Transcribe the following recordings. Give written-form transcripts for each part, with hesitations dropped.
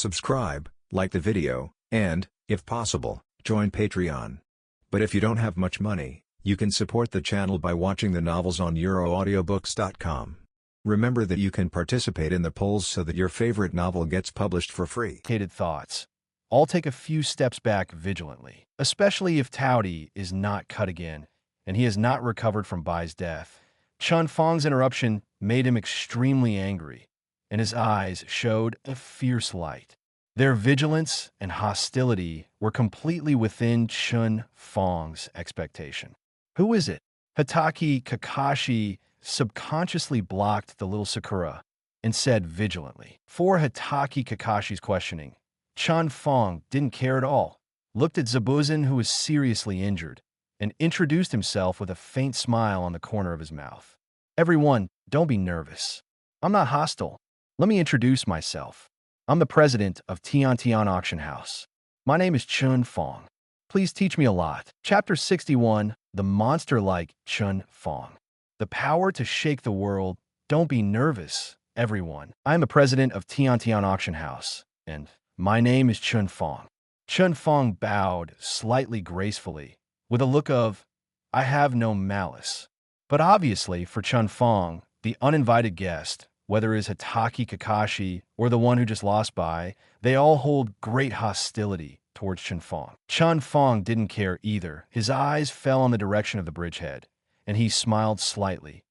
subscribe, like the video, and, if possible, join Patreon. But if you don't have much money, you can support the channel by watching the novels on euroaudiobooks.com. Remember that you can participate in the polls so that your favorite novel gets published for free. Thoughts. I'll take a few steps back vigilantly, especially if Taudi is not cut again, and he has not recovered from Bai's death. Chen Fang's interruption made him extremely angry, and his eyes showed a fierce light. Their vigilance and hostility were completely within Chen Fang's expectation. Who is it? Hitaki Kakashi subconsciously blocked the little Sakura and said vigilantly. For Hitaki Kakashi's questioning, Chen Fang didn't care at all, looked at Zabuzen, who was seriously injured, and introduced himself with a faint smile on the corner of his mouth. Everyone, don't be nervous. I'm not hostile. Let me introduce myself. I'm the president of Tiantian Auction House. My name is Chen Fang. Please teach me a lot. Chapter 61, The Monster-Like Chen Fang. The power to shake the world. Don't be nervous, everyone. I am the president of Tiantian Auction House, and my name is Chen Fang. Chen Fang bowed slightly gracefully, with a look of, I have no malice. But obviously, for Chen Fang, the uninvited guest, whether it is Hitaki Kakashi or the one who just lost Bai, they all hold great hostility towards Chen Fang. Chen Fang didn't care either. His eyes fell on the direction of the bridgehead, and he smiled slightly.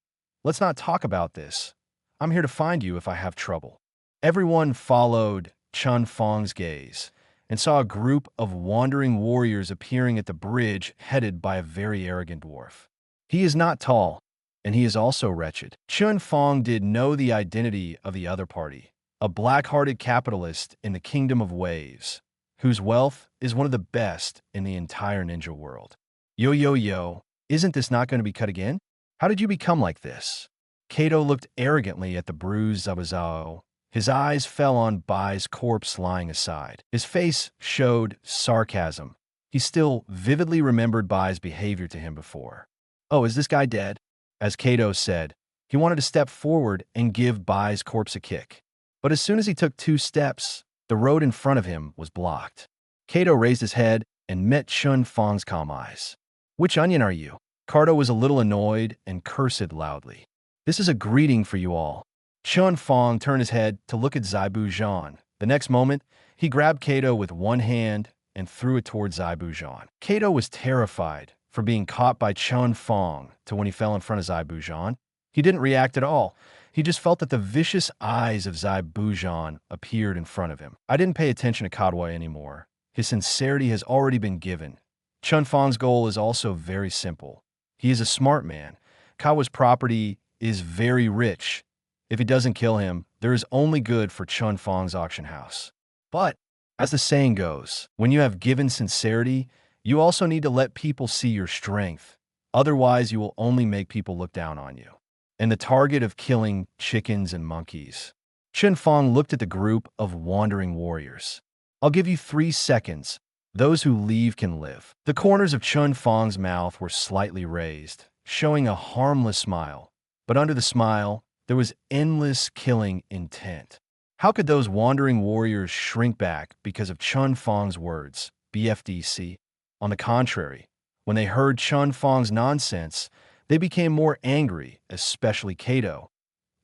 Let's not talk about this. I'm here to find you if I have trouble. Everyone followed Chen Fang's gaze and saw a group of wandering warriors appearing at the bridge headed by a very arrogant dwarf. He is not tall, and he is also wretched. Chen Fang did know the identity of the other party, a black-hearted capitalist in the Kingdom of Waves, whose wealth is one of the best in the entire ninja world. Yo, isn't this not going to be cut again? How did you become like this? Kato looked arrogantly at the bruised Zabuzao. His eyes fell on Bai's corpse lying aside. His face showed sarcasm. He still vividly remembered Bai's behavior to him before. Oh, is this guy dead? As Kato said, he wanted to step forward and give Bai's corpse a kick. But as soon as he took 2 steps, the road in front of him was blocked. Kato raised his head and met Chen Fang's calm eyes. Which onion are you? Kato was a little annoyed and cursed loudly. This is a greeting for you all. Chen Fang turned his head to look at Zaibu Zhan. The next moment, he grabbed Kato with one hand and threw it towards Zaibu Zhan. Kato was terrified for being caught by Chen Fang till when he fell in front of Zaibu Zhan. He didn't react at all. He just felt that the vicious eyes of Zaibu Zhan appeared in front of him. I didn't pay attention to Kadwai anymore. His sincerity has already been given. Chen Fang's goal is also very simple. He is a smart man. Kawa's property is very rich. If he doesn't kill him, there is only good for Chen Fang's auction house. But, as the saying goes, when you have given sincerity, you also need to let people see your strength. Otherwise, you will only make people look down on you. And the target of killing chickens and monkeys. Chen Fang looked at the group of wandering warriors. I'll give you 3 seconds. Those who leave can live. The corners of Chen Fang's mouth were slightly raised, showing a harmless smile. But under the smile, there was endless killing intent. How could those wandering warriors shrink back because of Chen Fang's words, BFDC? On the contrary, when they heard Chen Fang's nonsense, they became more angry, especially Kato.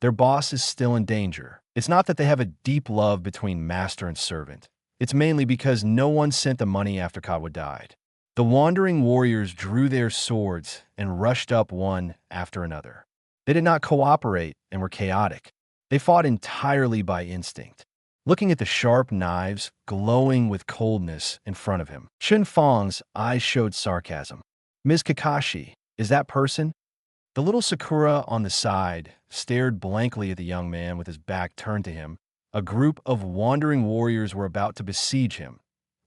Their boss is still in danger. It's not that they have a deep love between master and servant. It's mainly because no one sent the money after Kawa died. The wandering warriors drew their swords and rushed up one after another. They did not cooperate and were chaotic. They fought entirely by instinct. Looking at the sharp knives glowing with coldness in front of him, Chen Fang's eyes showed sarcasm. Ms. Kakashi, is that person? The little Sakura on the side stared blankly at the young man with his back turned to him. A group of wandering warriors were about to besiege him.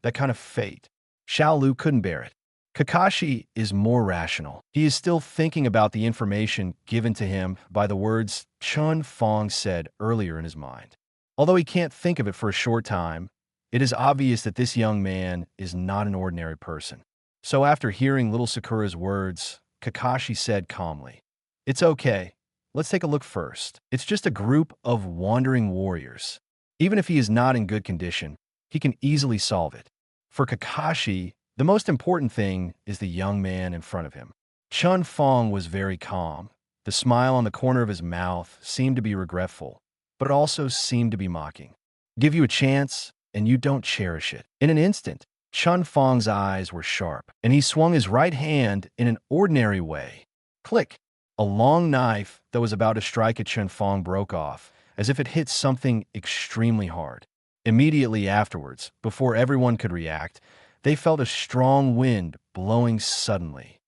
That kind of fate. Xiao Lu couldn't bear it. Kakashi is more rational. He is still thinking about the information given to him by the words Chen Fang said earlier in his mind. Although he can't think of it for a short time, it is obvious that this young man is not an ordinary person. So after hearing little Sakura's words, Kakashi said calmly, "It's okay. Let's take a look first. It's just a group of wandering warriors. Even if he is not in good condition, he can easily solve it. For Kakashi, the most important thing is the young man in front of him. Chen Fang was very calm. The smile on the corner of his mouth seemed to be regretful, but it also seemed to be mocking. Give you a chance, and you don't cherish it. In an instant, Chen Fang's eyes were sharp, and he swung his right hand in an ordinary way. Click! A long knife that was about to strike at Chen Fang broke off, as if it hit something extremely hard. Immediately afterwards, before everyone could react, they felt a strong wind blowing suddenly.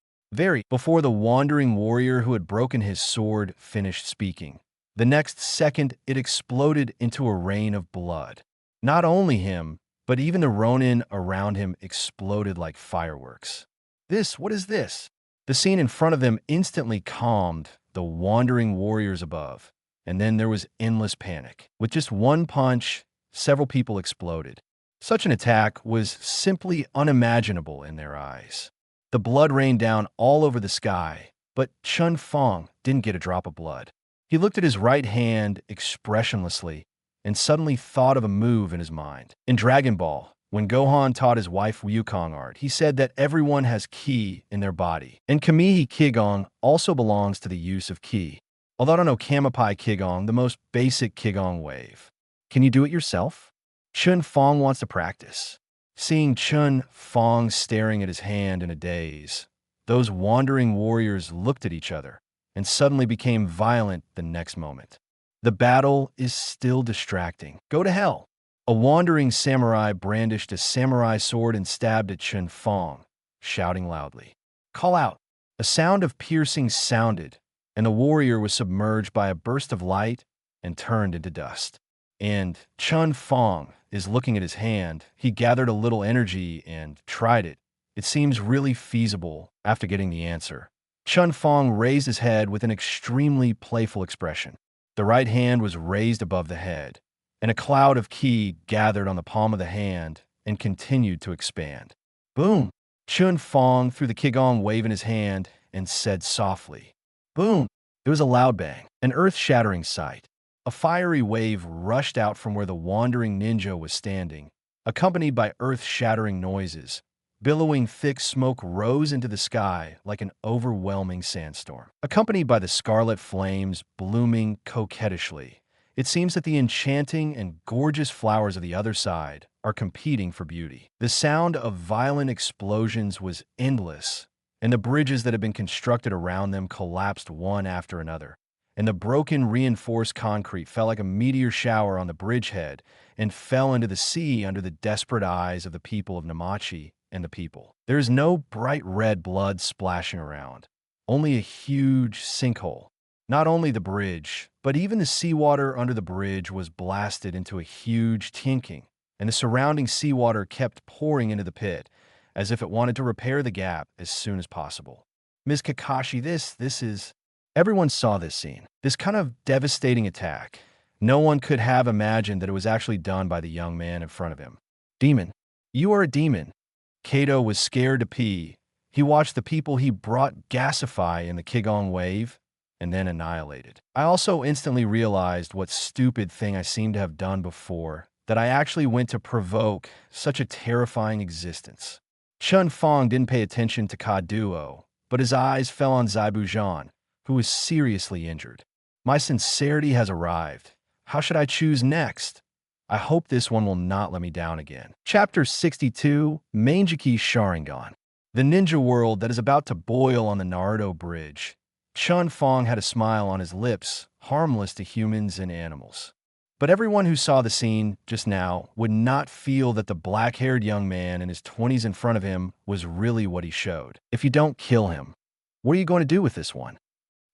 Before the wandering warrior who had broken his sword finished speaking. The next second, it exploded into a rain of blood. Not only him, but even the Ronin around him exploded like fireworks. What is this? The scene in front of them instantly calmed the wandering warriors above, and then there was endless panic. With just one punch, several people exploded. Such an attack was simply unimaginable in their eyes. The blood rained down all over the sky, but Chen Fang didn't get a drop of blood. He looked at his right hand expressionlessly and suddenly thought of a move in his mind. In Dragon Ball, when Gohan taught his wife Wukong art, he said that everyone has ki in their body. And Kamehameha Qigong also belongs to the use of ki. Although I don't know Kamapai Qigong, the most basic Qigong wave. Can you do it yourself? Chen Fang wants to practice. Seeing Chen Fang staring at his hand in a daze, those wandering warriors looked at each other and suddenly became violent the next moment. The battle is still distracting. Go to hell. A wandering samurai brandished a samurai sword and stabbed at Chen Fang, shouting loudly, "Call out!" A sound of piercing sounded, and the warrior was submerged by a burst of light and turned into dust. And Chen Fang is looking at his hand. He gathered a little energy and tried it. It seems really feasible after getting the answer. Chen Fang raised his head with an extremely playful expression. The right hand was raised above the head, and a cloud of ki gathered on the palm of the hand and continued to expand. Boom! Chen Fang threw the Qigong wave in his hand and said softly, "Boom!" It was a loud bang, an earth-shattering sight. A fiery wave rushed out from where the wandering ninja was standing, accompanied by earth-shattering noises. Billowing thick smoke rose into the sky like an overwhelming sandstorm. Accompanied by the scarlet flames blooming coquettishly, it seems that the enchanting and gorgeous flowers of the other side are competing for beauty. The sound of violent explosions was endless, and the bridges that had been constructed around them collapsed one after another. And the broken reinforced concrete fell like a meteor shower on the bridgehead and fell into the sea under the desperate eyes of the people of Namachi and the people. There is no bright red blood splashing around, only a huge sinkhole. Not only the bridge, but even the seawater under the bridge was blasted into a huge tinking, and the surrounding seawater kept pouring into the pit, as if it wanted to repair the gap as soon as possible. Ms. Kakashi, this is... Everyone saw this scene, this kind of devastating attack. No one could have imagined that it was actually done by the young man in front of him. Demon. You are a demon. Kato was scared to pee. He watched the people he brought gasify in the Qigong wave and then annihilated. I also instantly realized what stupid thing I seemed to have done before, that I actually went to provoke such a terrifying existence. Chen Fang didn't pay attention to Kaduo, but his eyes fell on Zaibujan, who was seriously injured. My sincerity has arrived. How should I choose next? I hope this one will not let me down again. Chapter 62, Manjiki Sharingan. The ninja world that is about to boil on the Naruto Bridge. Chen Fang had a smile on his lips, harmless to humans and animals. But everyone who saw the scene just now would not feel that the black-haired young man in his 20s in front of him was really what he showed. If you don't kill him, what are you going to do with this one?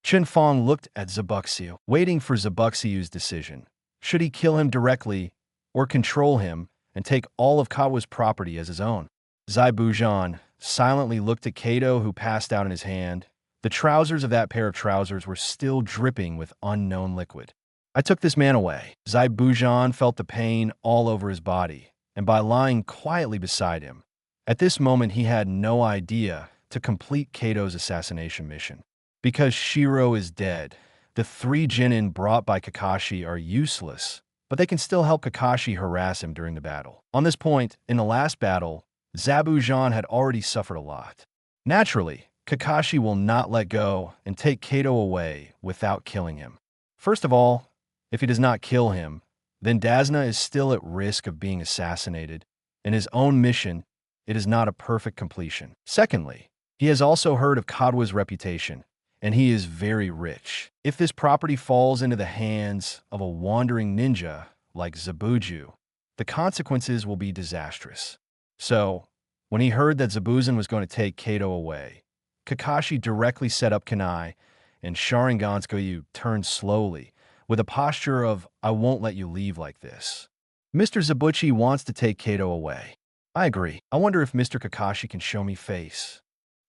Chen Fang looked at Zabuxiu, waiting for Zabuxiu's decision. Should he kill him directly or control him and take all of Kawa's property as his own? Zaibujan silently looked at Kato, who passed out in his hand. The trousers of that pair of trousers were still dripping with unknown liquid. I took this man away. Zaibujan felt the pain all over his body, and by lying quietly beside him. At this moment, he had no idea to complete Kato's assassination mission. Because Shiro is dead, the 3 genin brought by Kakashi are useless, but they can still help Kakashi harass him during the battle. On this point, in the last battle, Zabujan had already suffered a lot. Naturally, Kakashi will not let go and take Kato away without killing him. First of all, if he does not kill him, then Dazna is still at risk of being assassinated. In his own mission, it is not a perfect completion. Secondly, he has also heard of Kadwa's reputation, and he is very rich. If this property falls into the hands of a wandering ninja like Zabuju, the consequences will be disastrous. So, when he heard that Zabuzen was going to take Kato away, Kakashi directly set up Kunai, and Sharingan's turned slowly, with a posture of, I won't let you leave like this. Mr. Zabuchi wants to take Kato away. I agree. I wonder if Mr. Kakashi can show me face.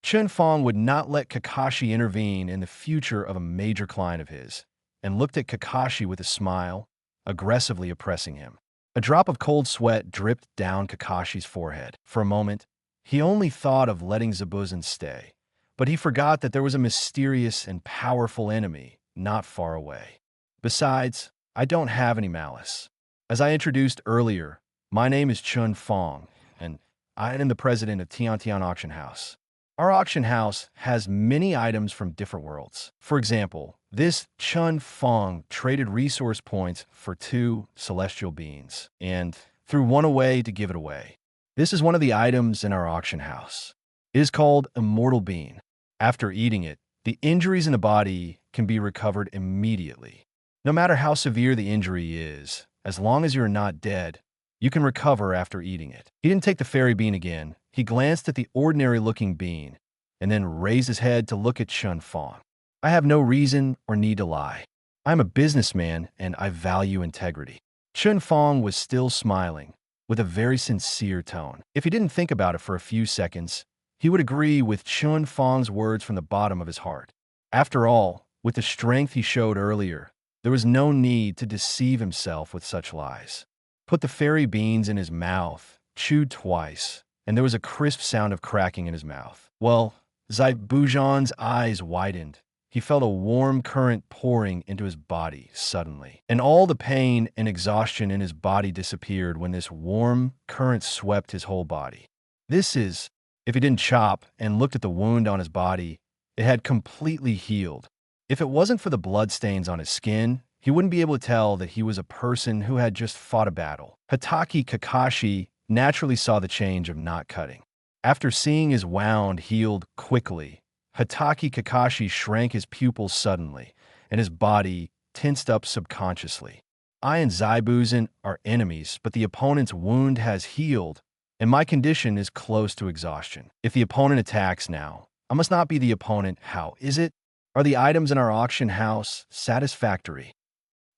Chen Fang would not let Kakashi intervene in the future of a major client of his, and looked at Kakashi with a smile, aggressively oppressing him. A drop of cold sweat dripped down Kakashi's forehead. For a moment, he only thought of letting Zabuzen stay, but he forgot that there was a mysterious and powerful enemy not far away. Besides, I don't have any malice. As I introduced earlier, my name is Chen Fang, and I am the president of Tiantian Auction House. Our auction house has many items from different worlds. For example, this Chen Fang traded resource points for 2 celestial beings, and threw one away to give it away. This is one of the items in our auction house. It is called Immortal Bean. After eating it, the injuries in the body can be recovered immediately. No matter how severe the injury is, as long as you're not dead, you can recover after eating it. He didn't take the fairy bean again. He glanced at the ordinary-looking bean, and then raised his head to look at Chen Fang. I have no reason or need to lie. I'm a businessman, and I value integrity. Chen Fang was still smiling, with a very sincere tone. If he didn't think about it for a few seconds, he would agree with Chen Fang's words from the bottom of his heart. After all, with the strength he showed earlier, there was no need to deceive himself with such lies. Put the fairy beans in his mouth, chewed twice, and there was a crisp sound of cracking in his mouth. Well, Zabujan's eyes widened. He felt a warm current pouring into his body suddenly, and all the pain and exhaustion in his body disappeared when this warm current swept his whole body. If he didn't chop and looked at the wound on his body, it had completely healed. If it wasn't for the bloodstains on his skin, he wouldn't be able to tell that he was a person who had just fought a battle. Hatake Kakashi naturally saw the change of not cutting. After seeing his wound healed quickly, Hatake Kakashi shrank his pupils suddenly, and his body tensed up subconsciously. I and Zabuzen are enemies, but the opponent's wound has healed, and my condition is close to exhaustion. If the opponent attacks now, I must not be the opponent. How is it? Are the items in our auction house satisfactory?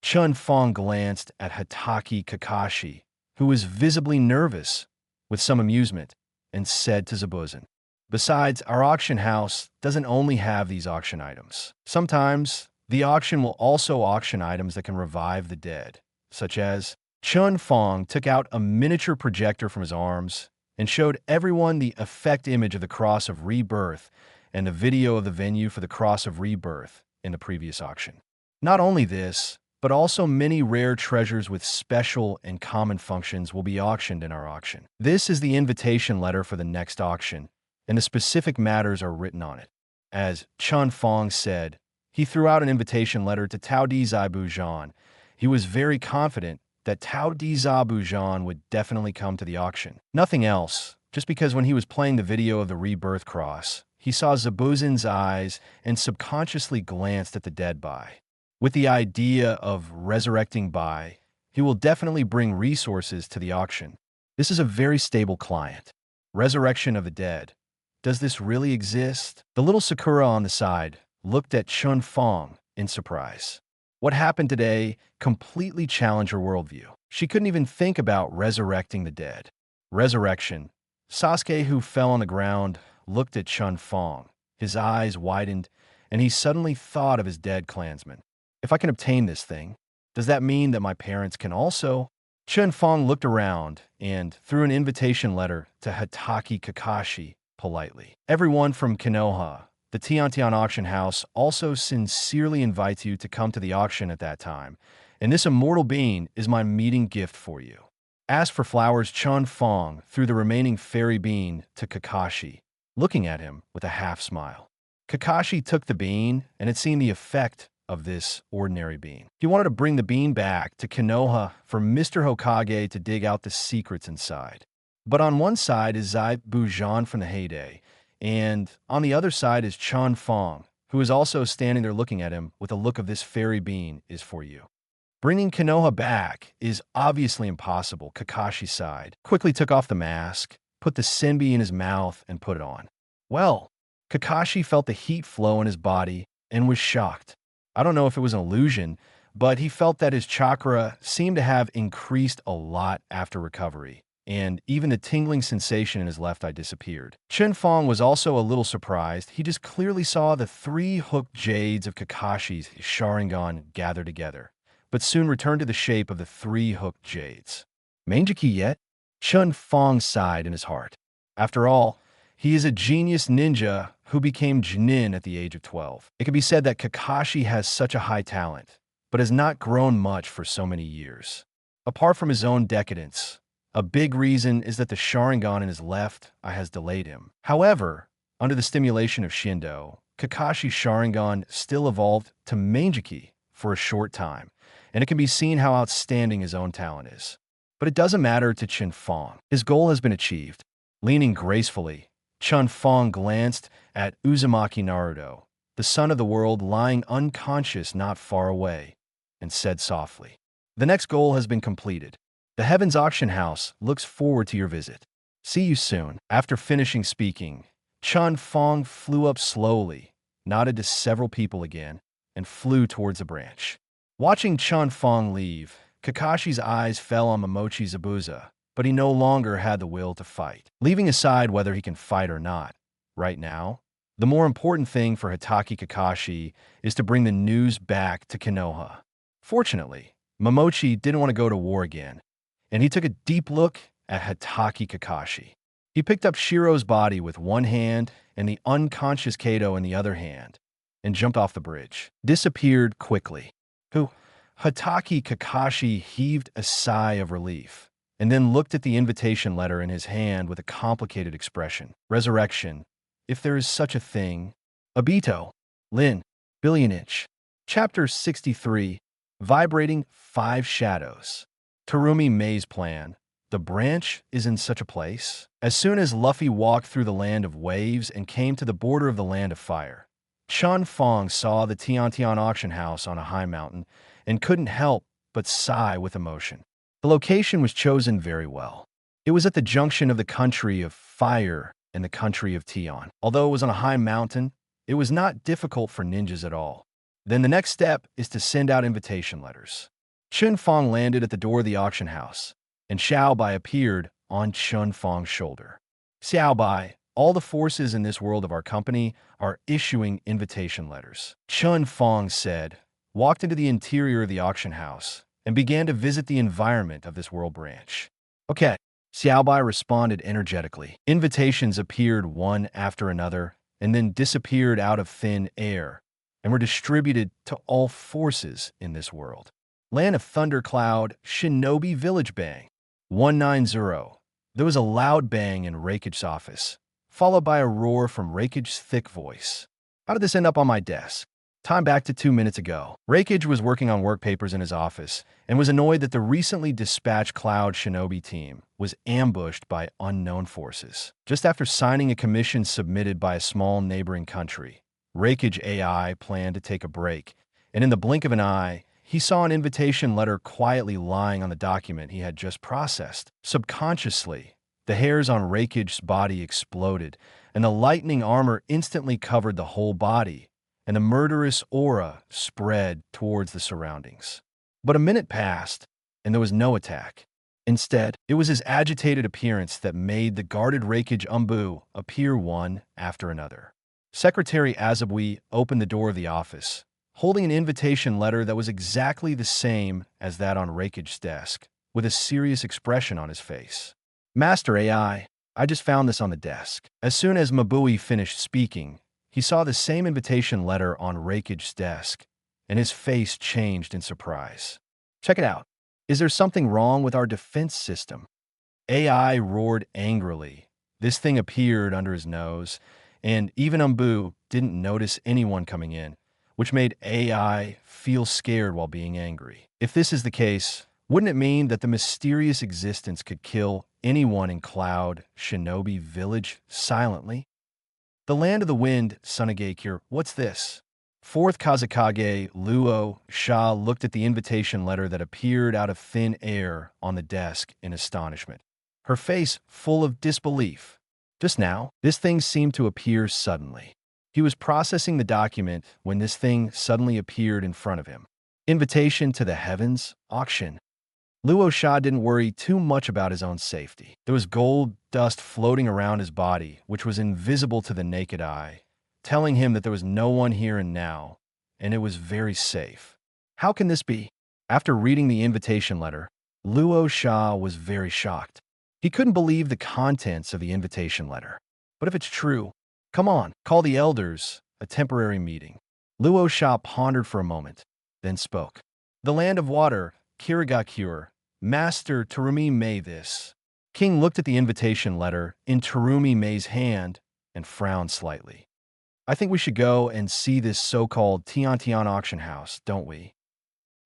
Chen Fang glanced at Hatake Kakashi, who was visibly nervous, with some amusement, and said to Zabuzen, besides, our auction house doesn't only have these auction items. Sometimes, the auction will also auction items that can revive the dead, such as Chen Fang took out a miniature projector from his arms and showed everyone the effect image of the Cross of Rebirth and the video of the venue for the Cross of Rebirth in the previous auction. Not only this, but also many rare treasures with special and common functions will be auctioned in our auction. This is the invitation letter for the next auction, and the specific matters are written on it. As Chen Fang said, he threw out an invitation letter to Tao Di Zabujan. He was very confident that Tao Di Zabujan would definitely come to the auction. Nothing else, just because when he was playing the video of the Rebirth Cross, he saw Zabuzen's eyes and subconsciously glanced at the dead Bai. With the idea of resurrecting Bai, he will definitely bring resources to the auction. This is a very stable client. Resurrection of the dead. Does this really exist? The little Sakura on the side looked at Chen Fang in surprise. What happened today completely challenged her worldview. She couldn't even think about resurrecting the dead. Resurrection. Sasuke, who fell on the ground, looked at Chen Fang. His eyes widened, and he suddenly thought of his dead clansmen. If I can obtain this thing, does that mean that my parents can also? Chen Fang looked around and threw an invitation letter to Hatake Kakashi politely. Everyone from Konoha, the Tiantian Auction House, also sincerely invites you to come to the auction at that time, and this immortal being is my meeting gift for you. Ask for flowers. Chen Fang threw the remaining fairy bean to Kakashi, looking at him with a half-smile. Kakashi took the bean and had seen the effect of this ordinary bean. He wanted to bring the bean back to Konoha for Mr. Hokage to dig out the secrets inside. But on one side is Zai Bujan from the heyday, and on the other side is Chen Fang, who is also standing there looking at him with a look of this fairy bean is for you. Bringing Konoha back is obviously impossible, Kakashi sighed, quickly took off the mask, put the senbi in his mouth, and put it on. Well, Kakashi felt the heat flow in his body and was shocked. I don't know if it was an illusion, but he felt that his chakra seemed to have increased a lot after recovery, and even the tingling sensation in his left eye disappeared. Chen Fang was also a little surprised. He just clearly saw the 3 hooked jades of Kakashi's Sharingan gather together, but soon returned to the shape of the 3 hooked jades. Manjiki yet? Chen Fang sighed in his heart. After all, he is a genius ninja who became Jnin at the age of 12. It can be said that Kakashi has such a high talent, but has not grown much for so many years. Apart from his own decadence, a big reason is that the Sharingan in his left eye has delayed him. However, under the stimulation of Shindo, Kakashi's Sharingan still evolved to Manjiki for a short time, and it can be seen how outstanding his own talent is. But it doesn't matter to Chen Fang. His goal has been achieved. Leaning gracefully, Chen Fang glanced at Uzumaki Naruto, the son of the world lying unconscious not far away, and said softly, "The next goal has been completed. The Heaven's Auction House looks forward to your visit. See you soon." After finishing speaking, Chen Fang flew up slowly, nodded to several people again, and flew towards the branch. Watching Chen Fang leave, Kakashi's eyes fell on Momochi Zabuza, but he no longer had the will to fight. Leaving aside whether he can fight or not, right now, the more important thing for Hatake Kakashi is to bring the news back to Konoha. Fortunately, Momochi didn't want to go to war again, and he took a deep look at Hatake Kakashi. He picked up Shiro's body with one hand and the unconscious Kato in the other hand, and jumped off the bridge. Disappeared quickly. Hatake Kakashi heaved a sigh of relief, and then looked at the invitation letter in his hand with a complicated expression. Resurrection, if there is such a thing. Obito, Lin, Billion-inch. Chapter 63, Vibrating 5 Shadows. Terumi Mei's plan. The branch is in such a place. As soon as Luffy walked through the land of waves and came to the border of the land of fire, Chen Fang saw the Tiantian auction house on a high mountain and couldn't help but sigh with emotion. The location was chosen very well. It was at the junction of the country of fire and the country of Tian. Although it was on a high mountain, it was not difficult for ninjas at all. Then the next step is to send out invitation letters. Chen Fang landed at the door of the auction house, and Xiao Bai appeared on Chen Fang's shoulder. "Xiao Bai, all the forces in this world of our company are issuing invitation letters," Chen Fang said, walked into the interior of the auction house, and began to visit the environment of this world branch. "Okay," Xiao Bai responded energetically. Invitations appeared one after another, and then disappeared out of thin air, and were distributed to all forces in this world. Land of Thundercloud, Shinobi Village Bang. 190. There was a loud bang in Rakich's office, followed by a roar from Rakich's thick voice. "How did this end up on my desk?" Time back to 2 minutes ago. Rakich was working on work papers in his office and was annoyed that the recently dispatched Cloud Shinobi team was ambushed by unknown forces. Just after signing a commission submitted by a small neighboring country, Rakich AI planned to take a break, and in the blink of an eye, he saw an invitation letter quietly lying on the document he had just processed. Subconsciously, the hairs on Rakich's body exploded, and the lightning armor instantly covered the whole body, and a murderous aura spread towards the surroundings. But a minute passed, and there was no attack. Instead, it was his agitated appearance that made the guarded Rakich Umbu appear one after another. Secretary Azabui opened the door of the office, holding an invitation letter that was exactly the same as that on Rakich's desk, with a serious expression on his face. "Master AI, I just found this on the desk." As soon as Mabui finished speaking, he saw the same invitation letter on Rakich's desk, and his face changed in surprise. Check it out. Is there something wrong with our defense system? AI roared angrily. This thing appeared under his nose, and even Umbu didn't notice anyone coming in, which made AI feel scared while being angry. If this is the case, wouldn't it mean that the mysterious existence could kill anyone in Cloud Shinobi Village silently? The Land of the Wind, Sunagakure, what's this? Fourth Kazakage Luo Sha looked at the invitation letter that appeared out of thin air on the desk in astonishment, her face full of disbelief. Just now, this thing seemed to appear suddenly. He was processing the document when this thing suddenly appeared in front of him. Invitation to the Heavens Auction. Luo Sha didn't worry too much about his own safety. There was gold dust floating around his body, which was invisible to the naked eye, telling him that there was no one here and now, and it was very safe. How can this be? After reading the invitation letter, Luo Sha was very shocked. He couldn't believe the contents of the invitation letter. But if it's true, come on, call the elders, a temporary meeting. Luo Sha pondered for a moment, then spoke. The Land of Water, Kirigakure, Master Terumi Mei this. King looked at the invitation letter in Terumi Mei's hand and frowned slightly. I think we should go and see this so-called Tiantian auction house, don't we?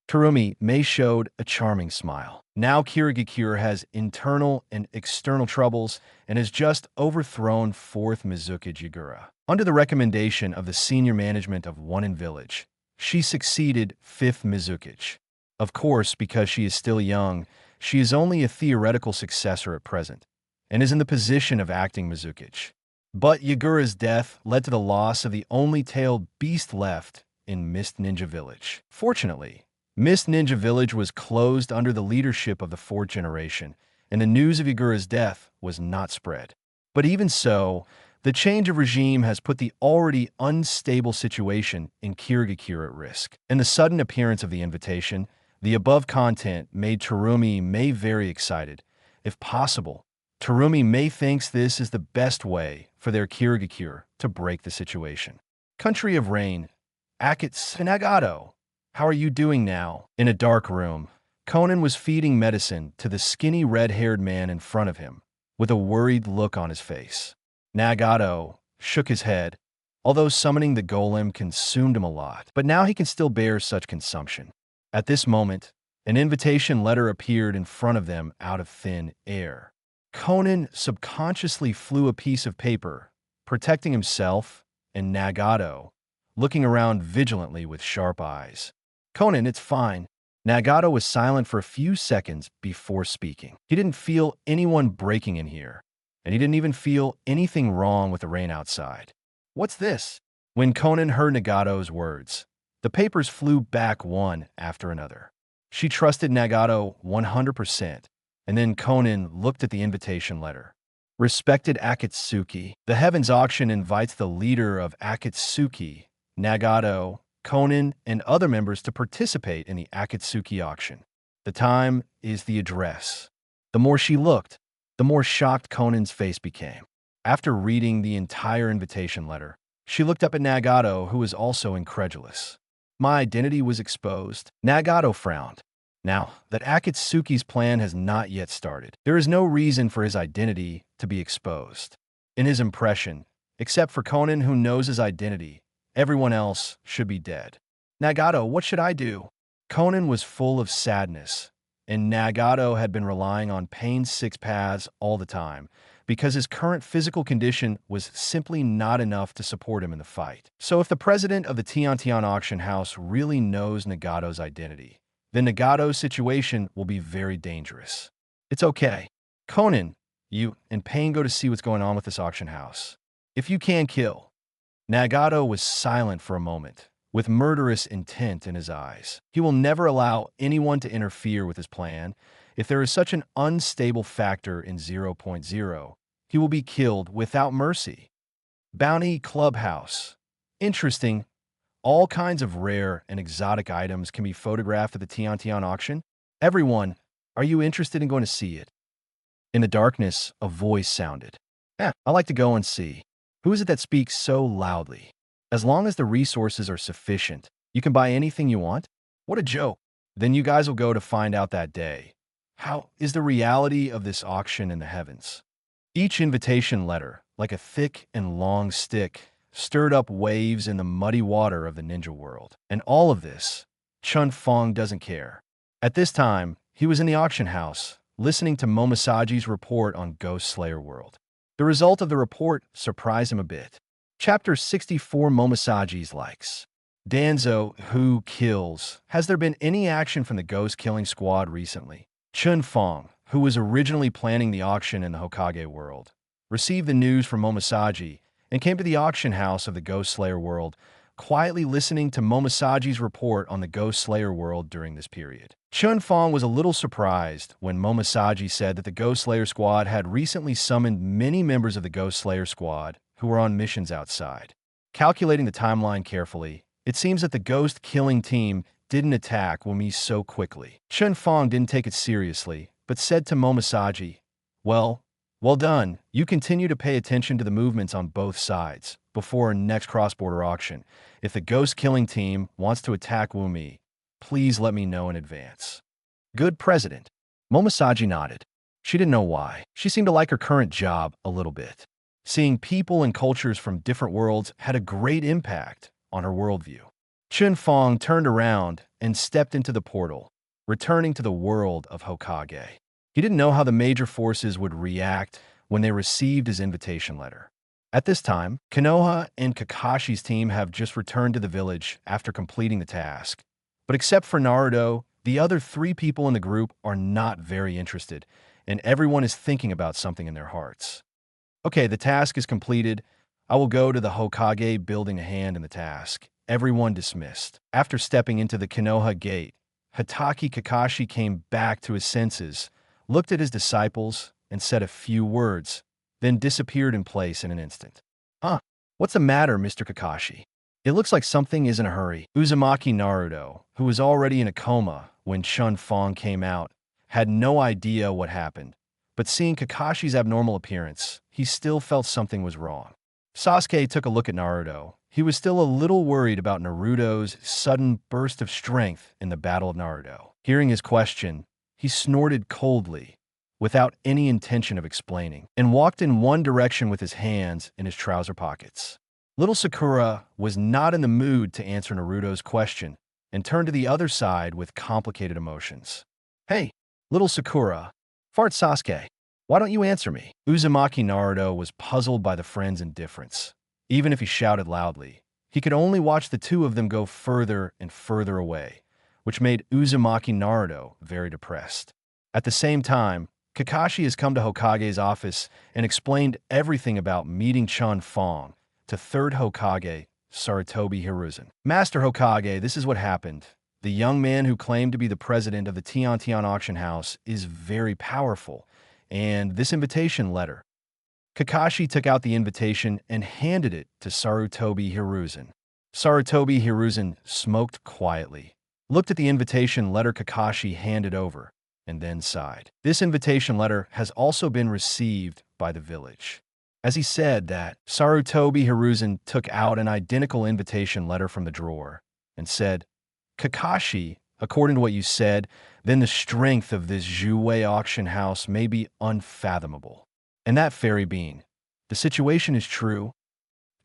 Terumi Mei showed a charming smile. Now Kirigakure has internal and external troubles and has just overthrown 4th Mizuki Yagura. Under the recommendation of the senior management of One Village, she succeeded 5th Mizuki. Of course, because she is still young, she is only a theoretical successor at present, and is in the position of acting Mizuki. But Yagura's death led to the loss of the only tailed beast left in Mist Ninja Village. Fortunately, Mist Ninja Village was closed under the leadership of the 4th generation, and the news of Yagura's death was not spread. But even so, the change of regime has put the already unstable situation in Kirigakure at risk. And the sudden appearance of the invitation, the above content made Terumi Mei very excited. If possible, Terumi Mei thinks this is the best way for their Kirigakure to break the situation. Country of Rain, Akits Nagato. How are you doing now? In a dark room, Conan was feeding medicine to the skinny red-haired man in front of him, with a worried look on his face. Nagato shook his head, although summoning the golem consumed him a lot, but now he can still bear such consumption. At this moment, an invitation letter appeared in front of them out of thin air. Conan subconsciously flew a piece of paper, protecting himself and Nagato, looking around vigilantly with sharp eyes. Conan, it's fine. Nagato was silent for a few seconds before speaking. He didn't feel anyone breaking in here, and he didn't even feel anything wrong with the rain outside. What's this? When Conan heard Nagato's words, the papers flew back one after another. She trusted Nagato 100%, and then Conan looked at the invitation letter. Respected Akatsuki, the Heavens Auction invites the leader of Akatsuki, Nagato, Conan, and other members to participate in the Akatsuki auction. The time is the address. The more she looked, the more shocked Conan's face became. After reading the entire invitation letter, she looked up at Nagato, who was also incredulous. My identity was exposed. Nagato frowned. Now that Akatsuki's plan has not yet started, there is no reason for his identity to be exposed. In his impression, except for Conan, who knows his identity, everyone else should be dead. Nagato, what should I do? Conan was full of sadness, and Nagato had been relying on Pain's 6 paths all the time, because his current physical condition was simply not enough to support him in the fight. So if the president of the Tiantian Auction House really knows Nagato's identity, then Nagato's situation will be very dangerous. It's okay. Conan, you and Pain go to see what's going on with this auction house. If you can, kill. Nagato was silent for a moment, with murderous intent in his eyes. He will never allow anyone to interfere with his plan. If there is such an unstable factor in 0.0, he will be killed without mercy. Bounty Clubhouse. Interesting. All kinds of rare and exotic items can be photographed at the Tiantian auction. Everyone, are you interested in going to see it? In the darkness, a voice sounded. I'd like to go and see. Who is it that speaks so loudly? As long as the resources are sufficient, you can buy anything you want? What a joke. Then you guys will go to find out that day. How is the reality of this auction in the heavens? Each invitation letter, like a thick and long stick, stirred up waves in the muddy water of the ninja world. And all of this, Chen Fang doesn't care. At this time, he was in the auction house, listening to Momosaji's report on Ghost Slayer World. The result of the report surprised him a bit. Chapter 64 Momosaji's likes. Danzo, who kills? Has there been any action from the ghost killing squad recently? Chen Fang, who was originally planning the auction in the Hokage world, received the news from Momosaji and came to the auction house of the Ghost Slayer world, quietly listening to Momosaji's report on the Ghost Slayer world during this period. Chen Fang was a little surprised when Momosaji said that the Ghost Slayer squad had recently summoned many members of the Ghost Slayer squad who were on missions outside. Calculating the timeline carefully, it seems that the ghost killing team didn't attack Wumi so quickly. Chen Fang didn't take it seriously, but said to Momosaji, well done. You continue to pay attention to the movements on both sides before our next cross-border auction. If the ghost-killing team wants to attack Wumi, please let me know in advance. Good, President. Momosaji nodded. She didn't know why. She seemed to like her current job a little bit. Seeing people and cultures from different worlds had a great impact on her worldview. Chen Fang turned around and stepped into the portal, returning to the world of Hokage. He didn't know how the major forces would react when they received his invitation letter. At this time, Konoha and Kakashi's team have just returned to the village after completing the task. But except for Naruto, the other 3 people in the group are not very interested, and everyone is thinking about something in their hearts. Okay, the task is completed. I will go to the Hokage building a hand in the task. Everyone dismissed. After stepping into the Konoha gate, Hatake Kakashi came back to his senses, looked at his disciples, and said a few words, then disappeared in place in an instant. What's the matter, Mr. Kakashi? It looks like something is in a hurry. Uzumaki Naruto, who was already in a coma when Chen Fang came out, had no idea what happened, but seeing Kakashi's abnormal appearance, he still felt something was wrong. Sasuke took a look at Naruto. He was still a little worried about Naruto's sudden burst of strength in the Battle of Naruto. Hearing his question, he snorted coldly, without any intention of explaining, and walked in one direction with his hands in his trouser pockets. Little Sakura was not in the mood to answer Naruto's question and turned to the other side with complicated emotions. Hey, little Sakura, fart Sasuke, why don't you answer me? Uzumaki Naruto was puzzled by the friend's indifference. Even if he shouted loudly, he could only watch the 2 of them go further and further away, which made Uzumaki Naruto very depressed. At the same time, Kakashi has come to Hokage's office and explained everything about meeting Chen Fang to 3rd Hokage, Sarutobi Hiruzen. Master Hokage, this is what happened. The young man who claimed to be the president of the Tian Auction House is very powerful, and this invitation letter. Kakashi took out the invitation and handed it to Sarutobi Hiruzen. Sarutobi Hiruzen smoked quietly, looked at the invitation letter Kakashi handed over, and then sighed. This invitation letter has also been received by the village. As he said that, Sarutobi Hiruzen took out an identical invitation letter from the drawer and said, Kakashi, according to what you said, then the strength of this Zhuwei auction house may be unfathomable. And that fairy bean, the situation is true?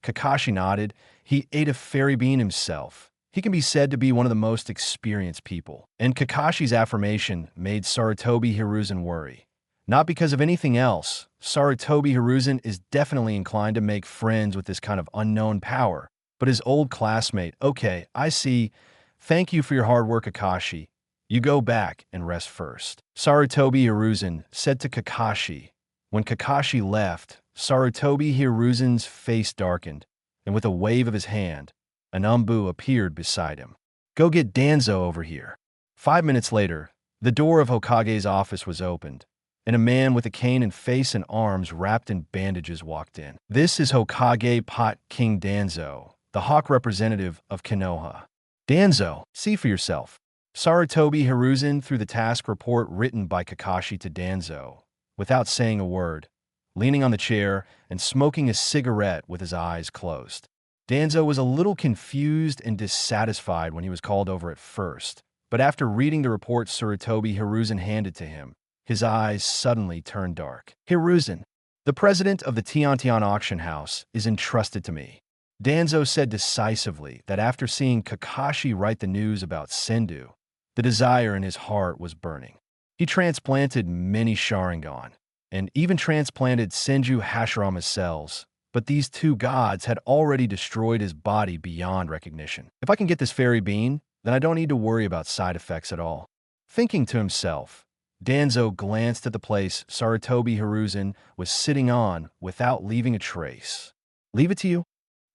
Kakashi nodded. He ate a fairy bean himself. He can be said to be one of the most experienced people. And Kakashi's affirmation made Sarutobi Hiruzen worry. Not because of anything else. Sarutobi Hiruzen is definitely inclined to make friends with this kind of unknown power. But his old classmate, okay, I see. Thank you for your hard work, Kakashi. You go back and rest first. Sarutobi Hiruzen said to Kakashi. When Kakashi left, Sarutobi Hiruzen's face darkened, and with a wave of his hand, an Umbu appeared beside him. Go get Danzo over here. 5 minutes later, the door of Hokage's office was opened, and a man with a cane and face and arms wrapped in bandages walked in. This is Hokage Pot King Danzo, the hawk representative of Konoha. Danzo, see for yourself. Sarutobi Hiruzen threw the task report written by Kakashi to Danzo, without saying a word, leaning on the chair and smoking a cigarette with his eyes closed. Danzo was a little confused and dissatisfied when he was called over at first, But after reading the report Sarutobi Hiruzen handed to him, his eyes suddenly turned dark. Hiruzen, the president of the Tiantian Auction House, is entrusted to me. Danzo said decisively that after seeing Kakashi write the news about Sendu, the desire in his heart was burning. He transplanted many Sharingan, and even transplanted Senju Hashirama's cells, but these two gods had already destroyed his body beyond recognition. If I can get this fairy bean, then I don't need to worry about side effects at all. Thinking to himself, Danzo glanced at the place Sarutobi Hiruzen was sitting on without leaving a trace. Leave it to you?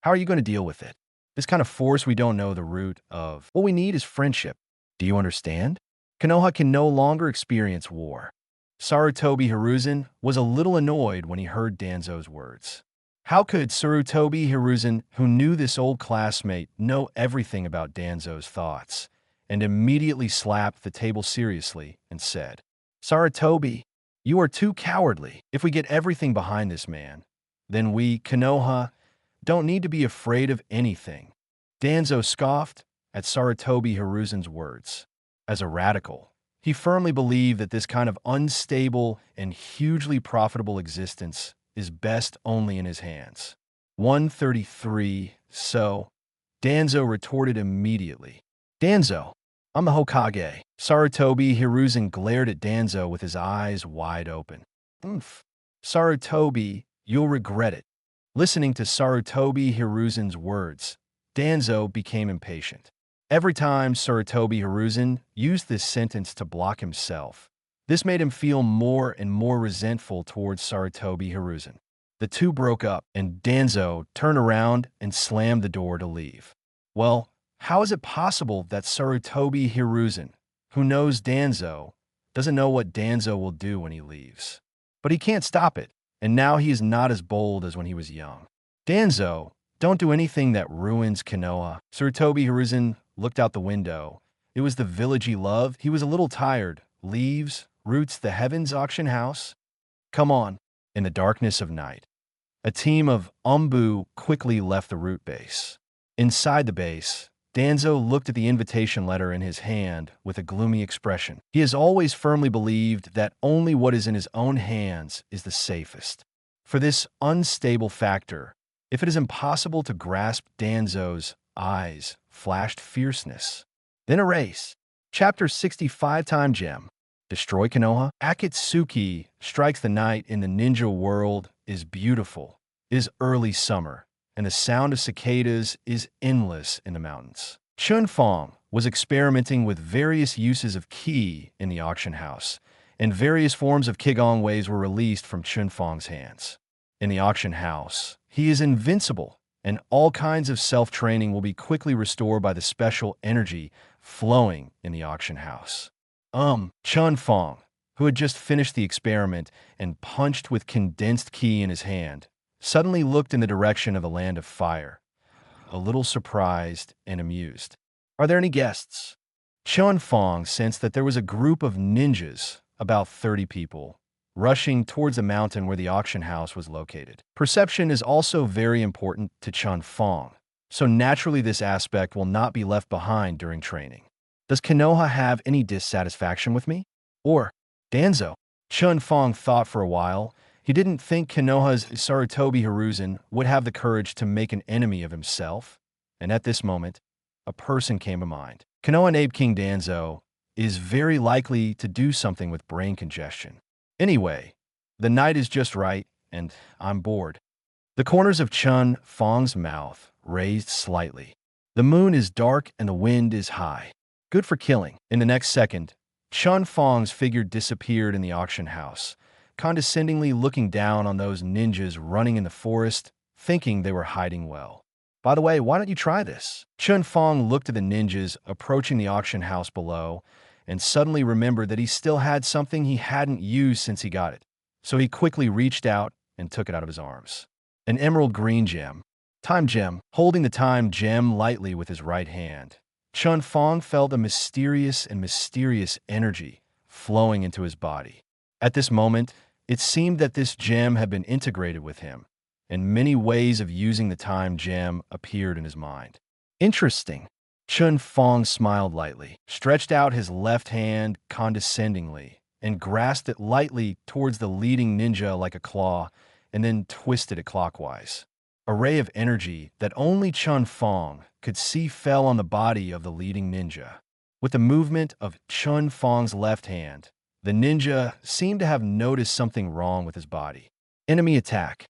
How are you going to deal with it? This kind of force we don't know the root of. What we need is friendship. Do you understand? Konoha can no longer experience war. Sarutobi Hiruzen was a little annoyed when he heard Danzo's words. How could Sarutobi Hiruzen, who knew this old classmate, know everything about Danzo's thoughts, and immediately slapped the table seriously and said, Sarutobi, you are too cowardly. If we get everything behind this man, then we, Konoha, don't need to be afraid of anything. Danzo scoffed at Sarutobi Hiruzen's words. As a radical, he firmly believed that this kind of unstable and hugely profitable existence is best only in his hands. 133, so Danzo retorted immediately. Danzo, I'm the Hokage. Sarutobi Hiruzen glared at Danzo with his eyes wide open. Sarutobi, you'll regret it. Listening to Sarutobi Hiruzen's words, Danzo became impatient. Every time Sarutobi Hiruzen used this sentence to block himself, this made him feel more and more resentful towards Sarutobi Hiruzen. The two broke up, and Danzo turned around and slammed the door to leave. Well, how is it possible that Sarutobi Hiruzen, who knows Danzo, doesn't know what Danzo will do when he leaves? But he can't stop it, and now he is not as bold as when he was young. Danzo, don't do anything that ruins Konoha. Sarutobi Hiruzen looked out the window. It was the village he loved. He was a little tired. Leaves, roots, the heavens auction house. Come on. In the darkness of night, a team of Umbu quickly left the root base. Inside the base, Danzo looked at the invitation letter in his hand with a gloomy expression. He has always firmly believed that only what is in his own hands is the safest. For this unstable factor, if it is impossible to grasp, Danzo's eyes flashed fierceness. Then erase. Chapter 65 Time Gem. Destroy Konoha. Akatsuki strikes the night in the ninja world is beautiful. It is early summer, and the sound of cicadas is endless in the mountains. Chen Fang was experimenting with various uses of ki in the auction house, and various forms of Qigong waves were released from Chen Fang's hands. In the auction house, he is invincible, and all kinds of self-training will be quickly restored by the special energy flowing in the auction house. Chen Fang, who had just finished the experiment and punched with condensed ki in his hand, suddenly looked in the direction of the land of fire, a little surprised and amused. Are there any guests? Chen Fang sensed that there was a group of ninjas, about 30 people, rushing towards the mountain where the auction house was located. Perception is also very important to Chen Fang, so naturally this aspect will not be left behind during training. Does Konoha have any dissatisfaction with me? Or Danzo? Chen Fang thought for a while. He didn't think Konoha's Sarutobi Hiruzen would have the courage to make an enemy of himself. And at this moment, a person came to mind. Konoha Abe King Danzo is very likely to do something with brain congestion. Anyway, the night is just right, and I'm bored. The corners of Chen Fang's mouth raised slightly. The moon is dark and the wind is high. Good for killing. In the next second, Chen Fang's figure disappeared in the auction house, condescendingly looking down on those ninjas running in the forest, thinking they were hiding well. By the way, why don't you try this? Chen Fang looked at the ninjas approaching the auction house below and suddenly remembered that he still had something he hadn't used since he got it. So he quickly reached out and took it out of his arms. An emerald green gem. Time gem. Holding the time gem lightly with his right hand, Chen Fang felt a mysterious energy flowing into his body. At this moment, it seemed that this gem had been integrated with him, and many ways of using the time gem appeared in his mind. Interesting. Chen Fang smiled lightly, stretched out his left hand condescendingly, and grasped it lightly towards the leading ninja like a claw, and then twisted it clockwise. A ray of energy that only Chen Fang could see fell on the body of the leading ninja. With the movement of Chen Fang's left hand, the ninja seemed to have noticed something wrong with his body. Enemy attack.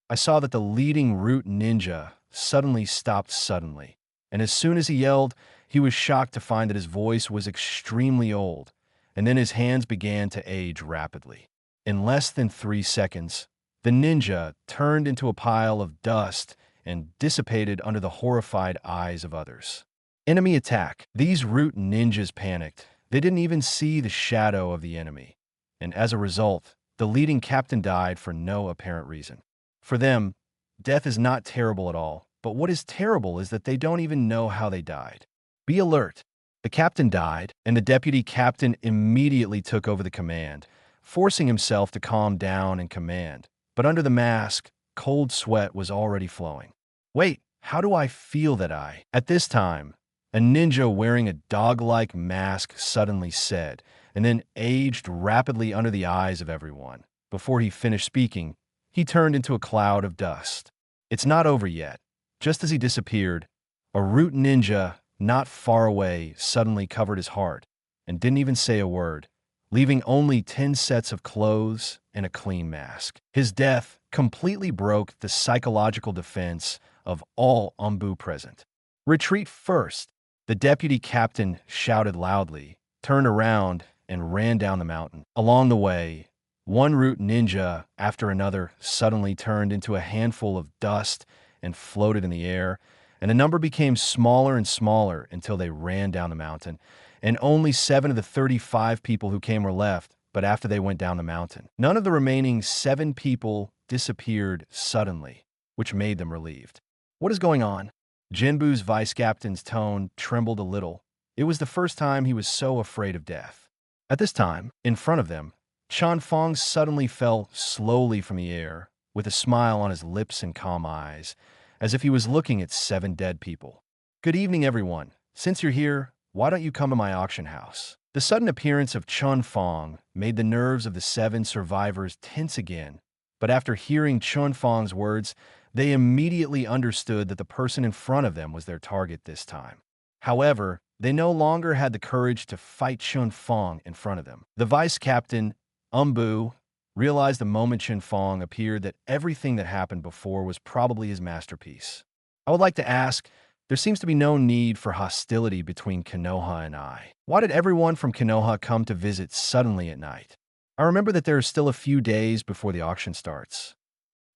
I saw that the leading root ninja suddenly stopped suddenly, and as soon as he yelled, he was shocked to find that his voice was extremely old, and then his hands began to age rapidly. In less than 3 seconds, the ninja turned into a pile of dust and dissipated under the horrified eyes of others. Enemy attack. These root ninjas panicked. They didn't even see the shadow of the enemy, and as a result, the leading captain died for no apparent reason. For them, death is not terrible at all, but what is terrible is that they don't even know how they died. Be alert. The captain died, and the deputy captain immediately took over the command, forcing himself to calm down and command. But under the mask, cold sweat was already flowing. Wait, how do I feel that I? At this time, a ninja wearing a dog-like mask suddenly said, and then aged rapidly under the eyes of everyone. Before he finished speaking, he turned into a cloud of dust. It's not over yet. Just as he disappeared, a root ninja not far away suddenly covered his heart and didn't even say a word, leaving only 10 sets of clothes and a clean mask. His death completely broke the psychological defense of all Umbu present. Retreat first, the deputy captain shouted loudly, turned around, and ran down the mountain. Along the way, one root ninja after another suddenly turned into a handful of dust and floated in the air, and the number became smaller and smaller until they ran down the mountain, and only 7 of the 35 people who came were left, but after they went down the mountain. None of the remaining 7 people disappeared suddenly, which made them relieved. What is going on? Jinbu's vice captain's tone trembled a little. It was the first time he was so afraid of death. At this time, in front of them, Chen Fang suddenly fell slowly from the air, with a smile on his lips and calm eyes, as if he was looking at 7 dead people. Good evening, everyone. Since you're here, why don't you come to my auction house? The sudden appearance of Chen Fang made the nerves of the 7 survivors tense again, but after hearing Chen Fang's words, they immediately understood that the person in front of them was their target this time. However, they no longer had the courage to fight Chen Fang in front of them. The vice captain, Umbu, realized the moment Chen Fang appeared that everything that happened before was probably his masterpiece. I would like to ask, there seems to be no need for hostility between Konoha and I. Why did everyone from Konoha come to visit suddenly at night? I remember that there are still a few days before the auction starts.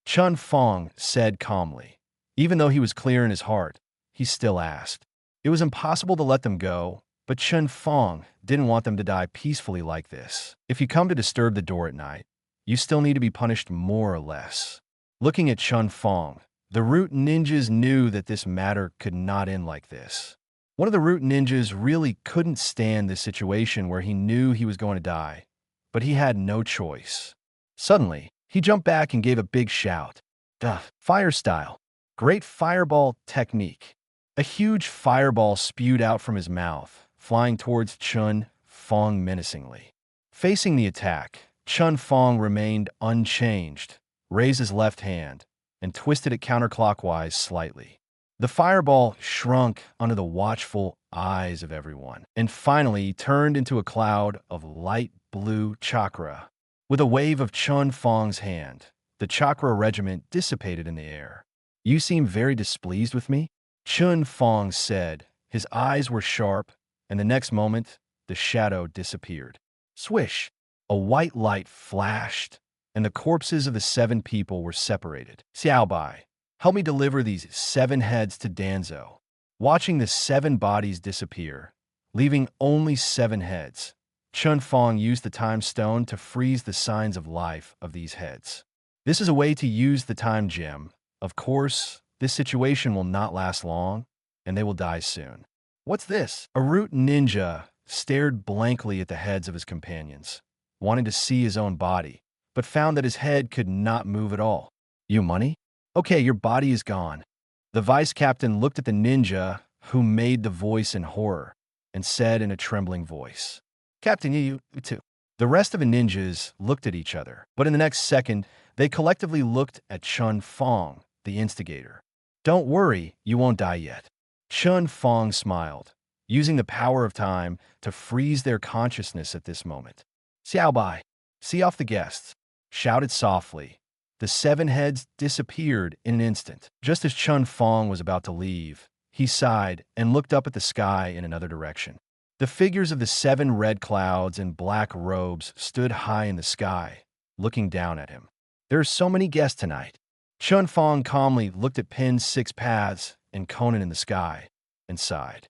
Chen Fang said calmly. Even though he was clear in his heart, he still asked. It was impossible to let them go, but Chen Fang didn't want them to die peacefully like this. If you come to disturb the door at night, you still need to be punished more or less. Looking at Chen Fang, the root ninjas knew that this matter could not end like this. One of the root ninjas really couldn't stand this situation where he knew he was going to die, but he had no choice. Suddenly, he jumped back and gave a big shout. Duh, fire style. Great fireball technique. A huge fireball spewed out from his mouth, flying towards Chen Fang menacingly. Facing the attack, Chen Fang remained unchanged, raised his left hand, and twisted it counterclockwise slightly. The fireball shrunk under the watchful eyes of everyone, and finally turned into a cloud of light blue chakra. With a wave of Chen Fang's hand, the chakra regiment dissipated in the air. You seem very displeased with me? Chen Fang said. His eyes were sharp, and the next moment, the shadow disappeared. Swish! A white light flashed, and the corpses of the 7 people were separated. Xiaobai, help me deliver these 7 heads to Danzhou. Watching the 7 bodies disappear, leaving only 7 heads, Chen Fang used the time stone to freeze the signs of life of these heads. This is a way to use the time gem. Of course, this situation will not last long, and they will die soon. What's this? A root ninja stared blankly at the heads of his companions, wanting to see his own body, but found that his head could not move at all. You money? Okay, your body is gone. The vice captain looked at the ninja, who made the voice in horror, and said in a trembling voice, "Captain, you too." The rest of the ninjas looked at each other, but in the next second, they collectively looked at Chen Fang, the instigator. "Don't worry, you won't die yet." Chen Fang smiled, using the power of time to freeze their consciousness at this moment. "Xiao Bai, see off the guests," shouted softly. The seven heads disappeared in an instant. Just as Chen Fang was about to leave, he sighed and looked up at the sky in another direction. The figures of the seven red clouds in black robes stood high in the sky, looking down at him. "There are so many guests tonight." Chen Fang calmly looked at Pin's six paths and Conan in the sky and sighed.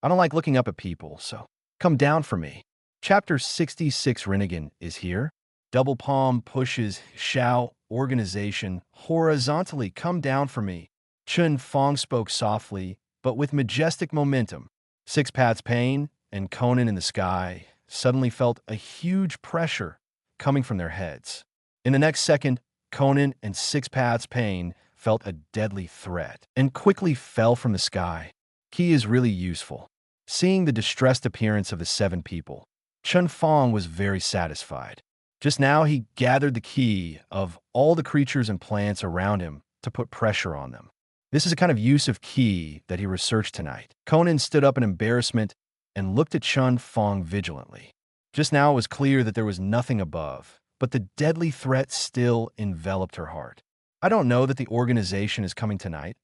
"I don't like looking up at people, so come down for me." Chapter 66 Rinnegan is here. Double palm pushes Xiao organization horizontally. "Come down for me." Chen Fang spoke softly, but with majestic momentum. Six paths pain and Conan in the sky suddenly felt a huge pressure coming from their heads. In the next second, Conan and Six Paths Pain felt a deadly threat and quickly fell from the sky. Key is really useful. Seeing the distressed appearance of the seven people, Chen Fang was very satisfied. Just now, he gathered the key of all the creatures and plants around him to put pressure on them. This is a kind of use of key that he researched tonight. Conan stood up in embarrassment and looked at Chen Fang vigilantly. Just now it was clear that there was nothing above, but the deadly threat still enveloped her heart. "I don't know that the organization is coming tonight.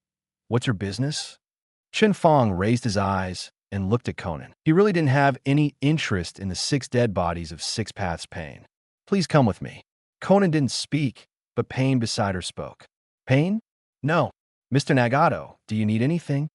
What's your business?" Chen Fang raised his eyes and looked at Conan. He really didn't have any interest in the six dead bodies of Six Paths Pain. "Please come with me." Conan didn't speak, but Pain beside her spoke. "Pain? No. Mr. Nagato, do you need anything?"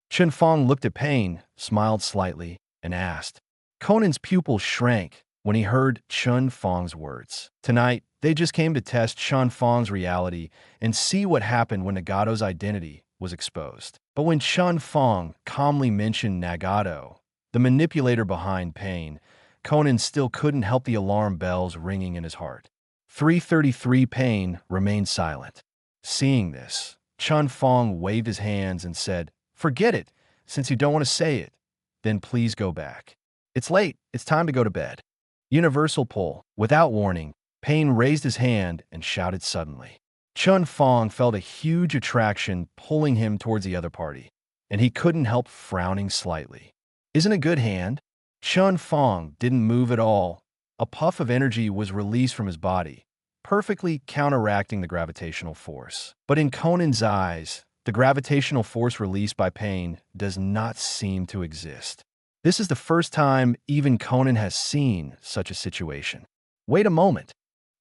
Chen Fang looked at Pain, smiled slightly, and asked. Conan's pupils shrank when he heard Chen Fang's words. Tonight, they just came to test Chen Fang's reality and see what happened when Nagato's identity was exposed. But when Chen Fang calmly mentioned Nagato, the manipulator behind Pain, Conan still couldn't help the alarm bells ringing in his heart. 333 Pain remained silent. Seeing this, Chen Fang waved his hands and said, "Forget it, since you don't want to say it. Then please go back. It's late. It's time to go to bed." Universal pull. Without warning, Pain raised his hand and shouted suddenly. Chen Fang felt a huge attraction pulling him towards the other party, and he couldn't help frowning slightly. "Isn't a good hand?" Chen Fang didn't move at all. A puff of energy was released from his body, perfectly counteracting the gravitational force. But in Conan's eyes, the gravitational force released by Pain does not seem to exist. This is the first time even Conan has seen such a situation. Wait a moment.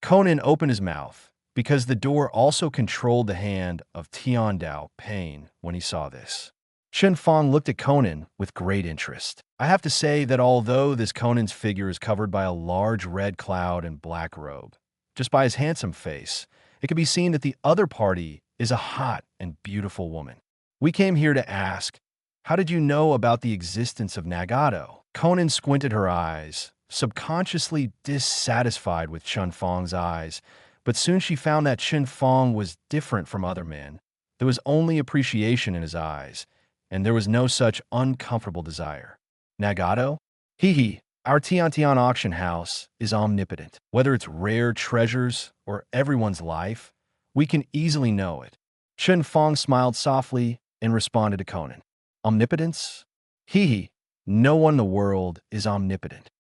Conan opened his mouth, because the door also controlled the hand of Tiandao Pain when he saw this. Chen Fang looked at Conan with great interest. I have to say that although this Conan's figure is covered by a large red cloud and black robe, just by his handsome face, it can be seen that the other party is a hot and beautiful woman. "We came here to ask, how did you know about the existence of Nagato?" Conan squinted her eyes, subconsciously dissatisfied with Chen Fang's eyes, but soon she found that Chen Fang was different from other men. There was only appreciation in his eyes, and there was no such uncomfortable desire. "Nagato? Hee, our Tian Auction House is omnipotent. Whether it's rare treasures or everyone's life, we can easily know it." Chen Fang smiled softly and responded to Conan. "Omnipotence? Hee, no one in the world is omnipotent."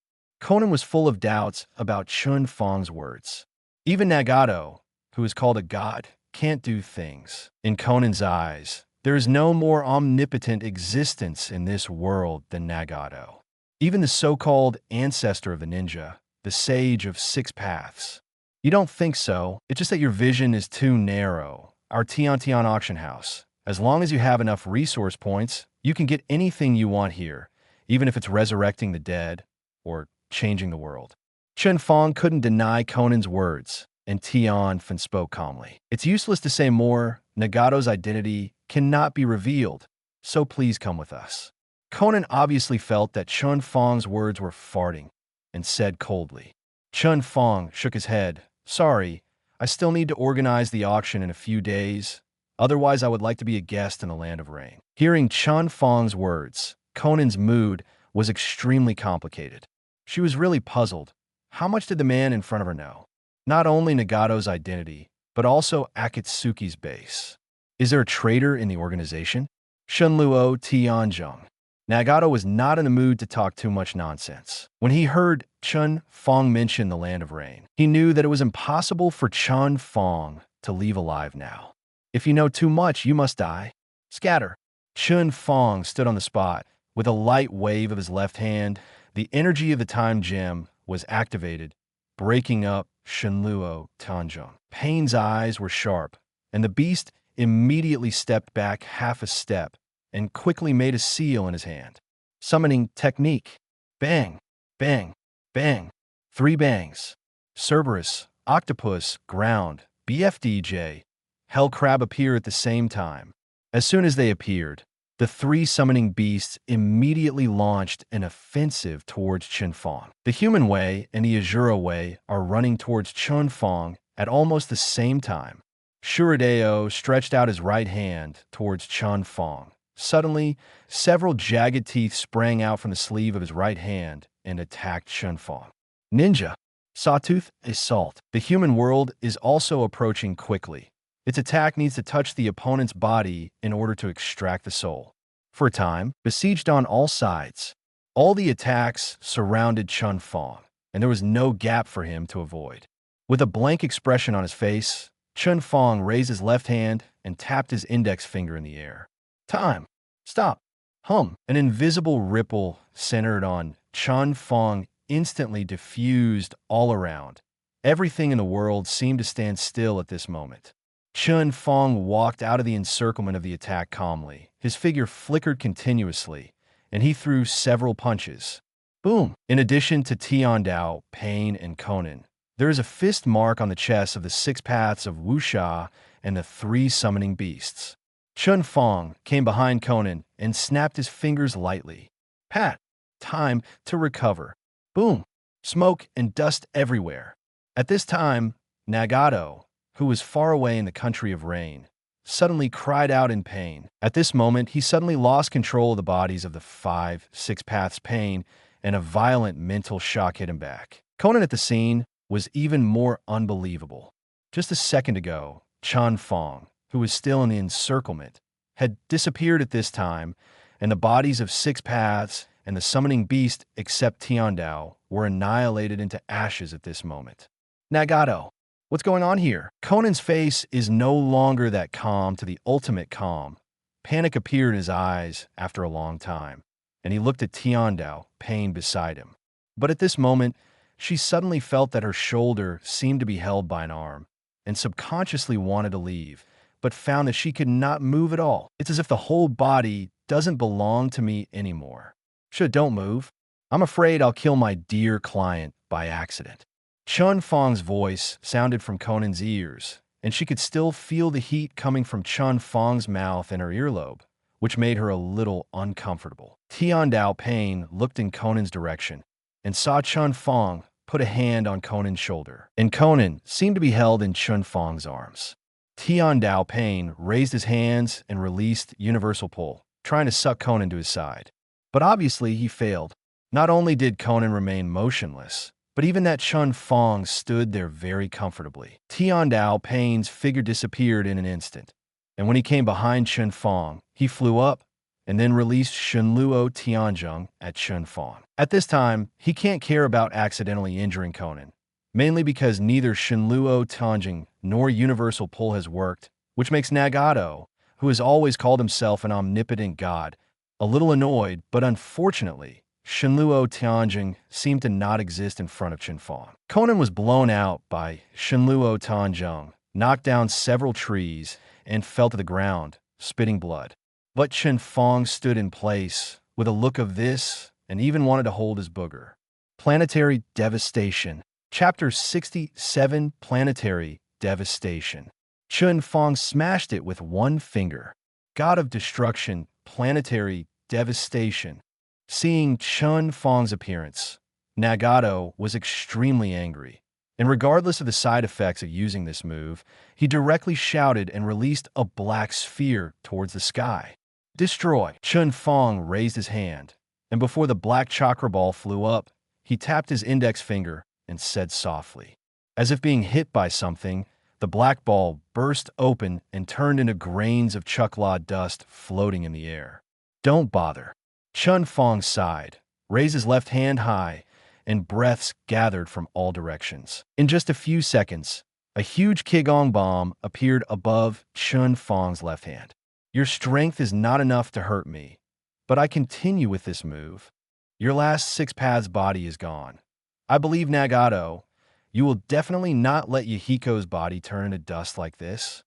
Conan was full of doubts about Chen Fang's words. Even Nagato, who is called a god, can't do things. In Conan's eyes, there is no more omnipotent existence in this world than Nagato. Even the so-called ancestor of the ninja, the sage of six paths. "You don't think so. It's just that your vision is too narrow. Our Tian Auction House. As long as you have enough resource points, you can get anything you want here, even if it's resurrecting the dead or changing the world." Chen Fang couldn't deny Conan's words, and Tian Fan spoke calmly. "It's useless to say more. Nagato's identity cannot be revealed, so please come with us." Conan obviously felt that Chen Fang's words were farting, and said coldly. Chen Fang shook his head. "Sorry, I still need to organize the auction in a few days. Otherwise, I would like to be a guest in the land of rain. Hearing Chen Fang's words, Conan's mood was extremely complicated. She was really puzzled. How much did the man in front of her know? Not only Nagato's identity, but also Akatsuki's base. Is there a traitor in the organization? Shunluo Tianzhong. Nagato was not in the mood to talk too much nonsense. When he heard Chen Fang mention the land of rain, he knew that it was impossible for Chen Fang to leave alive now. If you know too much, you must die. Scatter. Chen Fang stood on the spot. With a light wave of his left hand, the energy of the time gem was activated, breaking up Shunluo Tianzhong. Pain's eyes were sharp, and the beast immediately stepped back half a step and quickly made a seal in his hand. Summoning technique. Bang, bang, bang. 3 bangs. Cerberus, octopus, ground, BFDJ, hell crab appear at the same time. As soon as they appeared, the 3 summoning beasts immediately launched an offensive towards Chen Fang. The human way and the Azura way are running towards Chen Fang at almost the same time. Shuradeo stretched out his right hand towards Chen Fang. Suddenly, several jagged teeth sprang out from the sleeve of his right hand and attacked Chen Fang. Ninja. Sawtooth Assault. The human world is also approaching quickly. Its attack needs to touch the opponent's body in order to extract the soul. For a time, besieged on all sides, all the attacks surrounded Chen Fang, and there was no gap for him to avoid. With a blank expression on his face, Chen Fang raised his left hand and tapped his index finger in the air. Time. Stop. Hum. An invisible ripple centered on Chen Fang instantly diffused all around. Everything in the world seemed to stand still at this moment. Chen Fang walked out of the encirclement of the attack calmly. His figure flickered continuously, and he threw several punches. Boom! In addition to Tiandao, Pain, and Conan, there is a fist mark on the chest of the 6 paths of Wuxia and the 3 summoning beasts. Chen Fang came behind Conan and snapped his fingers lightly. Pat! Time to recover. Boom! Smoke and dust everywhere. At this time, Nagato, who was far away in the country of rain, suddenly cried out in pain. At this moment, he suddenly lost control of the bodies of the 5, 6 paths Pain, and a violent mental shock hit him back. Conan at the scene was even more unbelievable. Just a second ago, Chen Fang, who was still in the encirclement, had disappeared at this time, and the bodies of 6 paths and the summoning beast except Tiandao were annihilated into ashes at this moment. Nagato. What's going on here? Conan's face is no longer that calm to the ultimate calm. Panic appeared in his eyes after a long time, and he looked at Tiandao, Pain, beside him. But at this moment, she suddenly felt that her shoulder seemed to be held by an arm, and subconsciously wanted to leave, but found that she could not move at all. It's as if the whole body doesn't belong to me anymore. Don't move. I'm afraid I'll kill my dear client by accident. Chen Fang's voice sounded from Conan's ears, and she could still feel the heat coming from Chen Fang's mouth and her earlobe, which made her a little uncomfortable. Tiandao Pain looked in Conan's direction and saw Chen Fang put a hand on Conan's shoulder, and Conan seemed to be held in Chen Fang's arms. Tiandao Pain raised his hands and released Universal Pull, trying to suck Conan to his side. But obviously he failed. Not only did Conan remain motionless, but even that Chen Fang stood there very comfortably. Tiandao Pain's figure disappeared in an instant, and when he came behind Chen Fang, he flew up and then released Shunluo Tianzhong at Chen Fang. At this time, he can't care about accidentally injuring Conan, mainly because neither Shunluo Tianzhong nor Universal Pull has worked, which makes Nagato, who has always called himself an omnipotent god, a little annoyed, but unfortunately, Shunluo Tianzhong seemed to not exist in front of Chen Fang. Conan was blown out by Shunluo Tianzhong, knocked down several trees, and fell to the ground, spitting blood. But Chen Fang stood in place with a look of this and even wanted to hold his booger. Planetary Devastation. Chapter 67, Planetary Devastation. Chen Fang smashed it with one finger. God of Destruction, Planetary Devastation. Seeing Chen Fang's appearance, Nagato was extremely angry, And regardless of the side effects of using this move, he directly shouted and released a black sphere towards the sky. Destroy! Chen Fang raised his hand, and before the black chakra ball flew up, he tapped his index finger and said softly. As if being hit by something, the black ball burst open and turned into grains of chocolate dust floating in the air. Don't bother. Chen Fang sighed, raised his left hand high, and breaths gathered from all directions. In just a few seconds, a huge Qigong bomb appeared above Chen Fang's left hand. Your strength is not enough to hurt me, but I continue with this move. Your last 6 paths body is gone. I believe, Nagato, you will definitely not let Yahiko's body turn into dust like this.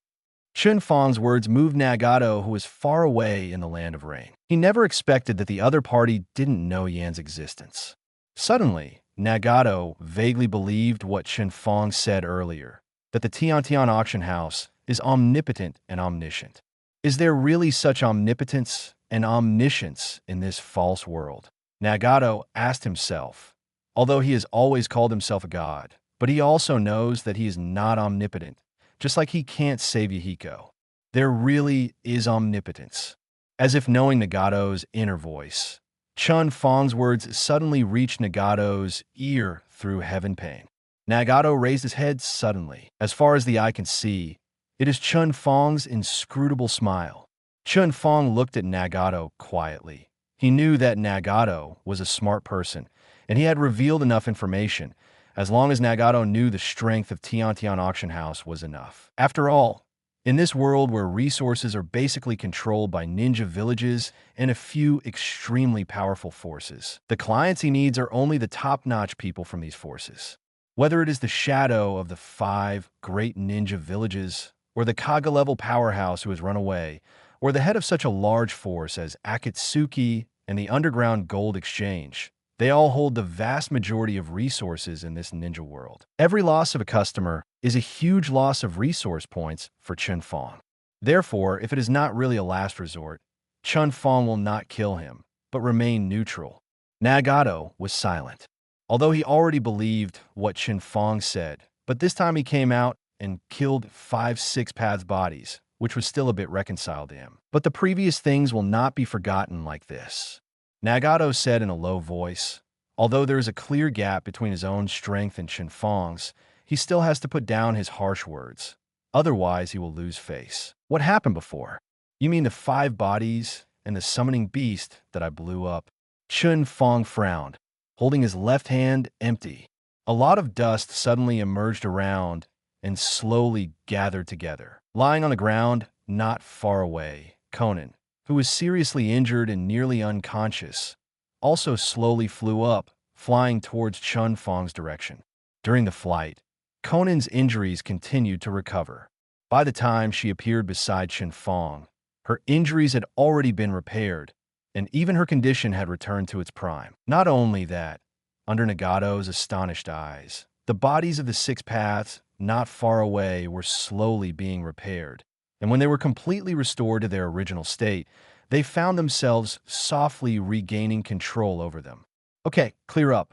Chen Fang's words moved Nagato, who was far away in the land of rain. He never expected that the other party didn't know Yan's existence. Suddenly, Nagato vaguely believed what Chen Fang said earlier, that the Tiantian Auction House is omnipotent and omniscient. Is there really such omnipotence and omniscience in this false world? Nagato asked himself, although he has always called himself a god, but he also knows that he is not omnipotent, just like he can't save Yahiko. There really is omnipotence. As if knowing Nagato's inner voice, Chen Fang's words suddenly reached Nagato's ear through heaven pain. Nagato raised his head suddenly. As far as the eye can see, it is Chen Fang's inscrutable smile. Chen Fang looked at Nagato quietly. He knew that Nagato was a smart person, and he had revealed enough information. As long as Nagato knew the strength of Tiantian Auction House was enough. After all, in this world where resources are basically controlled by ninja villages and a few extremely powerful forces, the clients he needs are only the top-notch people from these forces. Whether it is the shadow of the 5 great ninja villages, or the Kaga-level powerhouse who has run away, or the head of such a large force as Akatsuki and the Underground Gold Exchange, they all hold the vast majority of resources in this ninja world. Every loss of a customer is a huge loss of resource points for Chen Fang. Therefore, if it is not really a last resort, Chen Fang will not kill him, but remain neutral. Nagato was silent. Although he already believed what Chen Fang said, but this time he came out and killed 5 6 paths bodies, which was still a bit reconciled to him. But the previous things will not be forgotten like this. Nagato said in a low voice, although there is a clear gap between his own strength and Chen Fang's, he still has to put down his harsh words. Otherwise, he will lose face. What happened before? You mean the 5 bodies and the summoning beast that I blew up? Chen Fang frowned, holding his left hand empty. A lot of dust suddenly emerged around and slowly gathered together. Lying on the ground, not far away, Conan, who was seriously injured and nearly unconscious, also slowly flew up, flying towards Chen Fang's direction. During the flight, Conan's injuries continued to recover. By the time she appeared beside Chen Fang, her injuries had already been repaired, and even her condition had returned to its prime. Not only that, under Nagato's astonished eyes, the bodies of the 6 paths not far away were slowly being repaired, and when they were completely restored to their original state, they found themselves softly regaining control over them. Okay, clear up.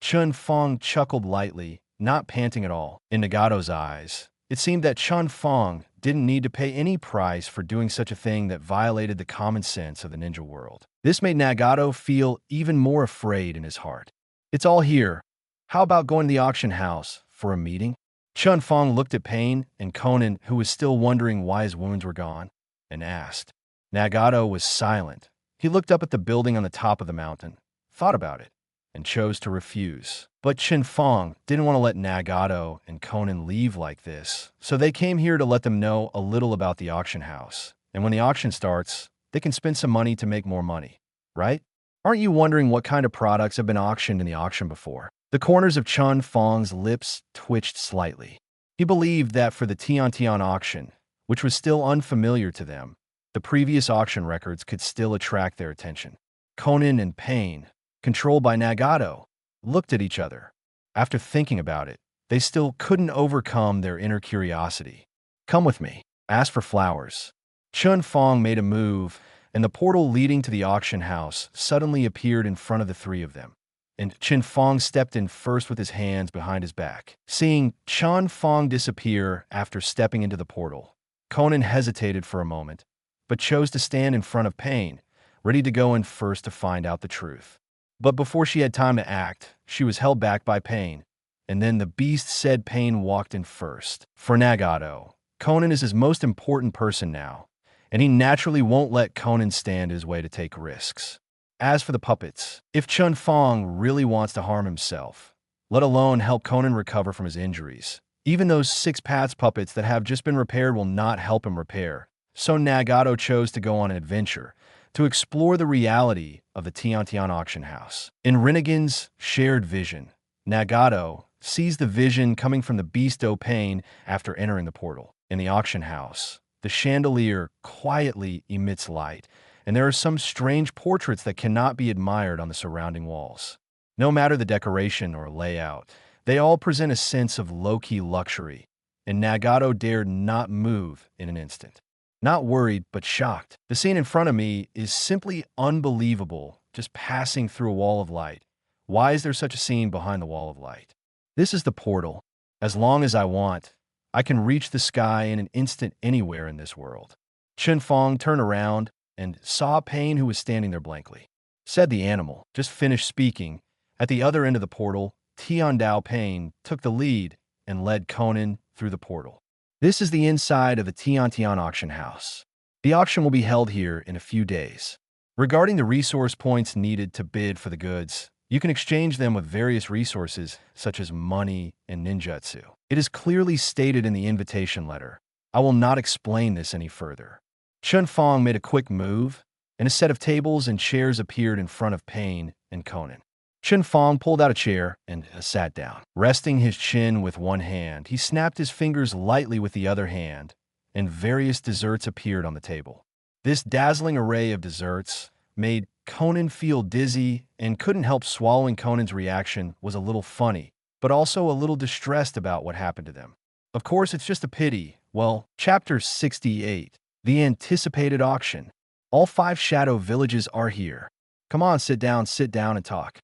Chen Fang chuckled lightly, not panting at all. In Nagato's eyes, it seemed that Chen Fang didn't need to pay any price for doing such a thing that violated the common sense of the ninja world. This made Nagato feel even more afraid in his heart. It's all here. How about going to the auction house for a meeting? Chen Fang looked at Pain and Conan, who was still wondering why his wounds were gone, and asked. Nagato was silent. He looked up at the building on the top of the mountain, thought about it, and chose to refuse. But Chen Fang didn't want to let Nagato and Conan leave like this, so they came here to let them know a little about the auction house. And when the auction starts, they can spend some money to make more money, right? Aren't you wondering what kind of products have been auctioned in the auction before? The corners of Chen Fang's lips twitched slightly. He believed that for the Tiantian auction, which was still unfamiliar to them, the previous auction records could still attract their attention. Conan and Pain, controlled by Nagato, looked at each other. After thinking about it, they still couldn't overcome their inner curiosity. Come with me. Ask for flowers. Chen Fang made a move, and the portal leading to the auction house suddenly appeared in front of the 3 of them. and Chen Fang stepped in first with his hands behind his back. Seeing Chen Fang disappear after stepping into the portal, Conan hesitated for a moment, but chose to stand in front of Pain, ready to go in first to find out the truth. But before she had time to act, she was held back by Pain, and then the beast said Pain walked in first. For Nagato, Conan is his most important person now, and he naturally won't let Conan stand his way to take risks. As for the puppets, if Chen Fang really wants to harm himself, let alone help Conan recover from his injuries, even those 6 Pats puppets that have just been repaired will not help him repair. So Nagato chose to go on an adventure to explore the reality of the Tiantian Auction House. In Rinnegan's shared vision, Nagato sees the vision coming from the Beast Pain after entering the portal. In the auction house, the chandelier quietly emits light, and there are some strange portraits that cannot be admired on the surrounding walls. No matter the decoration or layout, they all present a sense of low-key luxury, and Nagato dared not move in an instant. Not worried, but shocked. The scene in front of me is simply unbelievable, just passing through a wall of light. Why is there such a scene behind the wall of light? This is the portal. As long as I want, I can reach the sky in an instant anywhere in this world. Chen Fang turned around and saw Pain, who was standing there blankly. Said the animal, just finished speaking. At the other end of the portal, Tiandao Pain took the lead and led Conan through the portal. This is the inside of the Tiantian Auction House. The auction will be held here in a few days. Regarding the resource points needed to bid for the goods, you can exchange them with various resources such as money and ninjutsu. It is clearly stated in the invitation letter. I will not explain this any further. Chen Fang made a quick move, and a set of tables and chairs appeared in front of Pain and Conan. Chen Fang pulled out a chair and sat down. Resting his chin with one hand, he snapped his fingers lightly with the other hand, and various desserts appeared on the table. This dazzling array of desserts made Conan feel dizzy and couldn't help swallowing. Conan's reaction was a little funny, but also a little distressed about what happened to them. Of course, it's just a pity. Well, Chapter 68. The anticipated auction. All 5 shadow villages are here. Come on, sit down and talk.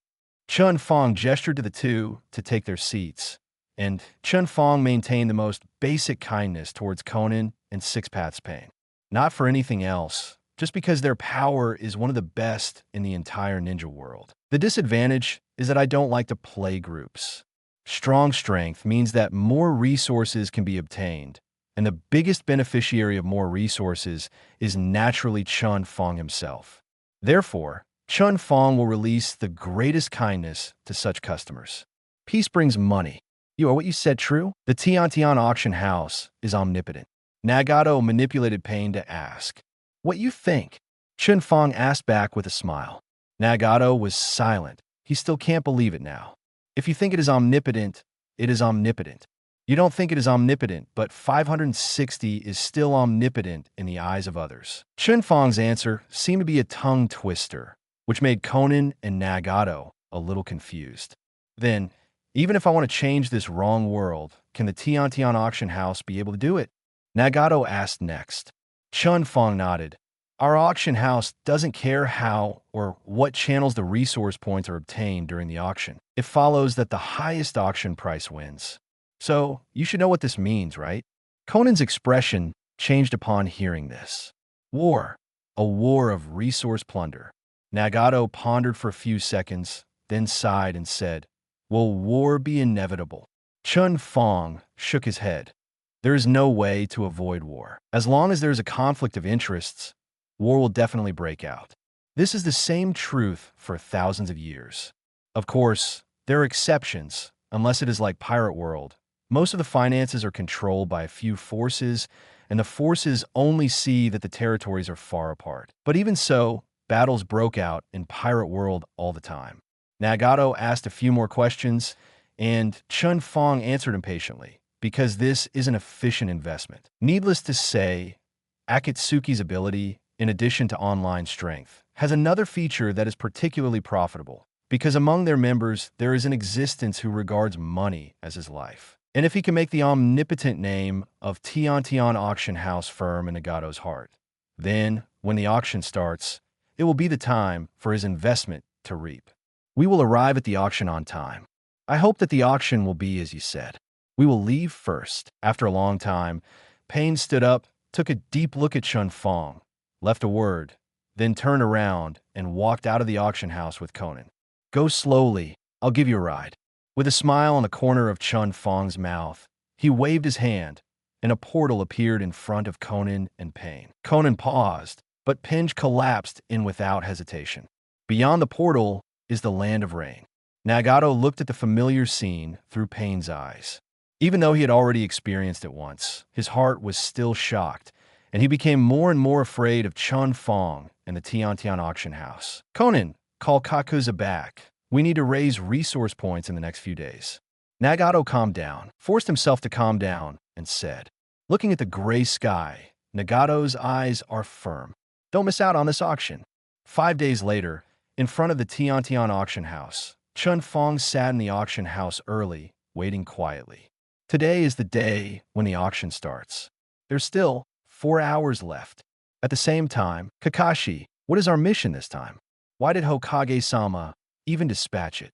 Chen Fang gestured to the two to take their seats, and Chen Fang maintained the most basic kindness towards Conan and Six Paths Pain. Not for anything else, just because their power is one of the best in the entire ninja world. The disadvantage is that I don't like to play groups. Strong strength means that more resources can be obtained, and the biggest beneficiary of more resources is naturally Chen Fang himself. Therefore, Chen Fang will release the greatest kindness to such customers. Peace brings money. Are what you said true? The Tiantian Auction House is omnipotent. Nagato manipulated Pain to ask, "What you think?" Chen Fang asked back with a smile. Nagato was silent. He still can't believe it now. If you think it is omnipotent, it is omnipotent. You don't think it is omnipotent, but 560 is still omnipotent in the eyes of others. Chen Fang's answer seemed to be a tongue twister, which made Conan and Nagato a little confused. Then, even if I want to change this wrong world, can the Tiantian Auction House be able to do it? Nagato asked next. Chen Fang nodded. Our auction house doesn't care how or what channels the resource points are obtained during the auction. It follows that the highest auction price wins. So, you should know what this means, right? Conan's expression changed upon hearing this. War. A war of resource plunder. Nagato pondered for a few seconds, then sighed and said, "Will war be inevitable?" Chen Fang shook his head. There is no way to avoid war. As long as there is a conflict of interests, war will definitely break out. This is the same truth for thousands of years. Of course, there are exceptions, unless it is like Pirate World. Most of the finances are controlled by a few forces, and the forces only see that the territories are far apart. But even so, battles broke out in Pirate World all the time. Nagato asked a few more questions, and Chen Fang answered impatiently, because this is an efficient investment. Needless to say, Akatsuki's ability, in addition to online strength, has another feature that is particularly profitable, because among their members there is an existence who regards money as his life. And if he can make the omnipotent name of Tiantian Auction House firm in Nagato's heart, then, when the auction starts, it will be the time for his investment to reap. We will arrive at the auction on time. I hope that the auction will be as you said. We will leave first." After a long time, Pain stood up, took a deep look at Chen Fang, left a word, then turned around and walked out of the auction house with Conan. "Go slowly. I'll give you a ride." With a smile on the corner of Chen Fang's mouth, he waved his hand, and a portal appeared in front of Conan and Pain. Conan paused, but Pinge collapsed in without hesitation. Beyond the portal is the land of rain. Nagato looked at the familiar scene through Pain's eyes. Even though he had already experienced it once, his heart was still shocked, and he became more and more afraid of Chen Fang and the Tiantian auction house. "Conan, call Kakuza back. We need to raise resource points in the next few days." Nagato calmed down, forced himself to calm down, and said, looking at the gray sky, Nagato's eyes are firm. "Don't miss out on this auction." 5 days later, in front of the Tiantian auction house, Chen Fang sat in the auction house early, waiting quietly. Today is the day when the auction starts. There's still 4 hours left. At the same time, "Kakashi, what is our mission this time? Why did Hokage-sama even dispatch it?"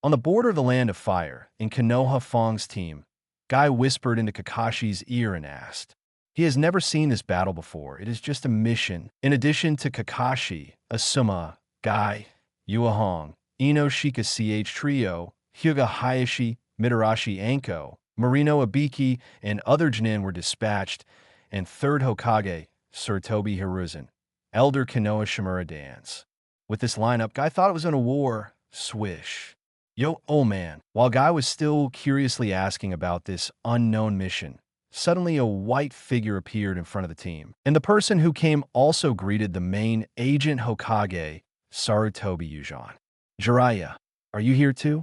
On the border of the Land of Fire, in Konoha Fang's team, Guy whispered into Kakashi's ear and asked. He has never seen this battle before. It is just a mission. In addition to Kakashi, Asuma, Guy, Yuahong, Ino Shika CH Trio, Hyuga Hayashi, Mitarashi Anko, Marino Abiki, and other Jonin were dispatched, and third Hokage, Sir Toby Hiruzen, Elder Konoha Shimura dance. With this lineup, Guy thought it was in a war. Swish. Yo, oh man. While Guy was still curiously asking about this unknown mission, suddenly a white figure appeared in front of the team, and the person who came also greeted the main agent Hokage, Sarutobi Ujan. "Jiraiya, are you here too?"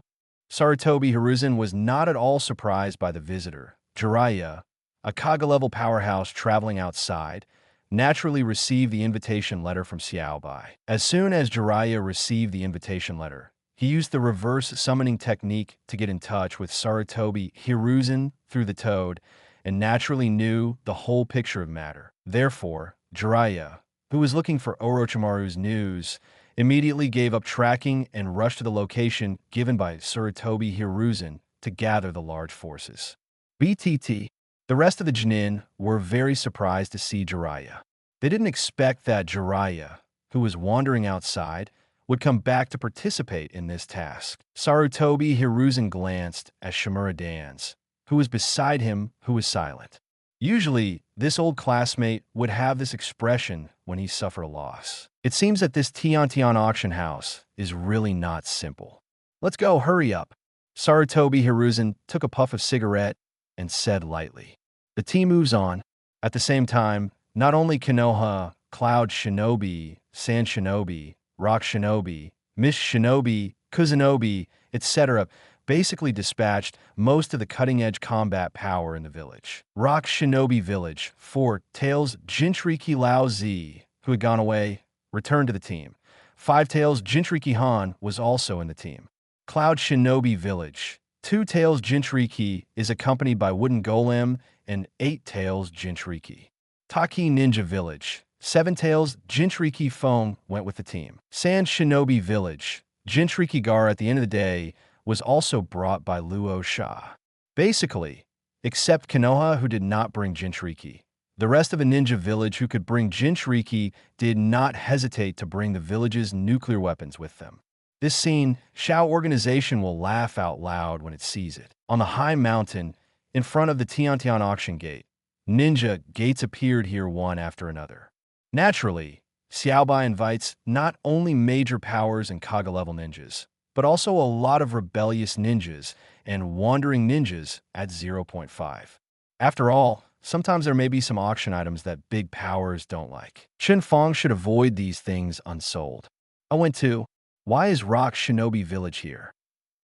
Sarutobi Hiruzen was not at all surprised by the visitor. Jiraiya, a Kaga-level powerhouse traveling outside, naturally received the invitation letter from Xiaobai. As soon as Jiraiya received the invitation letter, he used the reverse summoning technique to get in touch with Sarutobi Hiruzen through the toad, and naturally knew the whole picture of matter. Therefore, Jiraiya, who was looking for Orochimaru's news, immediately gave up tracking and rushed to the location given by Sarutobi Hiruzen to gather the large forces. BTT. The rest of the Jonin were very surprised to see Jiraiya. They didn't expect that Jiraiya, who was wandering outside, would come back to participate in this task. Sarutobi Hiruzen glanced at Shimura Dans, who was beside him, who was silent. Usually, this old classmate would have this expression when he suffered a loss. It seems that this Tiantian auction house is really not simple. "Let's go, hurry up." Sarutobi Hiruzen took a puff of cigarette and said lightly. The team moves on. At the same time, not only Konoha, Cloud Shinobi, Sand Shinobi, Rock Shinobi, Mist Shinobi, Kuzunobi, etc., basically dispatched most of the cutting-edge combat power in the village. Rock Shinobi Village, 4 Tails Jinchuriki Lao Z, who had gone away, returned to the team. 5 Tails Jinchuriki Han was also in the team. Cloud Shinobi Village, 2 Tails Jinchuriki is accompanied by Wooden Golem and 8 Tails Jinchuriki. Taki Ninja Village, 7 Tails Jinchuriki Fong went with the team. Sand Shinobi Village, Jinchuriki Gar at the end of the day was also brought by Luo Sha. Basically, except Konoha, who did not bring Jinchuriki, the rest of a ninja village who could bring Jinchuriki did not hesitate to bring the village's nuclear weapons with them. This scene, Shao organization will laugh out loud when it sees it. On the high mountain, in front of the Tiantian auction gate, ninja gates appeared here one after another. Naturally, Xiaobai invites not only major powers and Kaga-level ninjas, but also a lot of rebellious ninjas and wandering ninjas at 0.5. After all, sometimes there may be some auction items that big powers don't like. Chen Fang should avoid these things unsold. I went to, why is Rock Shinobi Village here?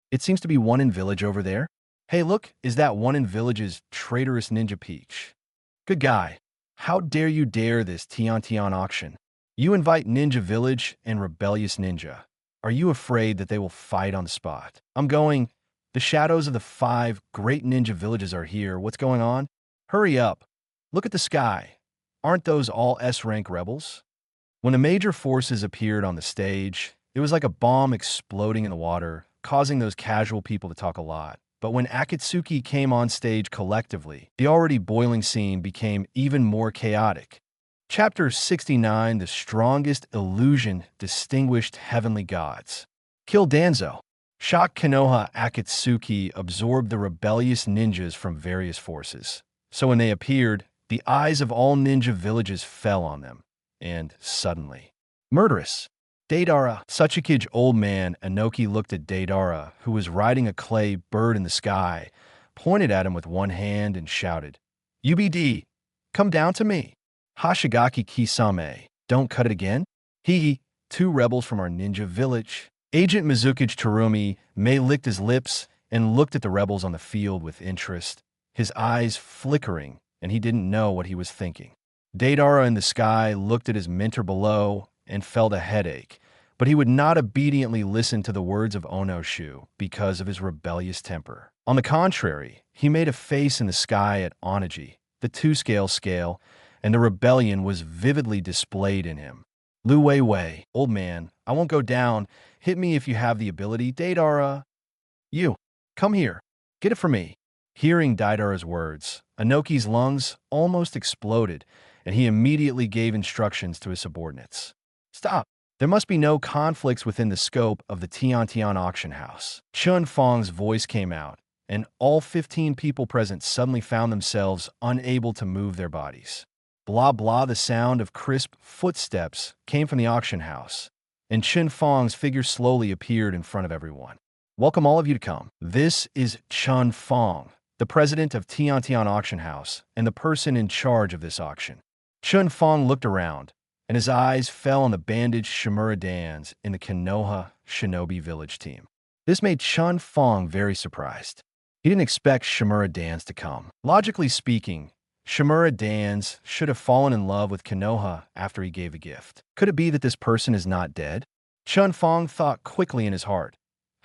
It seems to be one in Village over there. Hey look, is that one in Village's traitorous ninja Peach? Good guy. How dare you dare this Tiantian auction? You invite Ninja Village and Rebellious Ninja. Are you afraid that they will fight on the spot? I'm going. The shadows of the 5 great ninja villages are here. What's going on? Hurry up. Look at the sky. Aren't those all S-rank rebels? When the major forces appeared on the stage, It was like a bomb exploding in the water, causing those casual people to talk a lot. But when Akatsuki came on stage collectively, the already boiling scene became even more chaotic. Chapter 69, The Strongest Illusion, Distinguished Heavenly Gods. Kill Danzo. Shock Konoha Akatsuki absorbed the rebellious ninjas from various forces. So when they appeared, the eyes of all ninja villages fell on them. And suddenly, murderous. Deidara, such a kid old man, Inoki looked at Deidara, who was riding a clay bird in the sky, pointed at him with one hand and shouted, "UBD, come down to me. Hashigaki Kisame, don't cut it again? He, two rebels from our ninja village." Agent Mizuki's Terumi May licked his lips and looked at the rebels on the field with interest, his eyes flickering, and he didn't know what he was thinking. Deidara in the sky looked at his mentor below and felt a headache, but he would not obediently listen to the words of Onoshu because of his rebellious temper. On the contrary, he made a face in the sky at Onaji, the two-scale scale, and the rebellion was vividly displayed in him. Lu Wei, old man, I won't go down. Hit me if you have the ability, Deidara. You, come here. Get it for me. Hearing Deidara's words, Inoki's lungs almost exploded, and he immediately gave instructions to his subordinates. Stop. There must be no conflicts within the scope of the Tian Auction House. Chen Fang's voice came out, and all 15 people present suddenly found themselves unable to move their bodies. Blah blah, the sound of crisp footsteps came from the auction house, and Chen Fang's figure slowly appeared in front of everyone. Welcome all of you to come. This is Chen Fang, the president of Tian Auction House and the person in charge of this auction. Chen Fang looked around, and his eyes fell on the bandaged Shimura Dans in the Konoha Shinobi Village team. This made Chen Fang very surprised. He didn't expect Shimura Dans to come. Logically speaking, Shimura Dans should have fallen in love with Konoha after he gave a gift. Could it be that this person is not dead? Chen Fang thought quickly in his heart.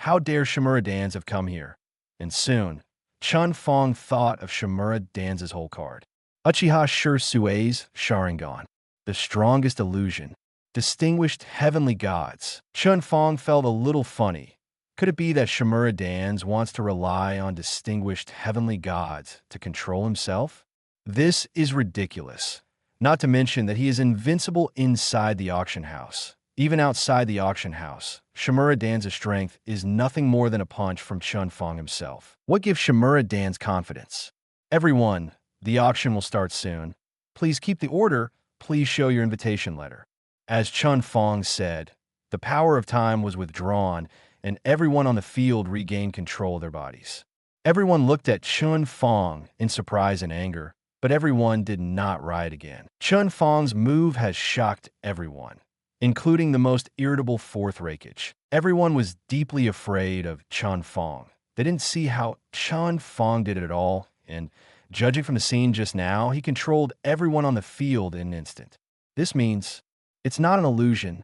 How dare Shimura Dans have come here? And soon, Chen Fang thought of Shimura Dan's whole card. Uchiha Shursui's Sharingan. The strongest illusion. Distinguished heavenly gods. Chen Fang felt a little funny. Could it be that Shimura Dans wants to rely on distinguished heavenly gods to control himself? This is ridiculous. Not to mention that he is invincible inside the auction house. Even outside the auction house, Shimura Dan's strength is nothing more than a punch from Chen Fang himself. What gives Shimura Dan's confidence? Everyone, the auction will start soon. Please keep the order. Please show your invitation letter. As Chen Fang said, the power of time was withdrawn, and everyone on the field regained control of their bodies. Everyone looked at Chen Fang in surprise and anger, but everyone did not riot again. Chen Fang's move has shocked everyone, including the most irritable fourth Reikage. Everyone was deeply afraid of Chen Fang. They didn't see how Chen Fang did it at all, and judging from the scene just now, he controlled everyone on the field in an instant. This means it's not an illusion.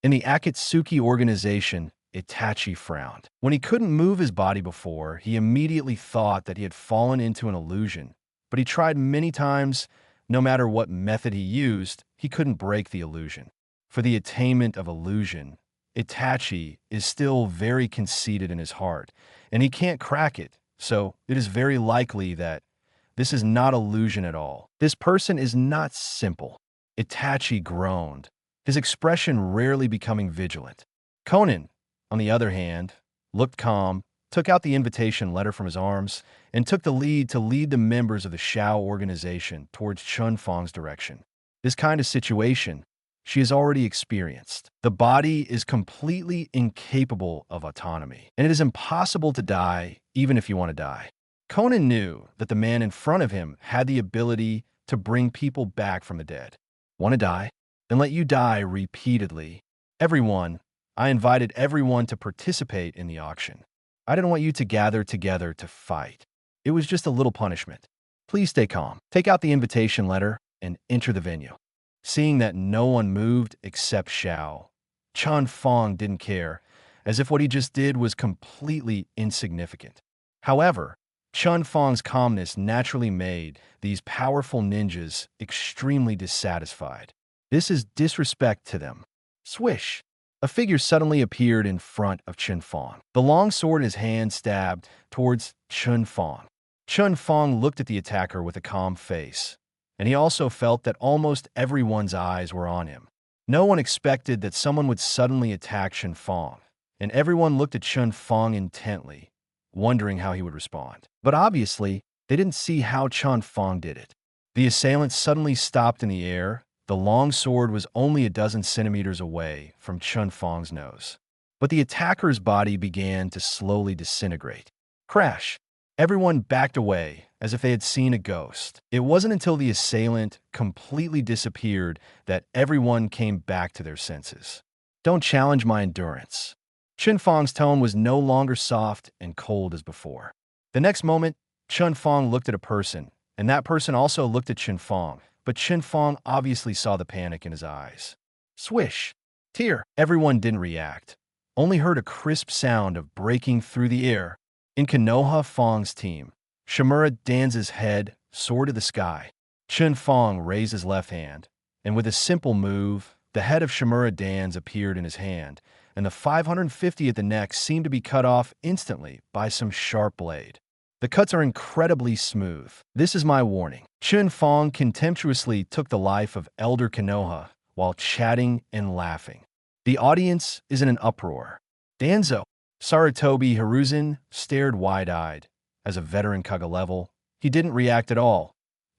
In the Akatsuki organization, Itachi frowned. When he couldn't move his body before, he immediately thought that he had fallen into an illusion. But he tried many times. No matter what method he used, he couldn't break the illusion. For the attainment of illusion, Itachi is still very conceited in his heart, and he can't crack it, so it is very likely that this is not illusion at all. This person is not simple. Itachi groaned, his expression rarely becoming vigilant. Conan, on the other hand, looked calm, took out the invitation letter from his arms, and took the lead to lead the members of the Shao organization towards Chen Fang's direction. This kind of situation she has already experienced. The body is completely incapable of autonomy, and it is impossible to die even if you want to die. Conan knew that the man in front of him had the ability to bring people back from the dead. Want to die? Then let you die repeatedly. I invited everyone to participate in the auction. I didn't want you to gather together to fight. It was just a little punishment. Please stay calm. Take out the invitation letter and enter the venue. Seeing that no one moved except Shao, Chen Fang didn't care, as if what he just did was completely insignificant. However, Chen Fang's calmness naturally made these powerful ninjas extremely dissatisfied. This is disrespect to them. Swish! a figure suddenly appeared in front of Chen Fang. The long sword in his hand stabbed towards Chen Fang. Chen Fang looked at the attacker with a calm face, and he also felt that almost everyone's eyes were on him. No one expected that someone would suddenly attack Chen Fang, and everyone looked at Chen Fang intently, wondering how he would respond. But obviously, they didn't see how Chen Fang did it. The assailant suddenly stopped in the air. The long sword was only a dozen centimeters away from Chen Fang's nose. But the attacker's body began to slowly disintegrate. Crash! Everyone backed away as if they had seen a ghost. It wasn't until the assailant completely disappeared that everyone came back to their senses. Don't challenge my endurance. Chen Fang's tone was no longer soft and cold as before. The next moment, Chen Fang looked at a person, and that person also looked at Chen Fang, but Chen Fang obviously saw the panic in his eyes. Swish! Tear! Everyone didn't react, only heard a crisp sound of breaking through the air. In Kamehameha Fang's team, Shimura Dan's head soared to the sky. Chen Fang raised his left hand, and with a simple move, the head of Shimura Dan's appeared in his hand, and the 550 at the neck seemed to be cut off instantly by some sharp blade. The cuts are incredibly smooth. This is my warning. Chen Fang contemptuously took the life of Elder Kamehameha while chatting and laughing. The audience is in an uproar. Danzo, Sarutobi Hiruzen, stared wide-eyed. As a veteran Kaga level, he didn't react at all.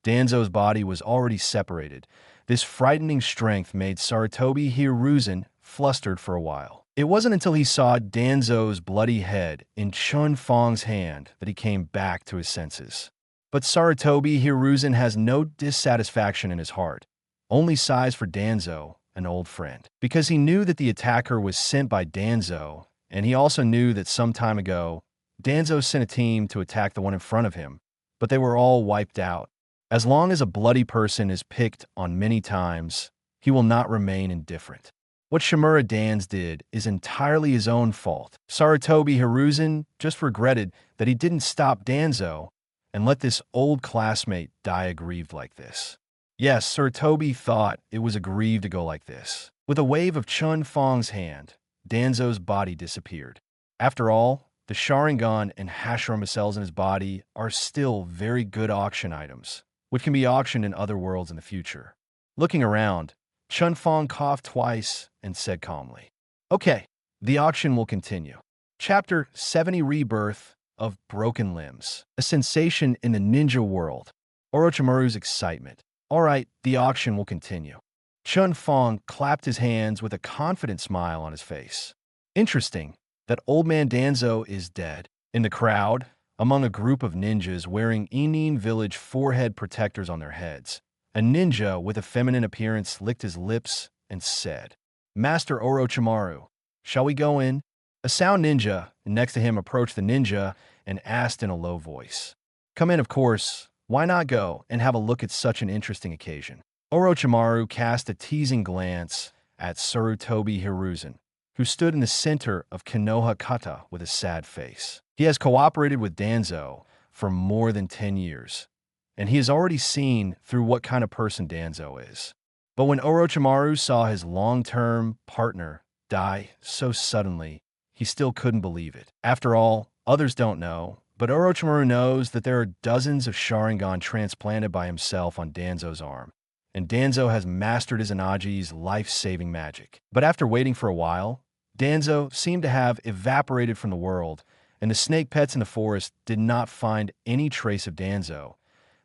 Danzo's body was already separated. This frightening strength made Sarutobi Hiruzen flustered for a while. It wasn't until he saw Danzo's bloody head in Chen Fang's hand that he came back to his senses. But Sarutobi Hiruzen has no dissatisfaction in his heart, only sighs for Danzo, an old friend. Because he knew that the attacker was sent by Danzo, and he also knew that some time ago, Danzo sent a team to attack the one in front of him, but they were all wiped out. As long as a bloody person is picked on many times, he will not remain indifferent. What Shimura Dan's did is entirely his own fault. Sarutobi Hiruzen just regretted that he didn't stop Danzo and let this old classmate die aggrieved like this. Yes, Sarutobi thought it was aggrieved to go like this. With a wave of Chen Fang's hand, Danzo's body disappeared. After all, the Sharingan and Hashirama cells in his body are still very good auction items, which can be auctioned in other worlds in the future. Looking around, Chen Fang coughed twice and said calmly, "Okay, the auction will continue." Chapter 70 Rebirth of Broken Limbs. A sensation in the ninja world. Orochimaru's excitement. All right, the auction will continue. Chen Fang clapped his hands with a confident smile on his face. Interesting that old man Danzo is dead. In the crowd, among a group of ninjas wearing Inin village forehead protectors on their heads, a ninja with a feminine appearance licked his lips and said, "Master Orochimaru, shall we go in?" A sound ninja next to him approached the ninja and asked in a low voice, "Come in, of course. Why not go and have a look at such an interesting occasion?" Orochimaru cast a teasing glance at Sarutobi Hiruzen, who stood in the center of Konoha Kata with a sad face. He has cooperated with Danzo for more than 10 years, and he has already seen through what kind of person Danzo is. But when Orochimaru saw his long-term partner die so suddenly, he still couldn't believe it. After all, others don't know, but Orochimaru knows that there are dozens of Sharingan transplanted by himself on Danzo's arm, and Danzo has mastered Izanagi's life-saving magic. But after waiting for a while, Danzo seemed to have evaporated from the world, and the snake pets in the forest did not find any trace of Danzo.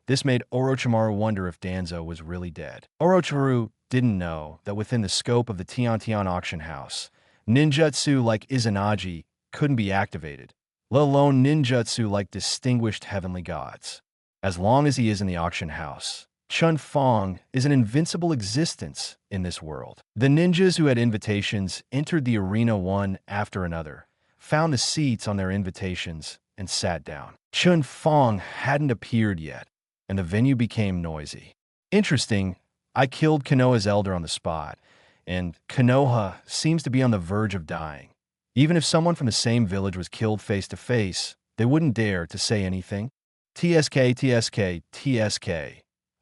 This made Orochimaru wonder if Danzo was really dead. Orochimaru didn't know that within the scope of the Tian Auction House, ninjutsu like Izanagi couldn't be activated, let alone ninjutsu like distinguished heavenly gods. As long as he is in the auction house, Chen Fang is an invincible existence in this world. The ninjas who had invitations entered the arena one after another, found the seats on their invitations, and sat down. Chen Fang hadn't appeared yet, and the venue became noisy. Interesting, I killed Konoha's elder on the spot, and Konoha seems to be on the verge of dying. Even if someone from the same village was killed face to face, they wouldn't dare to say anything. TSK.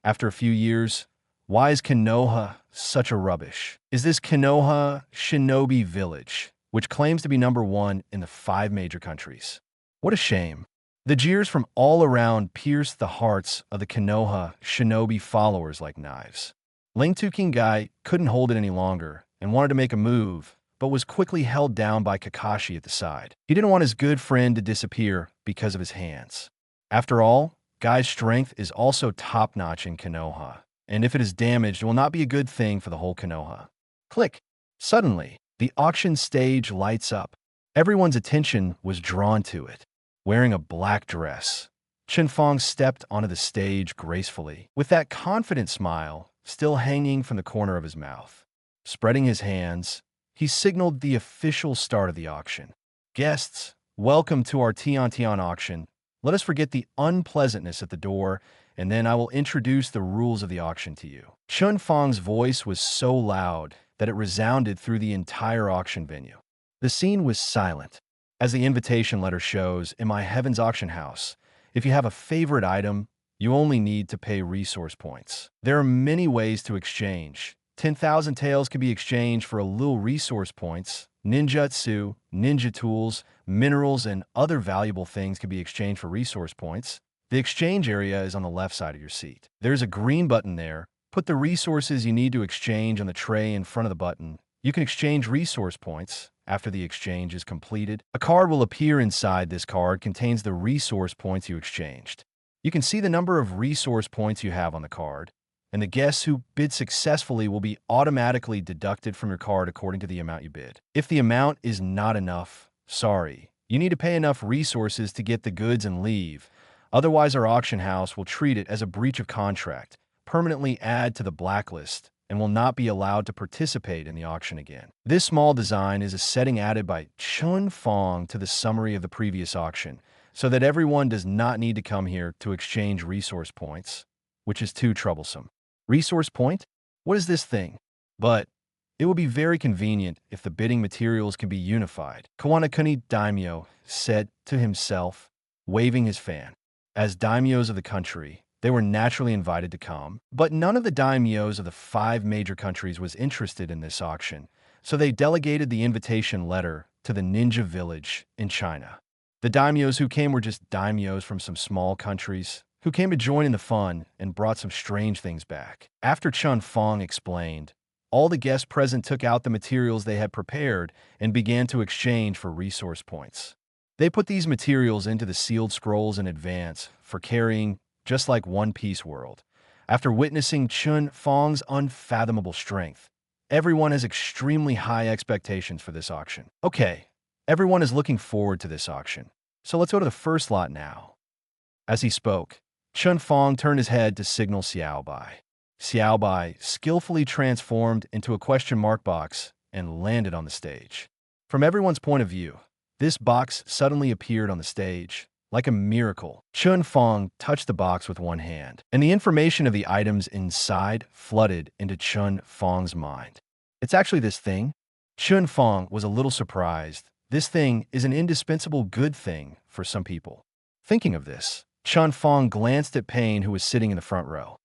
After a few years, Why is Konoha such a rubbish? Is this Konoha shinobi village, which claims to be #1 in the 5 major countries? What a shame. The jeers from all around pierced the hearts of the Konoha shinobi followers like knives. Ling Tukingai couldn't hold it any longer and wanted to make a move, but was quickly held down by Kakashi at the side. He didn't want his good friend to disappear because of his hands. After all, Guy's strength is also top-notch in Konoha, and if it is damaged, it will not be a good thing for the whole Konoha. Click! Suddenly, the auction stage lights up. Everyone's attention was drawn to it. Wearing a black dress, Chen Fang stepped onto the stage gracefully, with that confident smile still hanging from the corner of his mouth. Spreading his hands, he signaled the official start of the auction. Guests, welcome to our Tian auction. Let us forget the unpleasantness at the door, and then I will introduce the rules of the auction to you. Chen Fang's voice was so loud that it resounded through the entire auction venue. The scene was silent. As the invitation letter shows, in my Heaven's Auction House, if you have a favorite item, you only need to pay resource points. There are many ways to exchange. 10,000 taels can be exchanged for a little resource points. Ninjutsu, ninja tools, minerals, and other valuable things can be exchanged for resource points. The exchange area is on the left side of your seat. There's a green button there. Put the resources you need to exchange on the tray in front of the button. You can exchange resource points. After the exchange is completed, a card will appear inside. This card contains the resource points you exchanged. You can see the number of resource points you have on the card, and the guests who bid successfully will be automatically deducted from your card according to the amount you bid. If the amount is not enough, sorry, you need to pay enough resources to get the goods and leave. Otherwise, our auction house will treat it as a breach of contract, permanently add to the blacklist, and will not be allowed to participate in the auction again. This small design is a setting added by Chen Fang to the summary of the previous auction, so that everyone does not need to come here to exchange resource points, which is too troublesome. Resource point? What is this thing? But it will be very convenient if the bidding materials can be unified, Kawanakuni Daimyo said to himself, waving his fan. As daimyos of the country, they were naturally invited to come, but none of the daimyos of the 5 major countries was interested in this auction, so they delegated the invitation letter to the ninja village in China. The daimyos who came were just daimyos from some small countries, who came to join in the fun and brought some strange things back. After Chen Fang explained, all the guests present took out the materials they had prepared and began to exchange for resource points. They put these materials into the sealed scrolls in advance for carrying, just like One Piece World. After witnessing Chen Fang's unfathomable strength, everyone has extremely high expectations for this auction. Okay, everyone is looking forward to this auction, so let's go to the first lot now. As he spoke, Chen Fang turned his head to signal Xiaobai. Xiaobai skillfully transformed into a question mark box and landed on the stage. From everyone's point of view, this box suddenly appeared on the stage. Like a miracle, Chen Fang touched the box with one hand, and the information of the items inside flooded into Chen Fang's mind. It's actually this thing? Chen Fang was a little surprised. This thing is an indispensable good thing for some people. Thinking of this, Chen Fang glanced at Pain, who was sitting in the front row.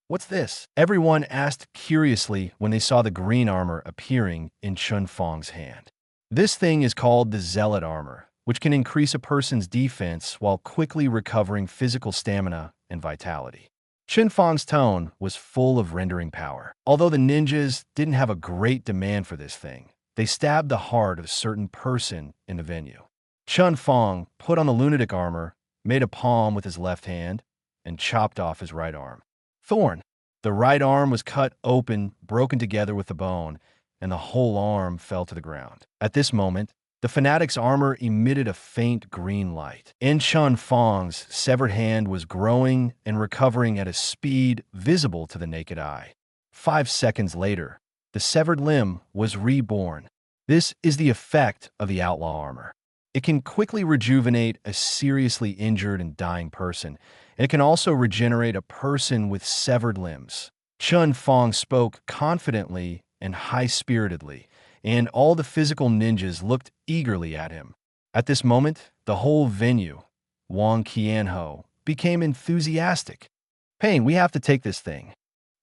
What's this? Everyone asked curiously when they saw the green armor appearing in Chen Fang's hand. This thing is called the Zealot armor, which can increase a person's defense while quickly recovering physical stamina and vitality. Chen Fang's tone was full of rendering power. Although the ninjas didn't have a great demand for this thing, they stabbed the heart of a certain person in the venue. Chen Fang put on the lunatic armor, made a palm with his left hand, and chopped off his right arm. Thorn. The right arm was cut open, broken together with the bone, and the whole arm fell to the ground. At this moment, the fanatic's armor emitted a faint green light. And Chen Fang's severed hand was growing and recovering at a speed visible to the naked eye. 5 seconds later, the severed limb was reborn. This is the effect of the outlaw armor. It can quickly rejuvenate a seriously injured and dying person, and it can also regenerate a person with severed limbs. Chen Fang spoke confidently and high-spiritedly, and all the physical ninjas looked eagerly at him. At this moment, the whole venue, Wang Qianho, became enthusiastic. Pain, we have to take this thing.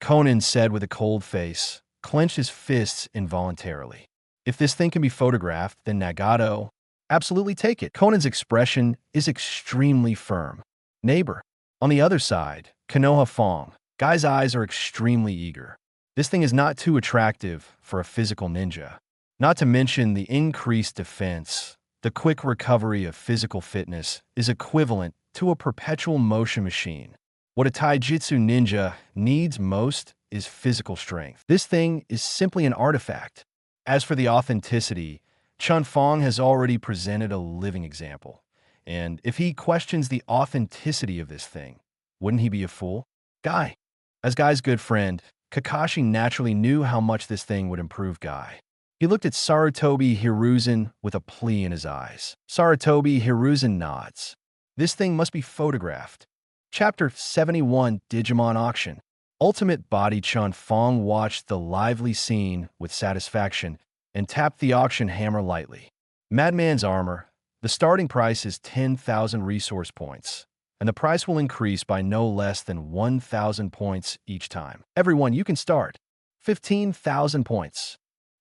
Conan said with a cold face, clenched his fists involuntarily. If this thing can be photographed, then Nagato, absolutely take it. Conan's expression is extremely firm. Neighbor. On the other side, Kamehameha Fang. Guy's eyes are extremely eager. This thing is not too attractive for a physical ninja. Not to mention the increased defense. The quick recovery of physical fitness is equivalent to a perpetual motion machine. What a taijutsu ninja needs most is physical strength. This thing is simply an artifact. As for the authenticity, Chen Fang has already presented a living example. And if he questions the authenticity of this thing, wouldn't he be a fool? Guy. As Guy's good friend, Kakashi naturally knew how much this thing would improve Guy. He looked at Sarutobi Hiruzen with a plea in his eyes. Sarutobi Hiruzen nods. This thing must be photographed. Chapter 71, Digimon Auction. Ultimate Body. Chen Fang watched the lively scene with satisfaction and tapped the auction hammer lightly. Madman's armor. The starting price is 10,000 resource points, and the price will increase by no less than 1,000 points each time. Everyone, you can start. 15,000 points.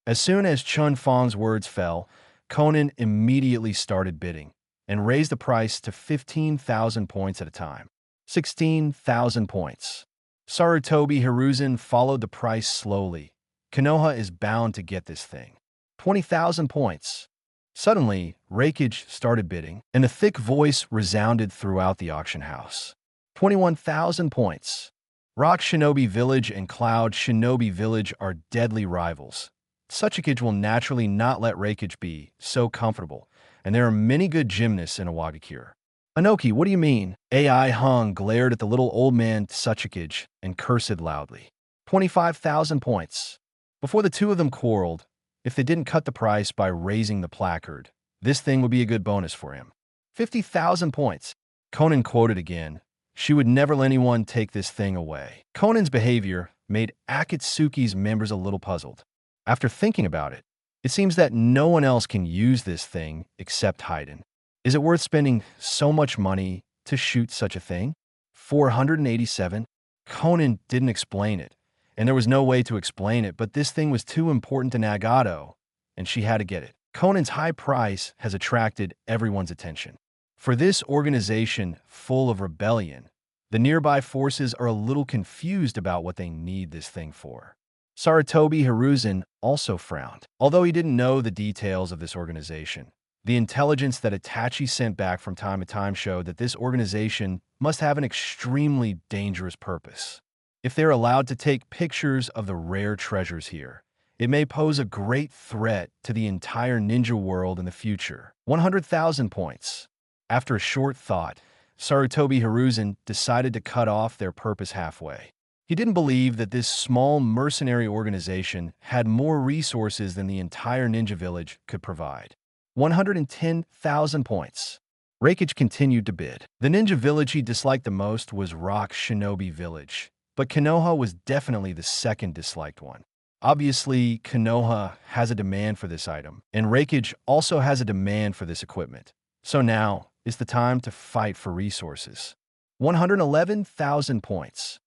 As soon as Chen Fang's words fell, Conan immediately started bidding and raised the price to 15,000 points at a time. 16,000 points. Sarutobi Hiruzen followed the price slowly. Konoha is bound to get this thing. 20,000 points. Suddenly, Reikage started bidding, and a thick voice resounded throughout the auction house. 21,000 points. Rock Shinobi Village and Cloud Shinobi Village are deadly rivals. Suchikage will naturally not let Reikage be so comfortable, and there are many good gymnasts in Awagakure. Anoki, what do you mean? AI Hung glared at the little old man Suchikage and cursed loudly. 25,000 points. Before the two of them quarreled, if they didn't cut the price by raising the placard, this thing would be a good bonus for him. 50,000 points. Conan quoted again, she would never let anyone take this thing away. Conan's behavior made Akatsuki's members a little puzzled. After thinking about it, it seems that no one else can use this thing except Haydn. Is it worth spending so much money to shoot such a thing? 487? Conan didn't explain it, and there was no way to explain it, but this thing was too important to Nagato, and she had to get it. Conan's high price has attracted everyone's attention. For this organization full of rebellion, the nearby forces are a little confused about what they need this thing for. Sarutobi Hiruzen also frowned. Although he didn't know the details of this organization, the intelligence that Itachi sent back from time to time showed that this organization must have an extremely dangerous purpose. If they're allowed to take pictures of the rare treasures here, it may pose a great threat to the entire ninja world in the future. 100,000 points. After a short thought, Sarutobi Hiruzen decided to cut off their purpose halfway. He didn't believe that this small mercenary organization had more resources than the entire ninja village could provide. 110,000 points. Reikage continued to bid. The ninja village he disliked the most was Rock Shinobi Village, but Konoha was definitely the second disliked one. Obviously, Konoha has a demand for this item, and Reikage also has a demand for this equipment. So now is the time to fight for resources. 111,000 points.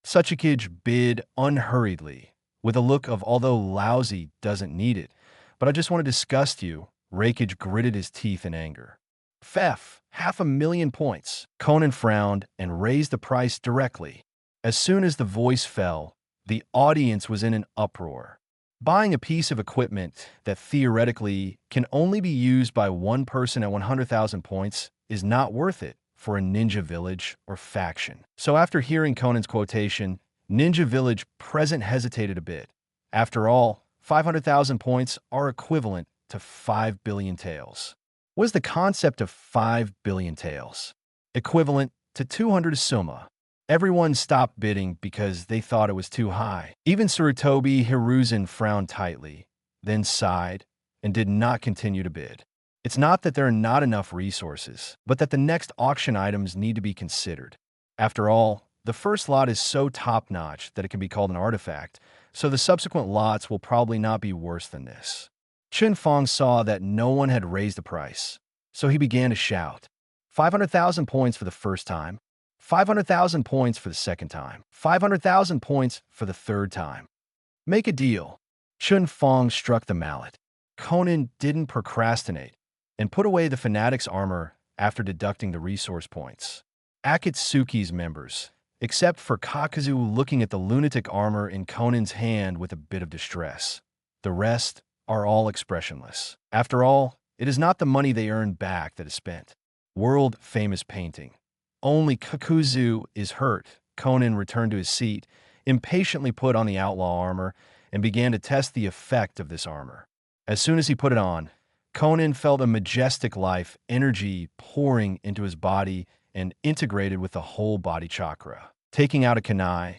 Suchikage bid unhurriedly, with a look of although lousy doesn't need it, but I just want to disgust you. Reikage gritted his teeth in anger. Fef, 500,000 points. Conan frowned and raised the price directly. As soon as the voice fell, the audience was in an uproar. Buying a piece of equipment that theoretically can only be used by one person at 100,000 points is not worth it for a ninja village or faction. So after hearing Conan's quotation, Ninja Village present hesitated a bit. After all, 500,000 points are equivalent to 5 billion taels. What is the concept of 5 billion taels? Equivalent to 200 suma. Everyone stopped bidding because they thought it was too high. Even Sarutobi Hiruzen frowned tightly, then sighed, and did not continue to bid. It's not that there are not enough resources, but that the next auction items need to be considered. After all, the first lot is so top-notch that it can be called an artifact, so the subsequent lots will probably not be worse than this. Chen Fang saw that no one had raised the price, so he began to shout. 500,000 points for the first time. 500,000 points for the second time. 500,000 points for the third time. Make a deal. Chen Fang struck the mallet. Conan didn't procrastinate and put away the fanatic's armor after deducting the resource points. Akatsuki's members, except for Kakuzu looking at the lunatic armor in Conan's hand with a bit of distress. The rest are all expressionless. After all, it is not the money they earn back that is spent. World-famous painting. Only Kakuzu is hurt. Conan returned to his seat, impatiently put on the outlaw armor, and began to test the effect of this armor. As soon as he put it on, Conan felt a majestic life, energy pouring into his body and integrated with the whole body chakra. Taking out a kunai,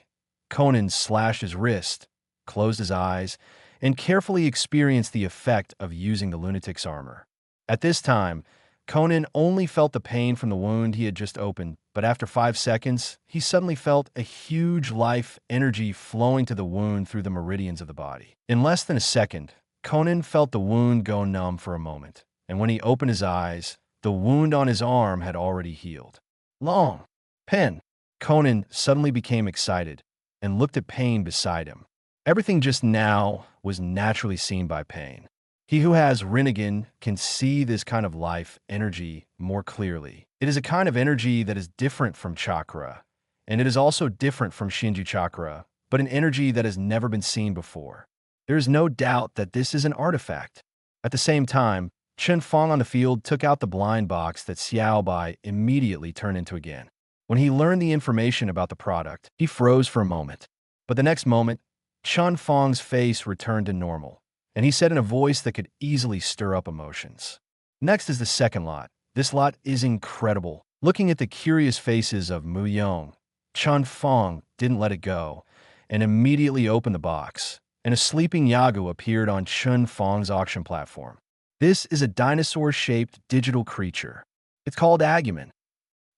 Conan slashed his wrist, closed his eyes, and carefully experienced the effect of using the lunatic's armor. At this time, Conan only felt the pain from the wound he had just opened, but after 5 seconds, he suddenly felt a huge life energy flowing to the wound through the meridians of the body. In less than a second, Conan felt the wound go numb for a moment, and when he opened his eyes, the wound on his arm had already healed. Long. Pen. Conan suddenly became excited and looked at Pain beside him. Everything just now was naturally seen by Pain. He who has Rinnegan can see this kind of life energy more clearly. It is a kind of energy that is different from chakra, and it is also different from Shinju chakra, but an energy that has never been seen before. There is no doubt that this is an artifact. At the same time, Chen Fang on the field took out the blind box that Xiao Bai immediately turned into again. When he learned the information about the product, he froze for a moment. But the next moment, Chen Fang's face returned to normal, and he said in a voice that could easily stir up emotions. Next is the second lot. This lot is incredible. Looking at the curious faces of Mu Yong, Chen Fang didn't let it go and immediately opened the box, and a sleeping Yagu appeared on Chen Fang's auction platform. This is a dinosaur-shaped digital creature. It's called Agumen.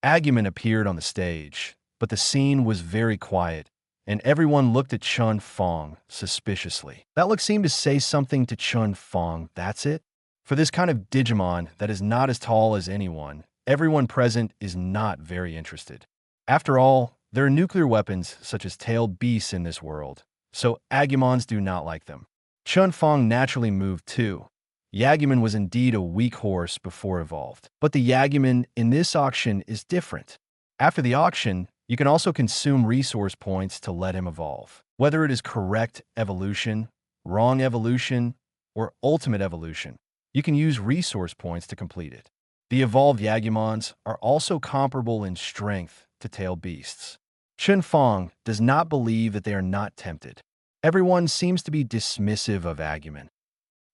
Agumen appeared on the stage, but the scene was very quiet, and everyone looked at Chen Fang suspiciously. That look seemed to say something to Chen Fang, that's it. For this kind of Digimon that is not as tall as anyone, everyone present is not very interested. After all, there are nuclear weapons such as tailed beasts in this world, so Agumons do not like them. Chen Fang naturally moved too. Yagumen was indeed a weak horse before evolved, but the Yagumen in this auction is different. After the auction, you can also consume resource points to let him evolve. Whether it is correct evolution, wrong evolution, or ultimate evolution, you can use resource points to complete it. The evolved Yagumons are also comparable in strength to tailed beasts. Chen Fang does not believe that they are not tempted. Everyone seems to be dismissive of Agumen.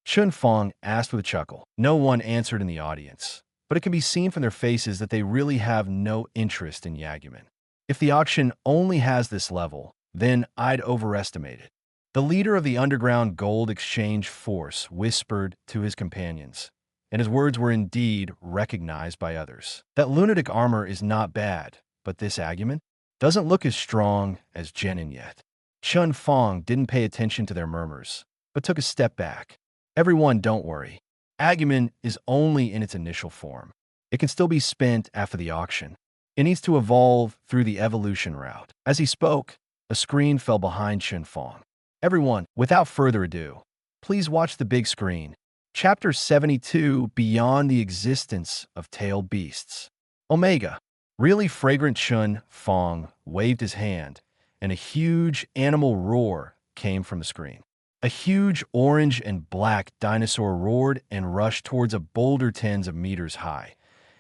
Chen Fang asked with a chuckle. No one answered in the audience, but it can be seen from their faces that they really have no interest in Yagumen. If the auction only has this level, then I'd overestimate it. The leader of the underground gold exchange force whispered to his companions, and his words were indeed recognized by others. That lunatic armor is not bad, but this Agumen doesn't look as strong as Genin yet. Chen Fang didn't pay attention to their murmurs, but took a step back. Everyone, don't worry. Agumen is only in its initial form. It can still be spent after the auction. It needs to evolve through the evolution route. As he spoke, a screen fell behind Chen Fang. Everyone, without further ado, please watch the big screen. Chapter 72, Beyond the Existence of Tailed Beasts. Omega. Really fragrant Chen Fang waved his hand, and a huge animal roar came from the screen. A huge orange and black dinosaur roared and rushed towards a boulder tens of meters high,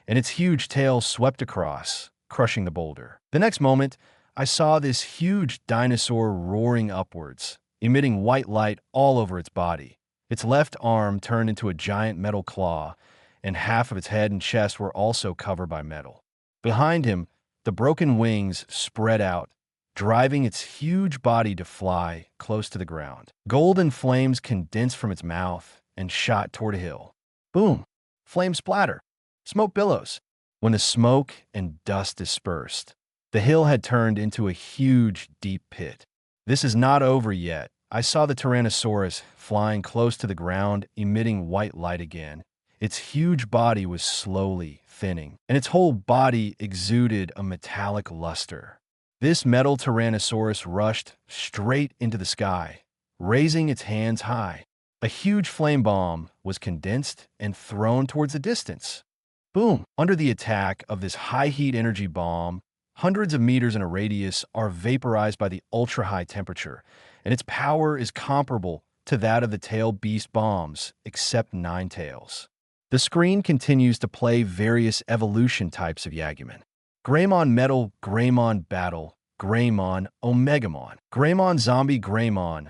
and its huge tail swept across, crushing the boulder. The next moment, I saw this huge dinosaur roaring upwards, emitting white light all over its body. Its left arm turned into a giant metal claw, and half of its head and chest were also covered by metal. Behind him, the broken wings spread out, driving its huge body to fly close to the ground. Golden flames condensed from its mouth and shot toward a hill. Boom! Flame splatter. Smoke billows. When the smoke and dust dispersed, the hill had turned into a huge, deep pit. This is not over yet. I saw the Tyrannosaurus flying close to the ground, emitting white light again. Its huge body was slowly thinning, and its whole body exuded a metallic luster. This metal Tyrannosaurus rushed straight into the sky, raising its hands high. A huge flame bomb was condensed and thrown towards the distance. Boom! Under the attack of this high-heat energy bomb, hundreds of meters in a radius are vaporized by the ultra-high temperature, and its power is comparable to that of the tail beast bombs, except 9 tails. The screen continues to play various evolution types of Yagumon. Greymon Metal, Greymon Battle, Greymon, Omegamon, Greymon Zombie Greymon,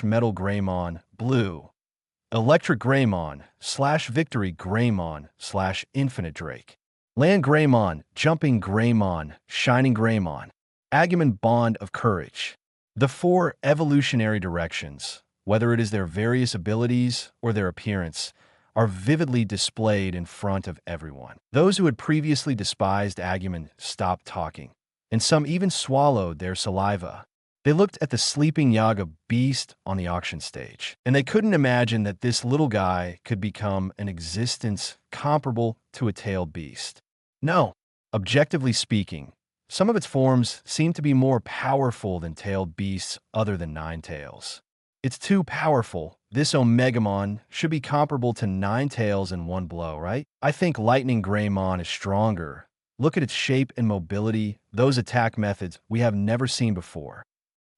/ Metal Greymon, Blue, Electric Greymon, / Victory Greymon, / Infinite Drake, Land Greymon, Jumping Greymon, Shining Greymon, Agumon Bond of Courage. The 4 evolutionary directions, whether it is their various abilities or their appearance, are vividly displayed in front of everyone. Those who had previously despised Agumon stopped talking, and some even swallowed their saliva. They looked at the sleeping Yaga beast on the auction stage, and they couldn't imagine that this little guy could become an existence comparable to a tailed beast. No, objectively speaking, some of its forms seem to be more powerful than tailed beasts other than 9 tails. It's too powerful. This Omegamon should be comparable to 9 tails in one blow, right? I think Lightning Greymon is stronger. Look at its shape and mobility, those attack methods we have never seen before.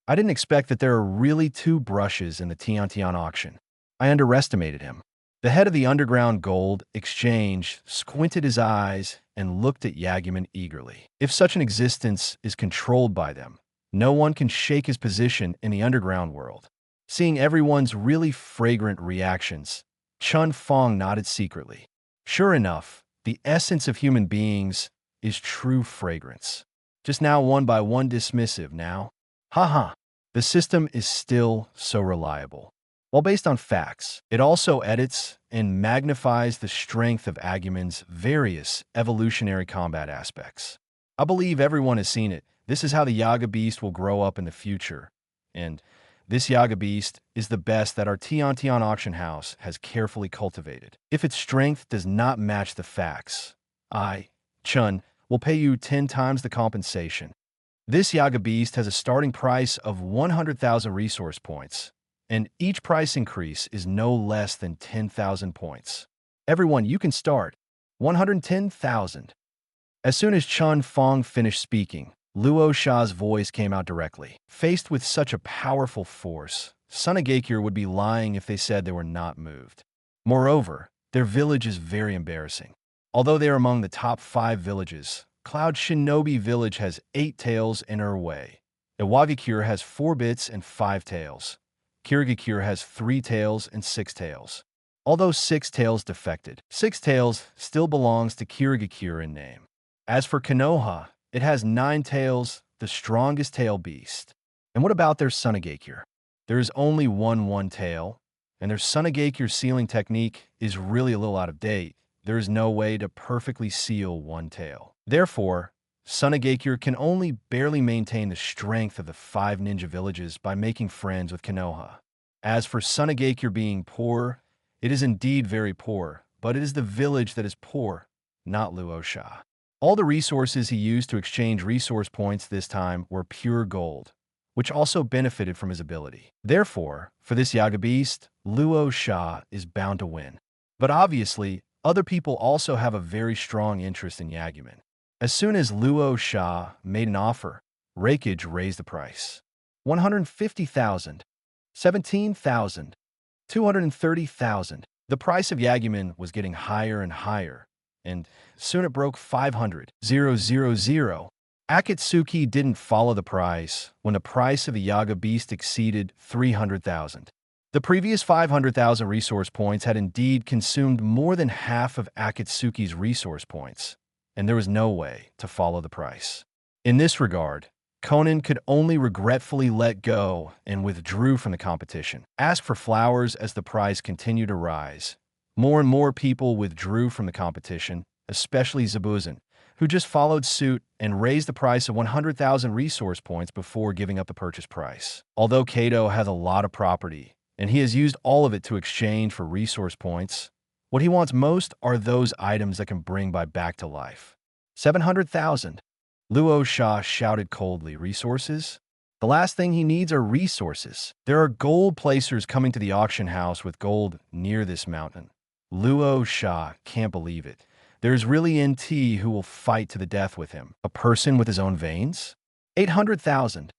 I didn't expect that there are really 2 brushes in the Tian auction. I underestimated him. The head of the Underground Gold Exchange squinted his eyes and looked at Yagumon eagerly. If such an existence is controlled by them, no one can shake his position in the underground world. Seeing everyone's really fragrant reactions, Chen Fang nodded secretly. Sure enough, the essence of human beings is true fragrance. Just now 1 by 1 dismissive now. Haha, the system is still so reliable. While based on facts, it also edits and magnifies the strength of Agumon's various evolutionary combat aspects. I believe everyone has seen it. This is how the Yaga Beast will grow up in the future. And this Yaga Beast is the best that our Tian Auction House has carefully cultivated. If its strength does not match the facts, I, Chen, will pay you 10 times the compensation. This Yaga Beast has a starting price of 100,000 resource points, and each price increase is no less than 10,000 points. Everyone, you can start. 110,000. As soon as Chen Fang finished speaking, Luo Sha's voice came out directly. Faced with such a powerful force, Sunagakure would be lying if they said they were not moved. Moreover, their village is very embarrassing. Although they are among the top 5 villages, Cloud Shinobi Village has 8 tails in her way. Iwagakure has 4 bits and 5 tails. Kirigakure has 3 tails and 6 tails. Although 6 tails defected, 6 tails still belongs to Kirigakure in name. As for Konoha, it has 9 tails, the strongest tail beast. And what about their Sunagakure? There is only one tail, and their Sunagakure sealing technique is really a little out of date. There is no way to perfectly seal 1 tail. Therefore, Sunagakure can only barely maintain the strength of the 5 ninja villages by making friends with Konoha. As for Sunagakure being poor, it is indeed very poor, but it is the village that is poor, not Luo Sha. All the resources he used to exchange resource points this time were pure gold, which also benefited from his ability. Therefore, for this Yaga Beast, Luo Sha is bound to win. But obviously, other people also have a very strong interest in Yagumon. As soon as Luo Sha made an offer, Raikage raised the price. 150,000, 17,000, 230,000. The price of Yagumon was getting higher and higher, and soon it broke 500,000. Akatsuki didn't follow the price when the price of the Yaga Beast exceeded 300,000. The previous 500,000 resource points had indeed consumed more than half of Akatsuki's resource points, and there was no way to follow the price. In this regard, Conan could only regretfully let go and withdrew from the competition. Ask for flowers as the price continued to rise. More and more people withdrew from the competition, especially Zabuzen, who just followed suit and raised the price of 100,000 resource points before giving up the purchase price. Although Kato has a lot of property, and he has used all of it to exchange for resource points, What he wants most are those items that can bring Bai back to life. 700,000. Luo Sha shouted coldly. Resources? The last thing he needs are resources. There are gold placers coming to the auction house with gold near this mountain. Luo Sha can't believe it. There's really NT who will fight to the death with him. A person with his own veins? 800,000.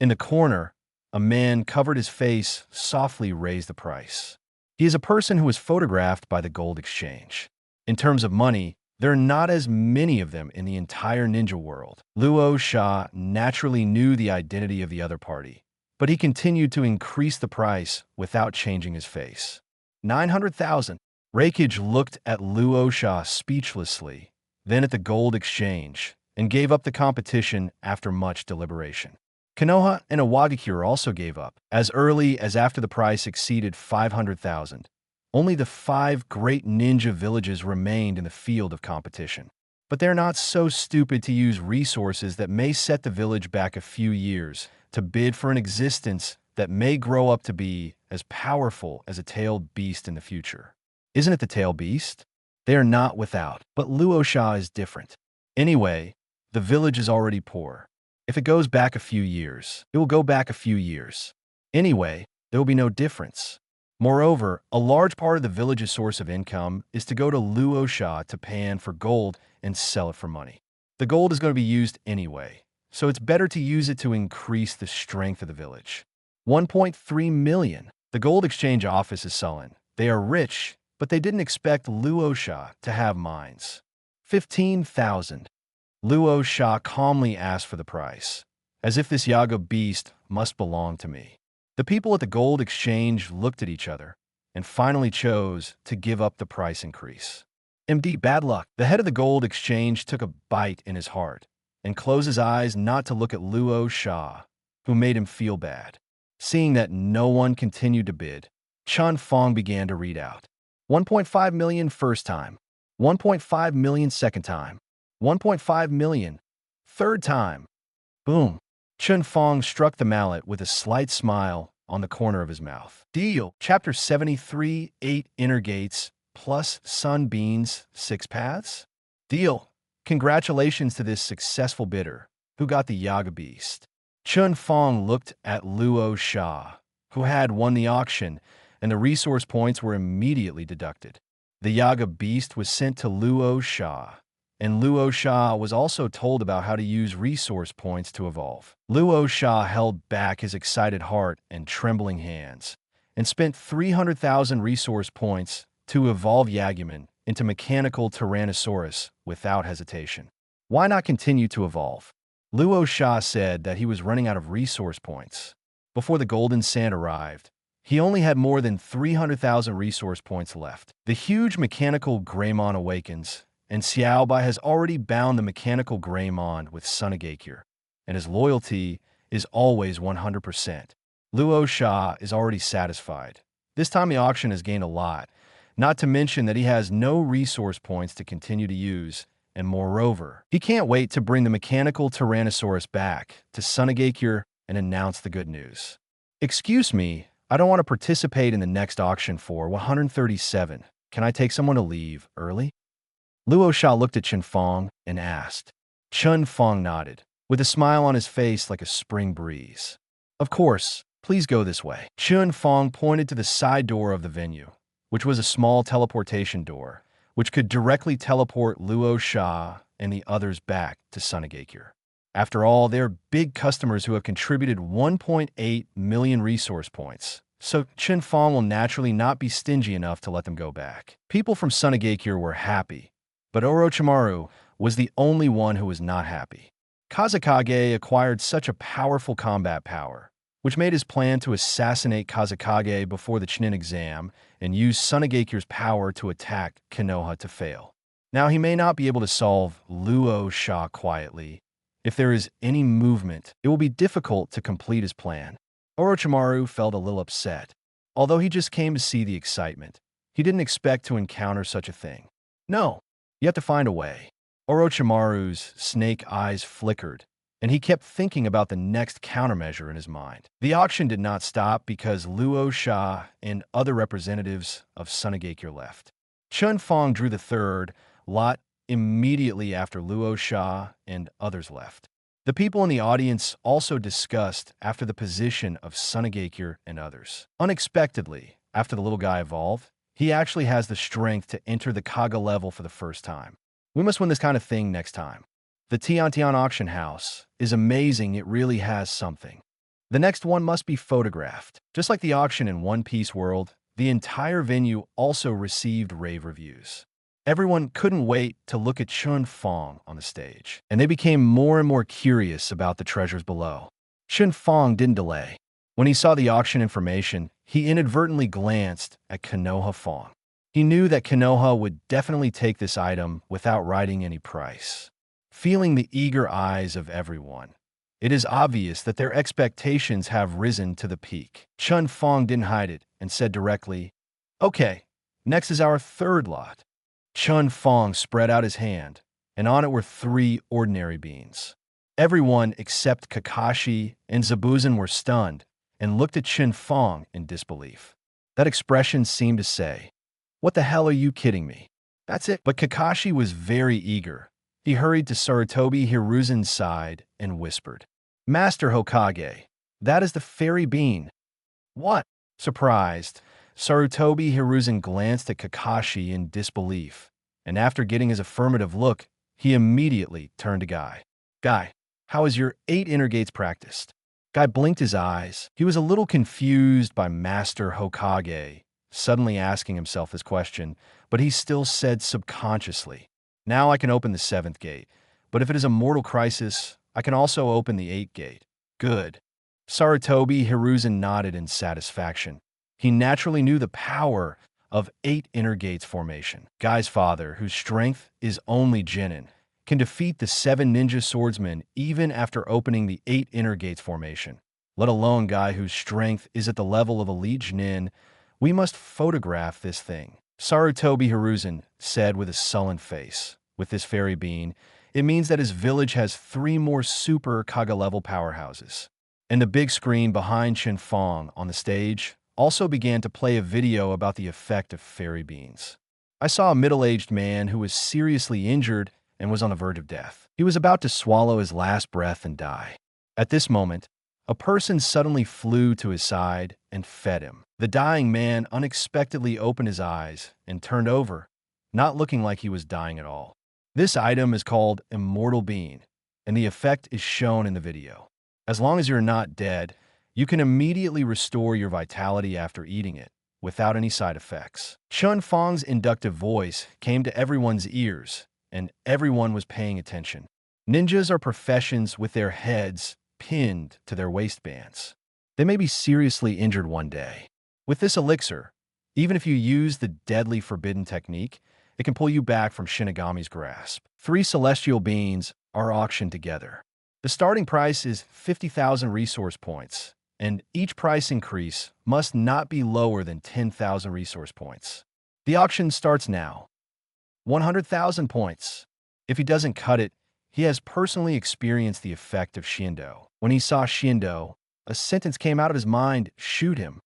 In the corner, a man covered his face, softly raised the price. He is a person who was photographed by the gold exchange. In terms of money, there are not as many of them in the entire ninja world. Luo Sha naturally knew the identity of the other party, but he continued to increase the price without changing his face. 900,000. Rakage looked at Luo Sha speechlessly, then at the gold exchange, and gave up the competition after much deliberation. Konoha and Iwagakure also gave up, as early as after the price exceeded 500,000. Only the 5 great ninja villages remained in the field of competition. But they're not so stupid to use resources that may set the village back a few years to bid for an existence that may grow up to be as powerful as a tailed beast in the future. Isn't it the tailed beast? They are not without, but Luo Sha is different. Anyway, the village is already poor. If it goes back a few years, it will go back a few years. Anyway, there will be no difference. Moreover, a large part of the village's source of income is to go to Luo Sha to pan for gold and sell it for money. The gold is going to be used anyway, so it's better to use it to increase the strength of the village. 1.3 million. The gold exchange office is sullen. They are rich, but they didn't expect Luo Sha to have mines. 15,000. Luo Sha calmly asked for the price, as if this Yaga beast must belong to me. The people at the gold exchange looked at each other and finally chose to give up the price increase. MD Bad Luck, the head of the gold exchange, took a bite in his heart and closed his eyes not to look at Luo Sha, who made him feel bad. Seeing that no one continued to bid, Chen Fang began to read out. 1.5 million first time, 1.5 million second time, 1.5 million third time. Boom. Chen Fang struck the mallet with a slight smile on the corner of his mouth. Deal. Chapter 73, 8 inner gates plus sunbeams, 6 paths. Deal. Congratulations to this successful bidder who got the Yaga beast. Chen Fang looked at Luo Sha, who had won the auction, and the resource points were immediately deducted. The Yaga beast was sent to Luo Sha, and Luo Sha was also told about how to use resource points to evolve. Luo Sha held back his excited heart and trembling hands, and spent 300,000 resource points to evolve Yaguman into mechanical Tyrannosaurus without hesitation. Why not continue to evolve? Luo Sha said that he was running out of resource points. Before the Golden Sand arrived, he only had more than 300,000 resource points left. The huge mechanical Greymon awakens, and Xiaobai has already bound the mechanical Greymon with Sunagakure, and his loyalty is always 100%. Luo Sha is already satisfied. This time the auction has gained a lot, not to mention that he has no resource points to continue to use, and moreover, he can't wait to bring the mechanical Tyrannosaurus back to Sunagakure and announce the good news. Excuse me, I don't want to participate in the next auction for 137. Can I take someone to leave early? Luo Sha looked at Chen Fang and asked. Chen Fang nodded, with a smile on his face like a spring breeze. Of course, please go this way. Chen Fang pointed to the side door of the venue, which was a small teleportation door, which could directly teleport Luo Sha and the others back to Sunagakure. After all, they're big customers who have contributed 1.8 million resource points, so Chen Fang will naturally not be stingy enough to let them go back. People from Sunagakure were happy, but Orochimaru was the only one who was not happy. Kazekage acquired such a powerful combat power, which made his plan to assassinate Kazekage before the Chunin exam and use Sunagakure's power to attack Konoha to fail. Now he may not be able to solve Luo Sha quietly. If there is any movement, it will be difficult to complete his plan. Orochimaru felt a little upset. Although he just came to see the excitement, he didn't expect to encounter such a thing. No, you have to find a way. Orochimaru's snake eyes flickered, and he kept thinking about the next countermeasure in his mind. The auction did not stop because Luo Sha and other representatives of Sunagakure left. Chen Fang drew the third lot immediately after Luo Sha and others left. The people in the audience also discussed after the position of Sunagakure and others. Unexpectedly, after the little guy evolved, he actually has the strength to enter the Kaga level for the first time. We must win this kind of thing next time. The Tiantian Auction House is amazing. It really has something. The next one must be photographed. Just like the auction in One Piece World, the entire venue also received rave reviews. Everyone couldn't wait to look at Chen Fang on the stage, and they became more and more curious about the treasures below. Chen Fang didn't delay. When he saw the auction information, he inadvertently glanced at Konoha Fang. He knew that Konoha would definitely take this item without writing any price. Feeling the eager eyes of everyone, it is obvious that their expectations have risen to the peak. Chen Fang didn't hide it and said directly, "Okay, next is our third lot." Chen Fang spread out his hand, and on it were 3 ordinary beans. Everyone except Kakashi and Zabuza were stunned and looked at Chen Fang in disbelief. That expression seemed to say, "What the hell are you kidding me? That's it." But Kakashi was very eager. He hurried to Sarutobi Hiruzen's side and whispered, "Master Hokage, that is the fairy bean." "What?" Surprised, Sarutobi Hiruzen glanced at Kakashi in disbelief, and after getting his affirmative look, he immediately turned to Guy. "Guy, how is your 8 inner gates practiced?" Guy blinked his eyes. He was a little confused by Master Hokage suddenly asking himself this question, but he still said subconsciously, "Now I can open the 7th gate, but if it is a mortal crisis, I can also open the 8th gate." "Good." Sarutobi Hiruzen nodded in satisfaction. He naturally knew the power of 8 inner gates formation. Guy's father, whose strength is only Genin, can defeat the 7 ninja swordsmen even after opening the 8 inner gates formation, let alone Guy whose strength is at the level of elite Genin. "We must photograph this thing," Sarutobi Hiruzen said with a sullen face. With this fairy bean, it means that his village has 3 more super Kaga-level powerhouses. And the big screen behind Chen Fang on the stage also began to play a video about the effect of fairy beans. I saw a middle-aged man who was seriously injured and was on the verge of death. He was about to swallow his last breath and die. At this moment, a person suddenly flew to his side and fed him. The dying man unexpectedly opened his eyes and turned over, not looking like he was dying at all. This item is called Immortal Bean, and the effect is shown in the video. As long as you're not dead, you can immediately restore your vitality after eating it, without any side effects. Chen Fang's inductive voice came to everyone's ears, and everyone was paying attention. Ninjas are professions with their heads pinned to their waistbands. They may be seriously injured one day. With this elixir, even if you use the deadly forbidden technique, it can pull you back from Shinigami's grasp. 3 celestial beans are auctioned together. The starting price is 50,000 resource points, and each price increase must not be lower than 10,000 resource points. The auction starts now. 100,000 points. If he doesn't cut it, he has personally experienced the effect of Shindo. When he saw Shindo, a sentence came out of his mind, "Shoot him."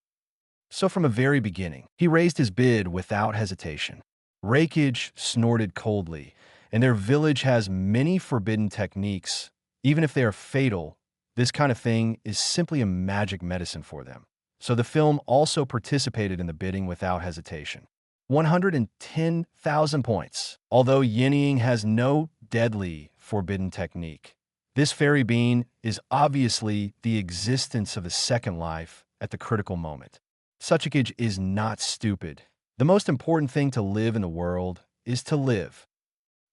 So from the very beginning, he raised his bid without hesitation. Raikage snorted coldly, and their village has many forbidden techniques. Even if they are fatal, this kind of thing is simply a magic medicine for them. So the film also participated in the bidding without hesitation. 110,000 points. Although Yinying has no deadly forbidden technique, this fairy bean is obviously the existence of a second life at the critical moment. Suchikage is not stupid. The most important thing to live in the world is to live.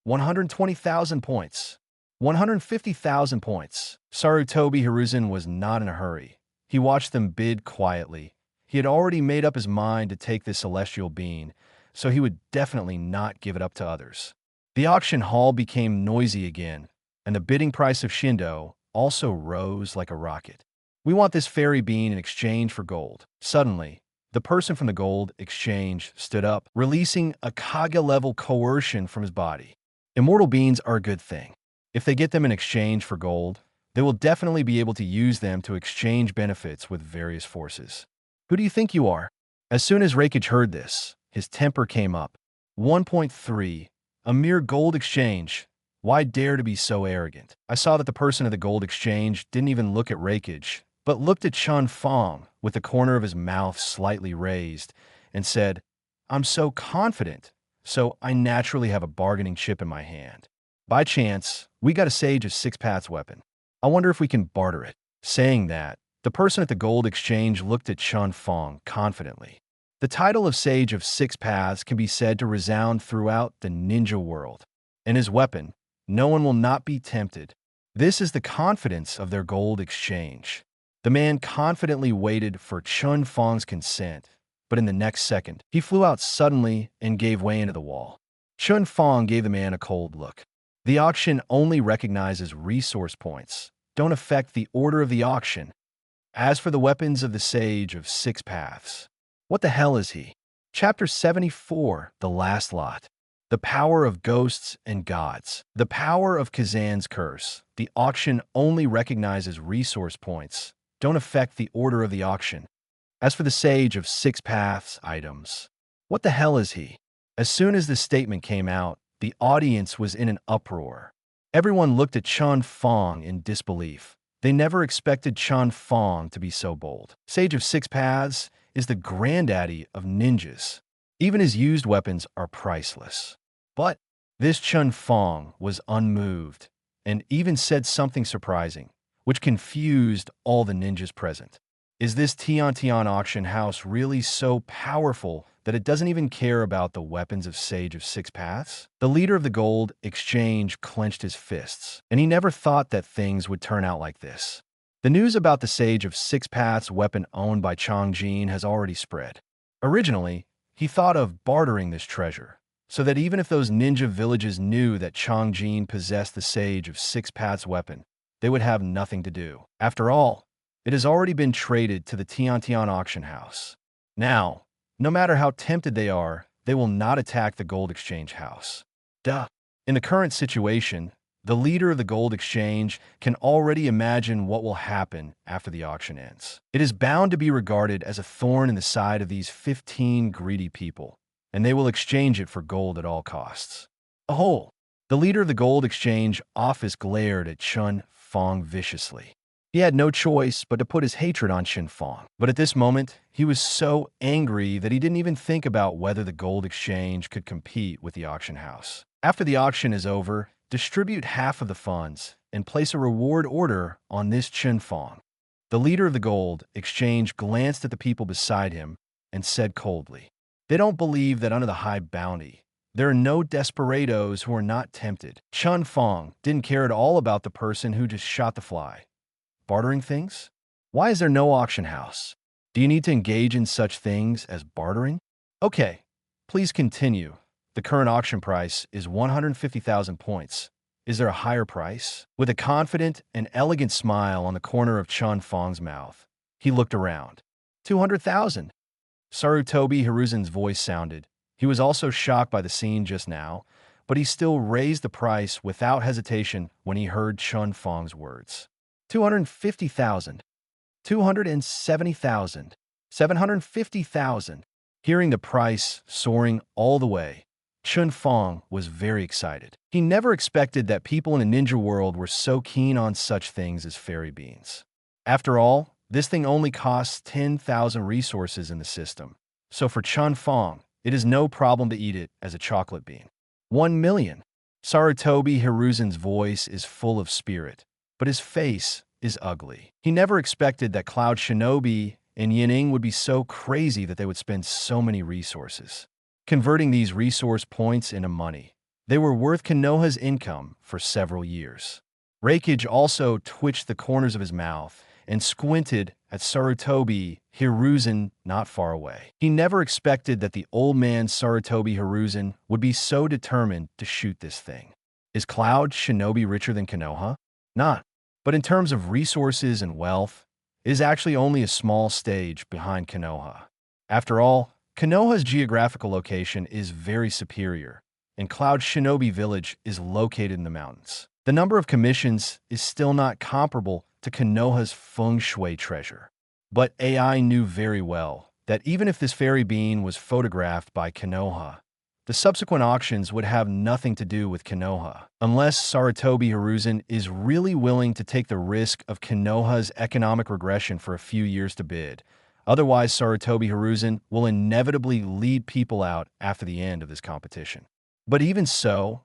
120,000 points. 150,000 points. Sarutobi Hiruzen was not in a hurry. He watched them bid quietly. He had already made up his mind to take this celestial bean, so he would definitely not give it up to others. The auction hall became noisy again, and the bidding price of Shindo also rose like a rocket. "We want this fairy bean in exchange for gold." Suddenly, the person from the gold exchange stood up, releasing a Kaga-level coercion from his body. Immortal beans are a good thing. If they get them in exchange for gold, they will definitely be able to use them to exchange benefits with various forces. "Who do you think you are?" As soon as Raikage heard this, his temper came up. 1.3. A mere gold exchange. Why dare to be so arrogant? I saw that the person at the gold exchange didn't even look at Rakeage, but looked at Chen Fang with the corner of his mouth slightly raised and said, "I'm so confident, so I naturally have a bargaining chip in my hand. By chance, we got a Sage of Six Paths weapon. I wonder if we can barter it." Saying that, the person at the gold exchange looked at Chen Fang confidently. The title of Sage of Six Paths can be said to resound throughout the ninja world. And his weapon, no one will not be tempted. This is the confidence of their gold exchange. The man confidently waited for Chen Fang's consent, but in the next second, he flew out suddenly and gave way into the wall. Chen Fang gave the man a cold look. The auction only recognizes resource points, don't affect the order of the auction. As for the weapons of the Sage of Six Paths, what the hell is he? Chapter 74, The Last Lot. The power of ghosts and gods. The power of Kazan's curse. The auction only recognizes resource points, don't affect the order of the auction. As for the Sage of Six Paths items, what the hell is he? As soon as this statement came out, the audience was in an uproar. Everyone looked at Chen Fang in disbelief. They never expected Chen Fang to be so bold. Sage of Six Paths is the granddaddy of ninjas. Even his used weapons are priceless. But this Chen Fang was unmoved and even said something surprising, which confused all the ninjas present. Is this Tian Auction House really so powerful that it doesn't even care about the weapons of Sage of Six Paths? The leader of the gold exchange clenched his fists, and he never thought that things would turn out like this. The news about the Sage of Six Paths weapon owned by Changjin has already spread. Originally, he thought of bartering this treasure, so that even if those ninja villages knew that Changjin possessed the Sage of Six Paths weapon, they would have nothing to do. After all, it has already been traded to the Tian Auction House. Now, no matter how tempted they are, they will not attack the gold exchange house. Duh. In the current situation, the leader of the gold exchange can already imagine what will happen after the auction ends. It is bound to be regarded as a thorn in the side of these 15 greedy people, and they will exchange it for gold at all costs. Oh! The leader of the gold exchange office glared at Chen Fang viciously. He had no choice but to put his hatred on Chen Fang. But at this moment, he was so angry that he didn't even think about whether the gold exchange could compete with the auction house. After the auction is over, distribute half of the funds and place a reward order on this Chen Fang. The leader of the gold exchange glanced at the people beside him and said coldly, "They don't believe that under the high bounty, there are no desperados who are not tempted." Chen Fang didn't care at all about the person who just shot the fly. Bartering things? Why is there no auction house? Do you need to engage in such things as bartering? Okay, please continue. The current auction price is 150,000 points. Is there a higher price? With a confident and elegant smile on the corner of Chen Fang's mouth, he looked around. 200,000. Sarutobi Hiruzen's voice sounded. He was also shocked by the scene just now, but he still raised the price without hesitation when he heard Chen Fang's words. 250,000. 270,000. 750,000. Hearing the price soaring all the way, Chen Fang was very excited. He never expected that people in a ninja world were so keen on such things as fairy beans. After all, this thing only costs 10,000 resources in the system, so for Chen Fang, it is no problem to eat it as a chocolate bean. 1 million. Sarutobi Hiruzen's voice is full of spirit, but his face is ugly. He never expected that Cloud Shinobi and Yining would be so crazy that they would spend so many resources. Converting these resource points into money, they were worth Konoha's income for several years. Rakeage also twitched the corners of his mouth and squinted at Sarutobi Hiruzen not far away. He never expected that the old man Sarutobi Hiruzen would be so determined to shoot this thing. Is Cloud Shinobi richer than Konoha? Not. But in terms of resources and wealth, it is actually only a small stage behind Konoha. After all, Konoha's geographical location is very superior, and Cloud Shinobi Village is located in the mountains. The number of commissions is still not comparable to Konoha's feng shui treasure. But AI knew very well that even if this fairy bean was photographed by Konoha, The subsequent auctions would have nothing to do with Konoha, unless Sarutobi Hiruzen is really willing to take the risk of Konoha's economic regression for a few years to bid. Otherwise, Sarutobi Hiruzen will inevitably lead people out after the end of this competition. But even so,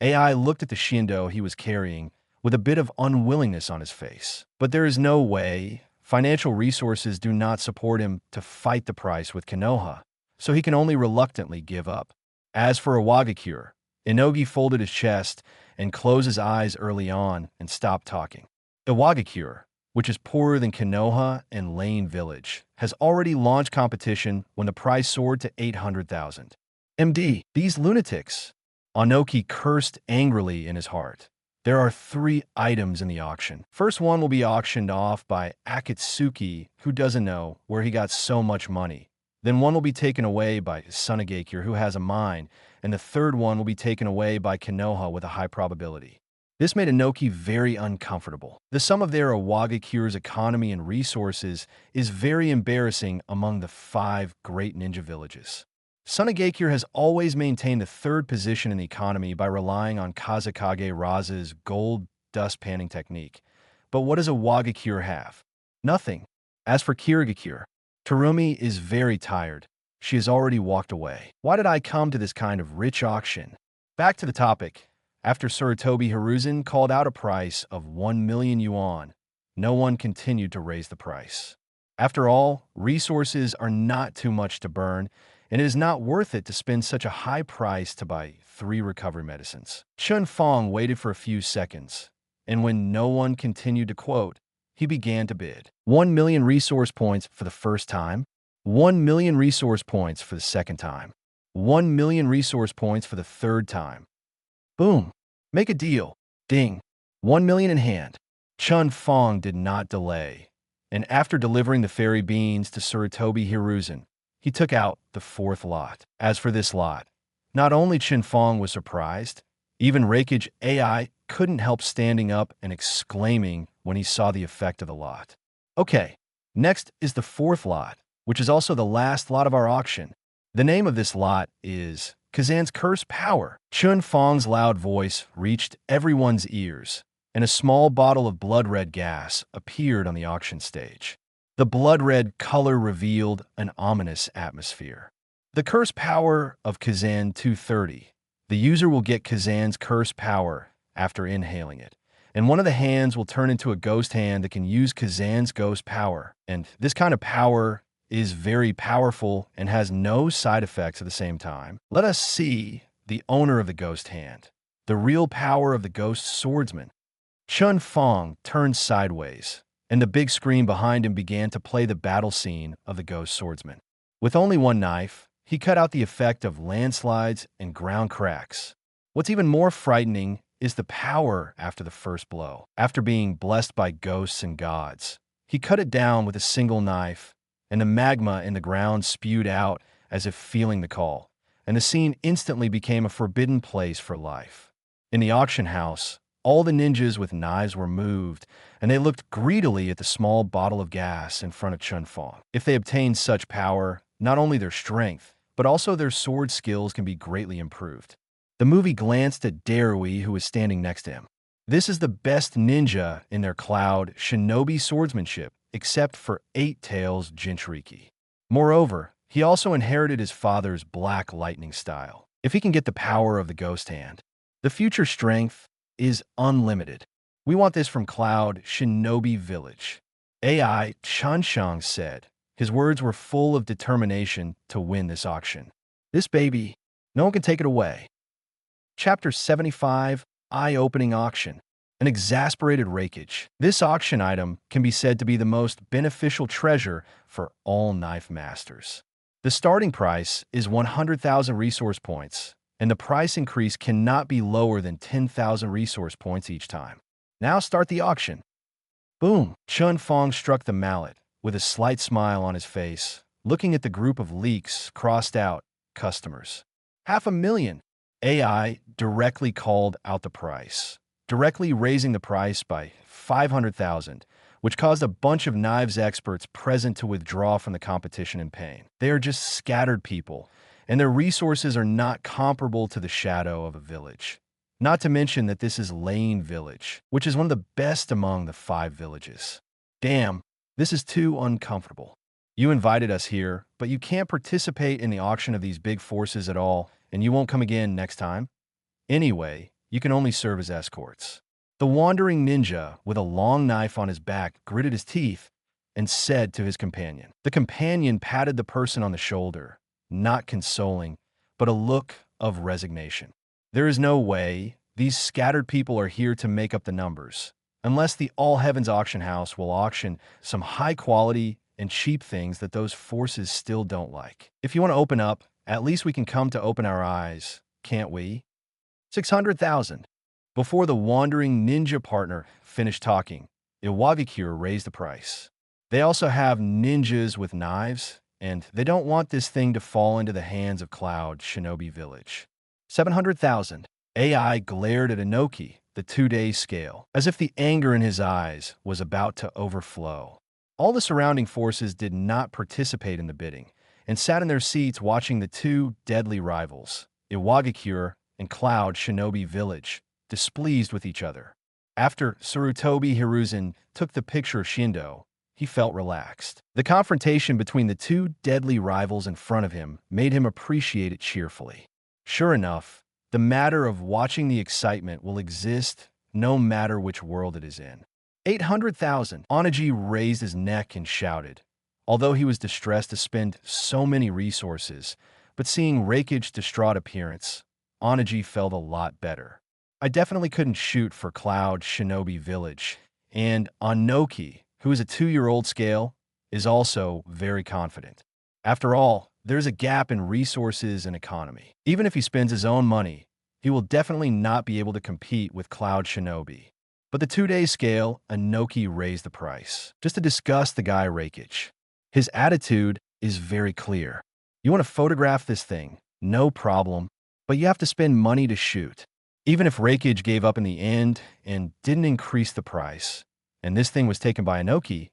AI looked at the shindo he was carrying with a bit of unwillingness on his face. But there is no way. Financial resources do not support him to fight the price with Konoha, so he can only reluctantly give up. As for Iwagakure, Inogi folded his chest and closed his eyes early on and stopped talking. Iwagakure, which is poorer than Konoha and Lane Village, has already launched competition when the price soared to 800,000. MD, these lunatics. Onoki cursed angrily in his heart. There are 3 items in the auction. First one will be auctioned off by Akatsuki, who doesn't know where he got so much money. Then one will be taken away by Sunagakure, who has a mine, and the third one will be taken away by Konoha with a high probability. This made Inoki very uncomfortable. The sum of their Iwagakure's economy and resources is very embarrassing among the 5 great ninja villages. Sunagakure has always maintained the 3rd position in the economy by relying on Kazakage Raza's gold dust panning technique. But what does Iwagakure have? Nothing. As for Kirigakure, Terumi is very tired. She has already walked away. Why did I come to this kind of rich auction? Back to the topic. After Sarutobi Hiruzen called out a price of 1 million yuan, no one continued to raise the price. After all, resources are not too much to burn, and it is not worth it to spend such a high price to buy 3 recovery medicines. Chen Fang waited for a few seconds, and when no one continued to quote, he began to bid. 1 million resource points for the first time, 1 million resource points for the second time, 1 million resource points for the third time. Boom. Make a deal. Ding. 1 million in hand. Chen Fang did not delay, and after delivering the fairy beans to Sarutobi Hiruzen, he took out the 4th lot. As for this lot, not only Chen Fang was surprised, even Reikage AI couldn't help standing up and exclaiming when he saw the effect of the lot. Okay, next is the 4th lot, which is also the last lot of our auction. The name of this lot is Kazan's Curse Power. Chen Fang's loud voice reached everyone's ears, and a small bottle of blood-red gas appeared on the auction stage. The blood-red color revealed an ominous atmosphere. The Curse Power of Kazan 230. The user will get Kazan's Curse Power after inhaling it, and one of the hands will turn into a ghost hand that can use Kazan's Ghost Power. And this kind of power is very powerful and has no side effects at the same time. Let us see the owner of the ghost hand, the real power of the ghost swordsman. Chen Fang turned sideways, and the big screen behind him began to play the battle scene of the ghost swordsman. With only one knife, he cut out the effect of landslides and ground cracks. What's even more frightening is the power after the first blow. After being blessed by ghosts and gods, he cut it down with a single knife, and the magma in the ground spewed out as if feeling the call, and the scene instantly became a forbidden place for life. In the auction house, all the ninjas with knives were moved, and they looked greedily at the small bottle of gas in front of Chen Fang. If they obtained such power, not only their strength, but also their sword skills can be greatly improved. The movie glanced at Darui, who was standing next to him. This is the best ninja in their cloud shinobi swordsmanship, except for Eight Tails Jinchuriki. Moreover, he also inherited his father's black lightning style. If he can get the power of the ghost hand, the future strength is unlimited. We want this from Cloud Shinobi Village. AI Chanshang said. His words were full of determination to win this auction. This baby, no one can take it away. Chapter 75, Eye-Opening Auction. An exasperated Reikage. This auction item can be said to be the most beneficial treasure for all knife masters. The starting price is 100,000 resource points, and the price increase cannot be lower than 10,000 resource points each time. Now start the auction. Boom! Chen Fang struck the mallet, with a slight smile on his face, looking at the group of leaks crossed out customers. 500,000. AI directly called out the price, directly raising the price by 500,000, which caused a bunch of knives experts present to withdraw from the competition in pain. They are just scattered people, and their resources are not comparable to the shadow of a village. Not to mention that this is Lane Village, which is one of the best among the 5 villages. Damn, this is too uncomfortable. You invited us here, but you can't participate in the auction of these big forces at all, and you won't come again next time? Anyway, you can only serve as escorts. The wandering ninja, with a long knife on his back, gritted his teeth and said to his companion. The companion patted the person on the shoulder, not consoling, but a look of resignation. There is no way. These scattered people are here to make up the numbers, unless the All Heavens Auction House will auction some high-quality and cheap things that those forces still don't like. If you want to open up, at least we can come to open our eyes, can't we? 600,000. Before the wandering ninja partner finished talking, Iwagakure raised the price. They also have ninjas with knives, and they don't want this thing to fall into the hands of Cloud Shinobi Village. 700,000. AI glared at Inoki, the 2-day scale, as if the anger in his eyes was about to overflow. All the surrounding forces did not participate in the bidding, and sat in their seats watching the 2 deadly rivals, Iwagakure and Cloud Shinobi Village, displeased with each other. After Sarutobi Hiruzen took the picture of Shindo, he felt relaxed. The confrontation between the 2 deadly rivals in front of him made him appreciate it cheerfully. Sure enough, the matter of watching the excitement will exist no matter which world it is in. 800,000. Oniji raised his neck and shouted. Although he was distressed to spend so many resources, but seeing Raikage's distraught appearance, Oniji felt a lot better. I definitely couldn't shoot for Cloud Shinobi Village, and Onoki, who is a 2-year-old scale, is also very confident. After all, there's a gap in resources and economy. Even if he spends his own money, he will definitely not be able to compete with Cloud Shinobi. But the 2-day scale, Inoki raised the price, just to disgust the guy Raikage. His attitude is very clear. You want to photograph this thing, no problem, but you have to spend money to shoot. Even if Raikage gave up in the end and didn't increase the price, and this thing was taken by Inoki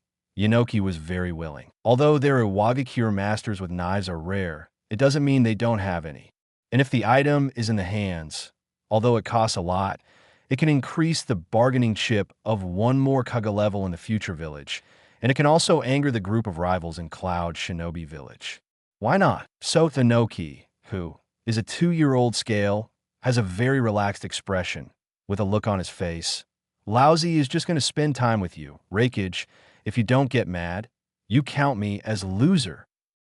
was very willing. Although their Iwagakure masters with knives are rare, it doesn't mean they don't have any. And if the item is in the hands, although it costs a lot, it can increase the bargaining chip of 1 more Kaga level in the future village, and it can also anger the group of rivals in Cloud Shinobi Village. Why not? So Inoki, who is a 2-year-old scale, has a very relaxed expression, with a look on his face. Lousy is just going to spend time with you. Raikage, if you don't get mad, you count me as loser.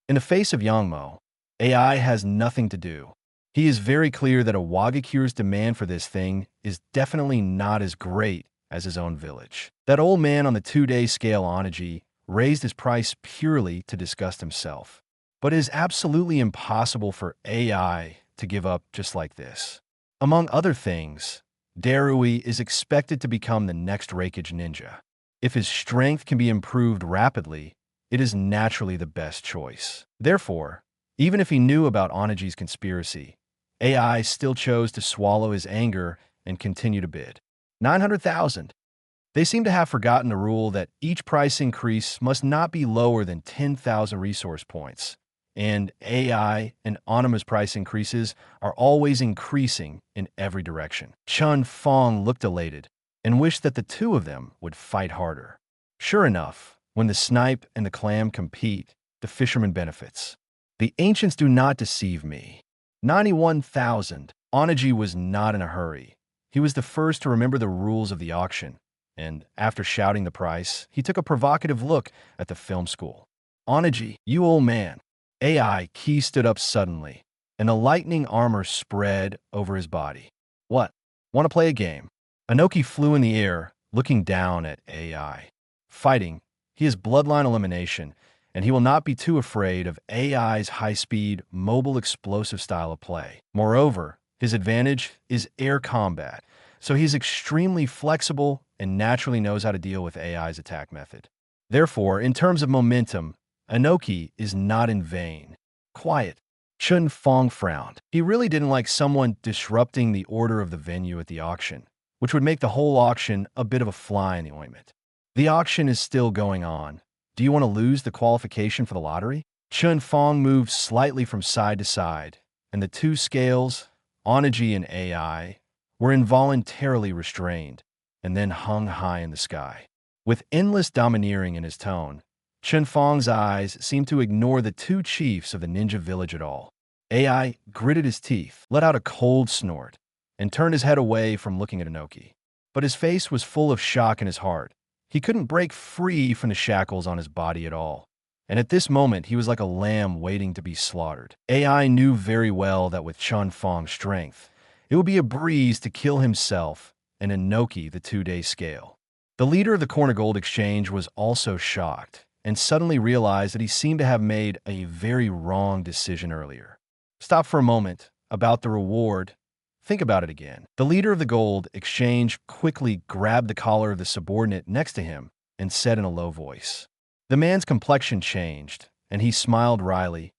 In the face of Yangmo, AI has nothing to do. He is very clear that Iwagakure's demand for this thing is definitely not as great as his own village. That old man on the 2-day scale, Oniji, raised his price purely to disgust himself. But it is absolutely impossible for AI to give up just like this. Among other things, Darui is expected to become the next Raikage ninja. If his strength can be improved rapidly, it is naturally the best choice. Therefore, even if he knew about Oniji's conspiracy, AI still chose to swallow his anger and continue to bid. 900,000. They seem to have forgotten the rule that each price increase must not be lower than 10,000 resource points, and AI and Onima's price increases are always increasing in every direction. Chen Fang looked elated and wished that the 2 of them would fight harder. Sure enough, when the snipe and the clam compete, the fisherman benefits. The ancients do not deceive me. 91,000. Oniji was not in a hurry. He was the first to remember the rules of the auction, and after shouting the price, he took a provocative look at the film school. Oniji, you old man. AI Key stood up suddenly, and the lightning armor spread over his body. What? Want to play a game? Inoki flew in the air, looking down at AI. Fighting, he is bloodline elimination, and he will not be too afraid of AI's high-speed, mobile, explosive style of play. Moreover, his advantage is air combat, so he's extremely flexible and naturally knows how to deal with AI's attack method. Therefore, in terms of momentum, Inoki is not in vain. Quiet. Chen Fang frowned. He really didn't like someone disrupting the order of the venue at the auction, which would make the whole auction a bit of a fly in the ointment. The auction is still going on. Do you want to lose the qualification for the lottery? Chen Fang moved slightly from side to side, and the two scales, Wanjie and AI, were involuntarily restrained and then hung high in the sky. With endless domineering in his tone, Chen Fang's eyes seemed to ignore the two chiefs of the ninja village at all. AI gritted his teeth, let out a cold snort, and turned his head away from looking at Inoki. But his face was full of shock in his heart. He couldn't break free from the shackles on his body at all. And at this moment, he was like a lamb waiting to be slaughtered. AI knew very well that with Chen Fang's strength, it would be a breeze to kill himself and Inoki the two-day scale. The leader of the Corner Gold Exchange was also shocked and suddenly realized that he seemed to have made a very wrong decision earlier. Stop for a moment. About the reward, think about it again. The leader of the Gold Exchange quickly grabbed the collar of the subordinate next to him and said in a low voice. The man's complexion changed, and he smiled wryly.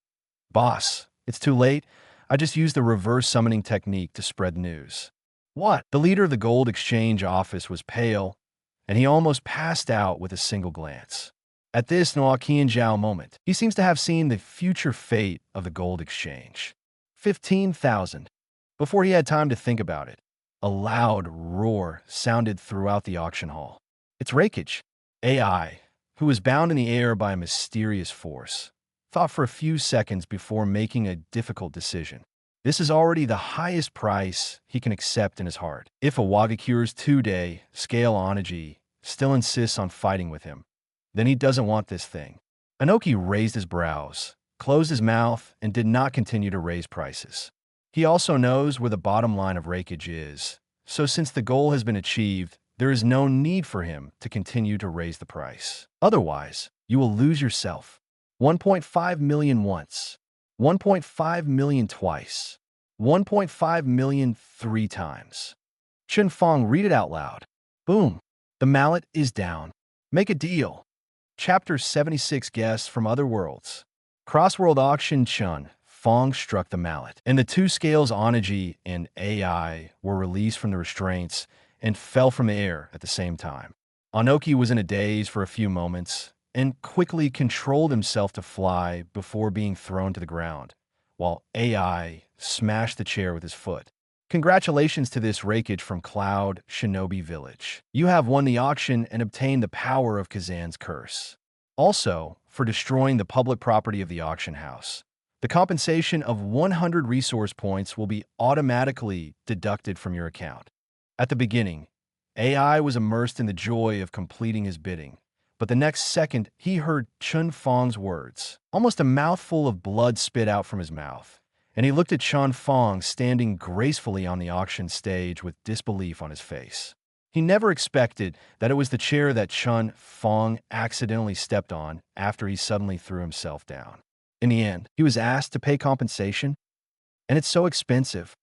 "Boss, it's too late. I just used the reverse summoning technique to spread news." "What?" The leader of the Gold Exchange office was pale, and he almost passed out with a single glance. At this Qianzhao moment, he seems to have seen the future fate of the Gold Exchange. 15,000. Before he had time to think about it, a loud roar sounded throughout the auction hall. "It's Rakage." AI, who was bound in the air by a mysterious force, thought for a few seconds before making a difficult decision. This is already the highest price he can accept in his heart. If a Wagakure's two-day scale Wanjie still insists on fighting with him, then he doesn't want this thing. Inoki raised his brows, closed his mouth, and did not continue to raise prices. He also knows where the bottom line of Rakage is, so since the goal has been achieved, there is no need for him to continue to raise the price. Otherwise, you will lose yourself. 1.5 million once, 1.5 million twice, 1.5 million three times. Chen Fang, read it out loud. Boom. The mallet is down. Make a deal. Chapter 76, Guests from Other Worlds. Cross-world auction. Chen Fang struck the mallet, and the two scales Wanjie and AI were released from the restraints and fell from the air at the same time. Inoki was in a daze for a few moments and quickly controlled himself to fly before being thrown to the ground, while AI smashed the chair with his foot. Congratulations to this Rakage from Cloud Shinobi Village. You have won the auction and obtained the power of Kazan's curse. Also, for destroying the public property of the auction house, the compensation of 100 resource points will be automatically deducted from your account. At the beginning, AI was immersed in the joy of completing his bidding, but the next second he heard Chen Fang's words. Almost a mouthful of blood spit out from his mouth, and he looked at Chen Fang standing gracefully on the auction stage with disbelief on his face. He never expected that it was the chair that Chen Fang accidentally stepped on after he suddenly threw himself down. In the end, he was asked to pay compensation, and it's so expensive.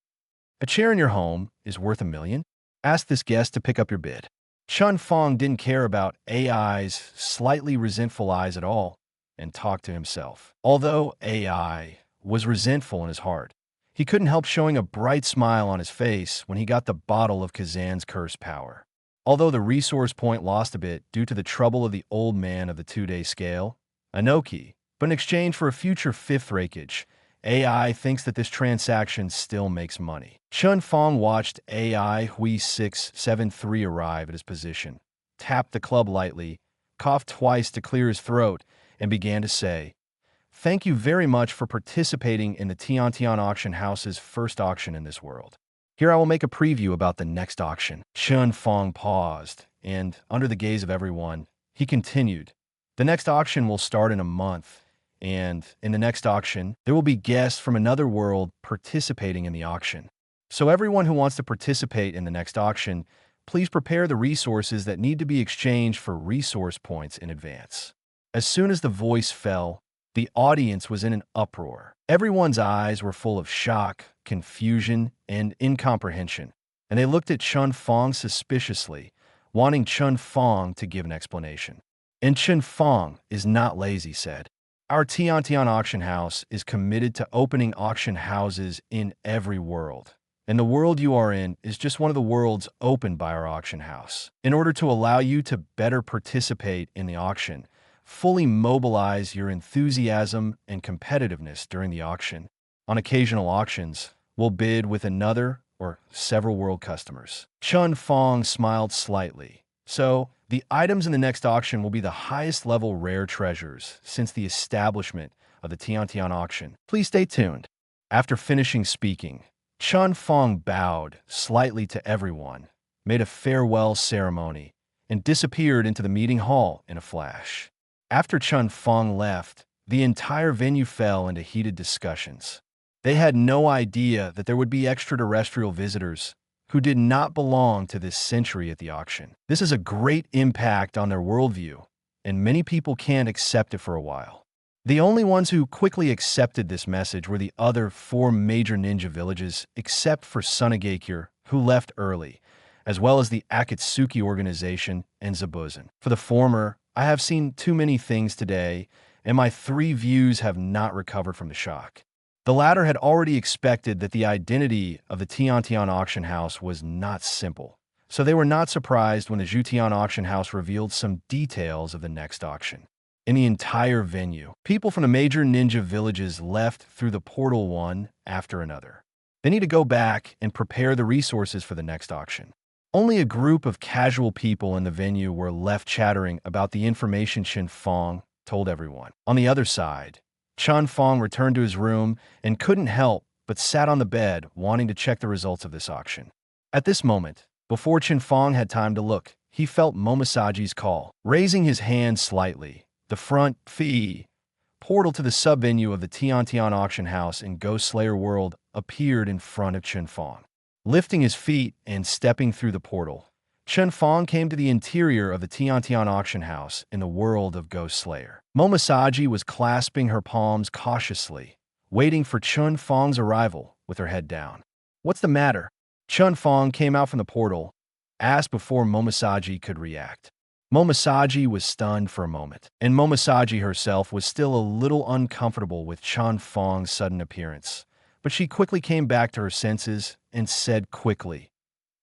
A chair in your home is worth $1 million? Ask this guest to pick up your bid. Chen Fang didn't care about AI's slightly resentful eyes at all and talked to himself. Although AI was resentful in his heart, he couldn't help showing a bright smile on his face when he got the bottle of Kazan's curse power. Although the resource point lost a bit due to the trouble of the old man of the two-day scale, Inoki, but in exchange for a future fifth Rakage, AI thinks that this transaction still makes money. Chen Fang watched AI Hui 673 arrive at his position, tapped the club lightly, coughed twice to clear his throat, and began to say, "Thank you very much for participating in the Tiantian Auction House's first auction in this world. Here I will make a preview about the next auction." Chen Fang paused, and, under the gaze of everyone, he continued, "The next auction will start in a month, and in the next auction, there will be guests from another world participating in the auction. So everyone who wants to participate in the next auction, please prepare the resources that need to be exchanged for resource points in advance." As soon as the voice fell, the audience was in an uproar. Everyone's eyes were full of shock, confusion, and incomprehension, and they looked at Chen Fang suspiciously, wanting Chen Fang to give an explanation. And Chen Fang is not lazy, said. Our Tiantian Auction House is committed to opening auction houses in every world, and the world you are in is just one of the worlds opened by our auction house. In order to allow you to better participate in the auction, fully mobilize your enthusiasm and competitiveness during the auction. On occasional auctions, we'll bid with another or several world customers. Chen Fang smiled slightly. So, the items in the next auction will be the highest level rare treasures since the establishment of the Tiantian auction. Please stay tuned. After finishing speaking, Chen Fang bowed slightly to everyone, made a farewell ceremony, and disappeared into the meeting hall in a flash. After Chen Fang left, the entire venue fell into heated discussions. They had no idea that there would be extraterrestrial visitors who did not belong to this century at the auction. This has a great impact on their worldview, and many people can't accept it for a while. The only ones who quickly accepted this message were the other 4 major ninja villages, except for Sunagakure, who left early, as well as the Akatsuki organization and Zabuzen. For the former, I have seen too many things today, and my 3 views have not recovered from the shock. The latter had already expected that the identity of the Tiantian Auction House was not simple, so they were not surprised when the Zhutian Auction House revealed some details of the next auction. In the entire venue, people from the major ninja villages left through the portal one after another. They need to go back and prepare the resources for the next auction. Only a group of casual people in the venue were left chattering about the information Chen Fang told everyone. On the other side, Chen Fang returned to his room and couldn't help but sat on the bed wanting to check the results of this auction. At this moment, before Chen Fang had time to look, he felt Momosaji's call. Raising his hand slightly, the front fee portal to the sub-venue of the Tiantian Auction House in Ghost Slayer World appeared in front of Chen Fang. Lifting his feet and stepping through the portal, Chen Fang came to the interior of the Tiantian Auction House in the world of Ghost Slayer. Momosaji was clasping her palms cautiously, waiting for Chen Fang's arrival with her head down. "What's the matter?" Chen Fang came out from the portal, asked before Momosaji could react. Momosaji was stunned for a moment, and Momosaji herself was still a little uncomfortable with Chen Fang's sudden appearance. But she quickly came back to her senses and said quickly,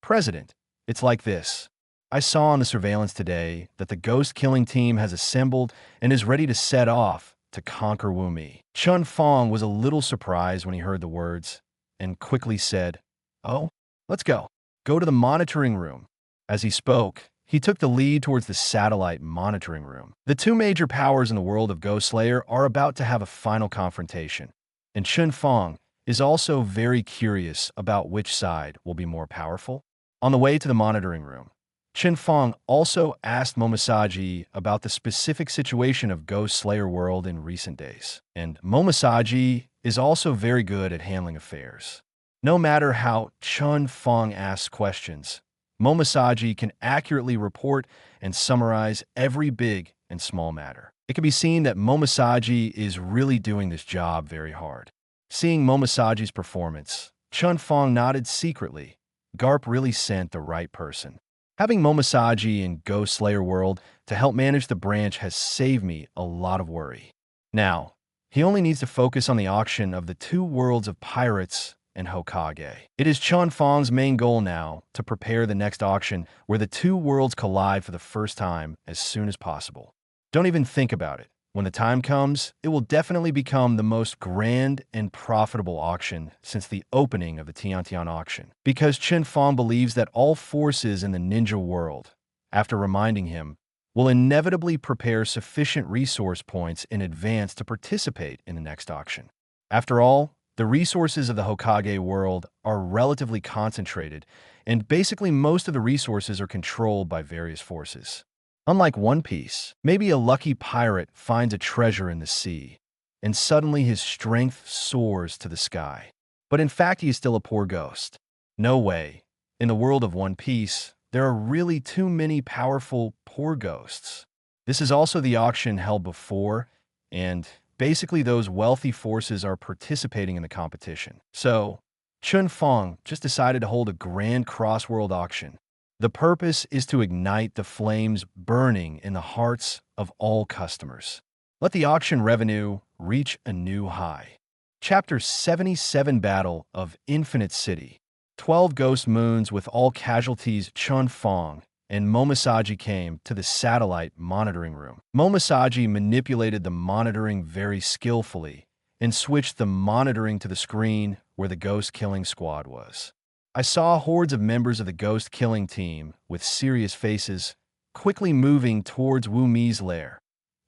"President, it's like this. I saw on the surveillance today that the ghost-killing team has assembled and is ready to set off to conquer Wumi." Chen Fang was a little surprised when he heard the words and quickly said, "Oh, let's go. Go to the monitoring room." As he spoke, he took the lead towards the satellite monitoring room. The 2 major powers in the world of Ghost Slayer are about to have a final confrontation, and Chen Fang is also very curious about which side will be more powerful. On the way to the monitoring room, Chen Fang also asked Momosaji about the specific situation of Ghost Slayer World in recent days. And Momosaji is also very good at handling affairs. No matter how Chen Fang asks questions, Momosaji can accurately report and summarize every big and small matter. It can be seen that Momosaji is really doing this job very hard. Seeing Momosaji's performance, Chen Fang nodded secretly. Garp really sent the right person. Having Momosaji in Ghost Slayer World to help manage the branch has saved me a lot of worry. Now, he only needs to focus on the auction of the 2 worlds of pirates and Hokage. It is Chen Fang's main goal now to prepare the next auction where the 2 worlds collide for the first time as soon as possible. Don't even think about it. When the time comes, it will definitely become the most grand and profitable auction since the opening of the Tiantian auction. Because Chen Fang believes that all forces in the ninja world, after reminding him, will inevitably prepare sufficient resource points in advance to participate in the next auction. After all, the resources of the Hokage world are relatively concentrated, and basically most of the resources are controlled by various forces. Unlike One Piece, maybe a lucky pirate finds a treasure in the sea, and suddenly his strength soars to the sky. But in fact, he is still a poor ghost. No way. In the world of One Piece, there are really too many powerful poor ghosts. This is also the auction held before, and basically those wealthy forces are participating in the competition. So, Chen Fang just decided to hold a grand cross-world auction. The purpose is to ignite the flames burning in the hearts of all customers. Let the auction revenue reach a new high. Chapter 77 Battle of Infinite City. 12 Ghost Moons with all casualties. Chen Fang and Momosaji came to the satellite monitoring room. Momosaji manipulated the monitoring very skillfully and switched the monitoring to the screen where the ghost-killing squad was. I saw hordes of members of the ghost-killing team with serious faces quickly moving towards Wu Mi's lair,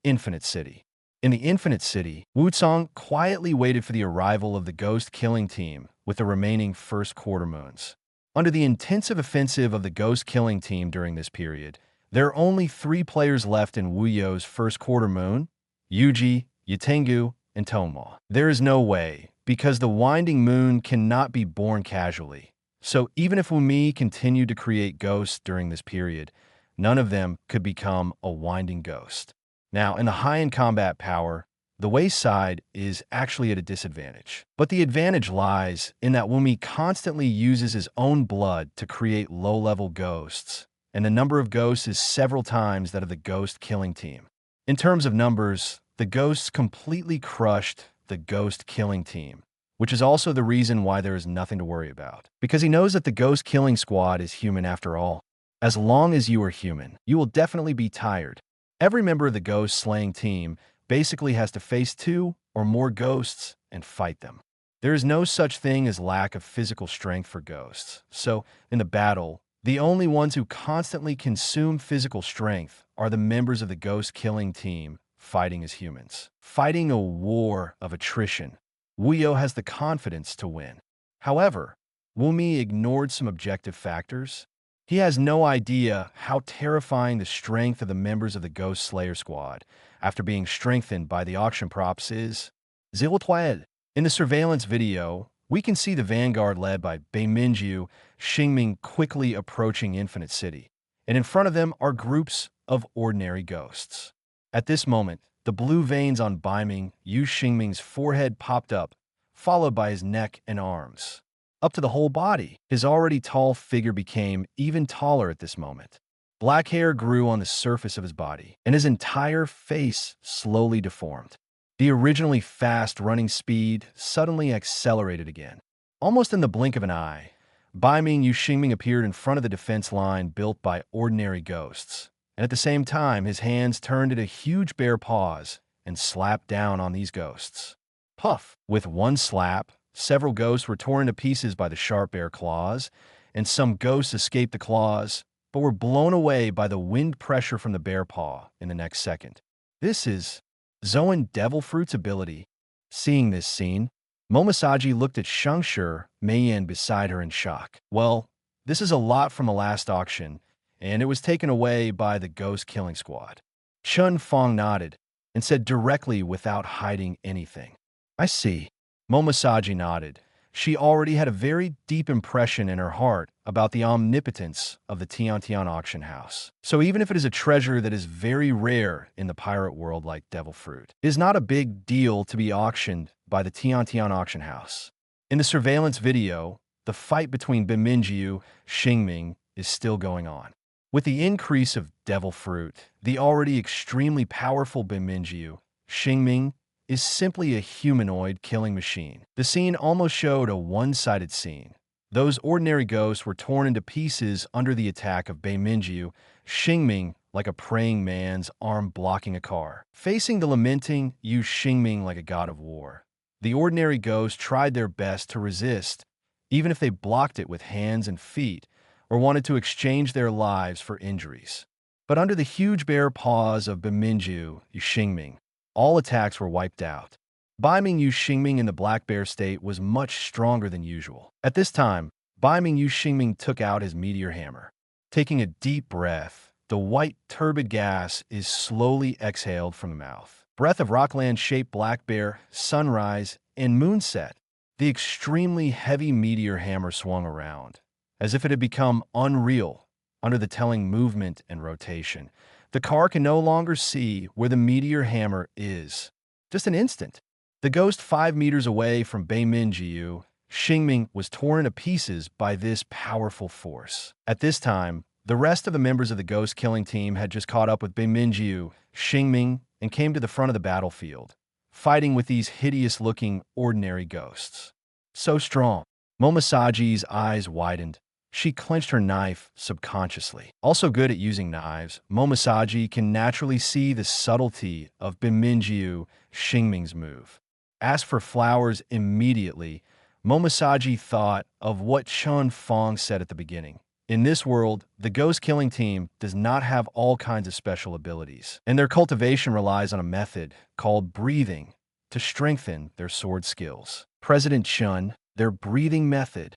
Infinite City. In the Infinite City, Wu Cong quietly waited for the arrival of the ghost-killing team with the remaining first quarter moons. Under the intensive offensive of the ghost-killing team during this period, there are only 3 players left in Wu You's first quarter moon: Yuji, Yatengu, and Tonghua. There is no way, because the winding moon cannot be born casually. So even if Wu Mi continued to create ghosts during this period, none of them could become a winding ghost. Now, in the high-end combat power, the Wei side is actually at a disadvantage. But the advantage lies in that Wu Mi constantly uses his own blood to create low-level ghosts, and the number of ghosts is several times that of the ghost-killing team. In terms of numbers, the ghosts completely crushed the ghost-killing team, which is also the reason why there is nothing to worry about. Because he knows that the ghost-killing squad is human after all. As long as you are human, you will definitely be tired. Every member of the ghost-slaying team basically has to face 2 or more ghosts and fight them. There is no such thing as lack of physical strength for ghosts. So, in the battle, the only ones who constantly consume physical strength are the members of the ghost-killing team fighting as humans. Fighting a war of attrition, Wu You has the confidence to win. However, Wu Mi ignored some objective factors. He has no idea how terrifying the strength of the members of the Ghost Slayer squad after being strengthened by the auction props is. Ziltuel. In the surveillance video, we can see the vanguard led by Bei Minju, Xingming quickly approaching Infinite City, and in front of them are groups of ordinary ghosts. At this moment, the blue veins on Beiming Yu Xingming's forehead popped up, followed by his neck and arms. Up to the whole body, his already tall figure became even taller at this moment. Black hair grew on the surface of his body, and his entire face slowly deformed. The originally fast running speed suddenly accelerated again. Almost in the blink of an eye, Beiming Yu Xingming appeared in front of the defense line built by ordinary ghosts, and at the same time his hands turned into huge bare paws and slapped down on these ghosts. Puff! With one slap, several ghosts were torn to pieces by the sharp bare claws, and some ghosts escaped the claws, but were blown away by the wind pressure from the bear paw in the next second. This is Zoan Devil Fruit's ability. Seeing this scene, Momosaji looked at Shengshi Meiyan beside her in shock. Well, this is a lot from the last auction, and it was taken away by the ghost-killing squad. Chen Fang nodded and said directly without hiding anything. I see. Momosaji nodded. She already had a very deep impression in her heart about the omnipotence of the Tiantian Auction House. So even if it is a treasure that is very rare in the pirate world like Devil Fruit, it is not a big deal to be auctioned by the Tiantian Auction House. In the surveillance video, the fight between Beiminjiu and Xingming is still going on. With the increase of Devil Fruit, the already extremely powerful Beiminjiu, Xingming is simply a humanoid killing machine. The scene almost showed a one-sided scene. Those ordinary ghosts were torn into pieces under the attack of Beiminjiu, Xingming like a praying man's arm blocking a car. Facing the lamenting Yu Xingming like a god of war, the ordinary ghosts tried their best to resist, even if they blocked it with hands and feet or wanted to exchange their lives for injuries. But under the huge bare paws of Beiminjiu, Yu Xingming, all attacks were wiped out. Beiming Yu Xingming in the Black Bear state was much stronger than usual. At this time, Beiming Yu Xingming took out his meteor hammer. Taking a deep breath, the white turbid gas is slowly exhaled from the mouth. Breath of Rockland-shaped Black Bear, sunrise, and moonset. The extremely heavy meteor hammer swung around, as if it had become unreal under the telling movement and rotation. The car can no longer see where the meteor hammer is. Just an instant. The ghost 5 meters away from Beiminjiu, Xingming was torn to pieces by this powerful force. At this time, the rest of the members of the ghost-killing team had just caught up with Beiminjiu, Xingming, and came to the front of the battlefield, fighting with these hideous-looking ordinary ghosts. So strong. Momosaji's eyes widened. She clenched her knife subconsciously. Also good at using knives, Momosaji can naturally see the subtlety of Beiminjiu Xingming's move. Asked for flowers immediately, Momosaji thought of what Chen Fang said at the beginning. In this world, the ghost-killing team does not have all kinds of special abilities, and their cultivation relies on a method called breathing to strengthen their sword skills. President Chen, their breathing method.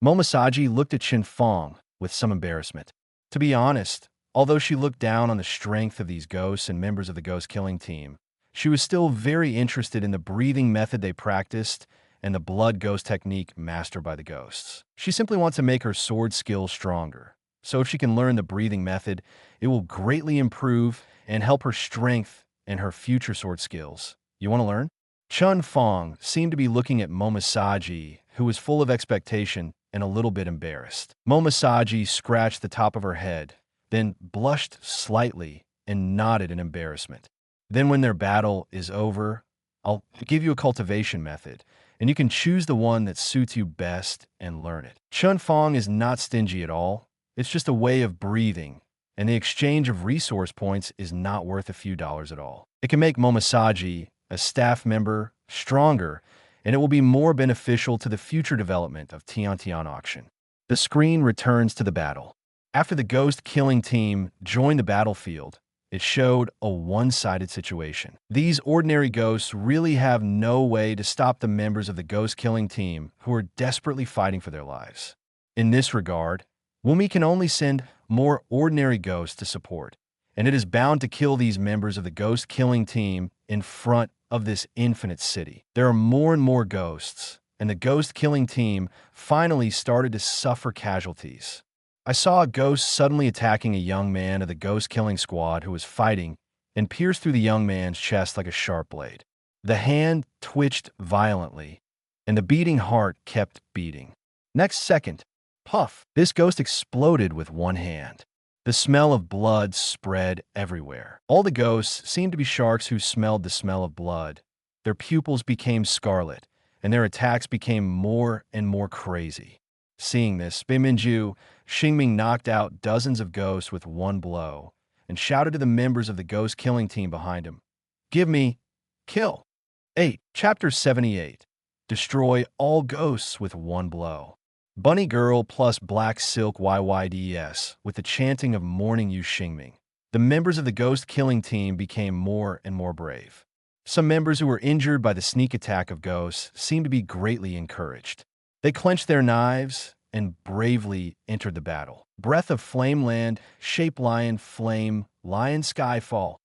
Momosaji looked at Chen Fang with some embarrassment. To be honest, although she looked down on the strength of these ghosts and members of the ghost-killing team, she was still very interested in the breathing method they practiced and the blood ghost technique mastered by the ghosts. She simply wants to make her sword skills stronger. So if she can learn the breathing method, it will greatly improve and help her strength and her future sword skills. You want to learn? Chen Fang seemed to be looking at Momosaji, who was full of expectation and a little bit embarrassed. Momosaji scratched the top of her head, then blushed slightly and nodded in embarrassment. Then when their battle is over, I'll give you a cultivation method, and you can choose the one that suits you best and learn it. Chen Fang is not stingy at all. It's just a way of breathing, and the exchange of resource points is not worth a few dollars at all. It can make Momosaji, a staff member, stronger, and it will be more beneficial to the future development of Tiantian Auction. The screen returns to the battle. After the ghost-killing team joined the battlefield, it showed a one-sided situation. These ordinary ghosts really have no way to stop the members of the ghost-killing team who are desperately fighting for their lives. In this regard, Wumi can only send more ordinary ghosts to support, and it is bound to kill these members of the ghost-killing team in front of this infinite city. There are more and more ghosts, and the ghost-killing team finally started to suffer casualties. I saw a ghost suddenly attacking a young man of the ghost-killing squad who was fighting and pierced through the young man's chest like a sharp blade. The hand twitched violently, and the beating heart kept beating. Next second, puff, this ghost exploded with one hand. The smell of blood spread everywhere. All the ghosts seemed to be sharks who smelled the smell of blood. Their pupils became scarlet, and their attacks became more and more crazy. Seeing this, Beiminjiu Xingming knocked out dozens of ghosts with one blow and shouted to the members of the ghost-killing team behind him, "Give me, kill." 8. Chapter 78. Destroy all ghosts with one blow. Bunny Girl plus Black Silk YYDS with the chanting of Morning Yu Xingming. The members of the ghost-killing team became more and more brave. Some members who were injured by the sneak attack of ghosts seemed to be greatly encouraged. They clenched their knives and bravely entered the battle. Breath of Flame Land, Shape Lion Flame, Lion Skyfall.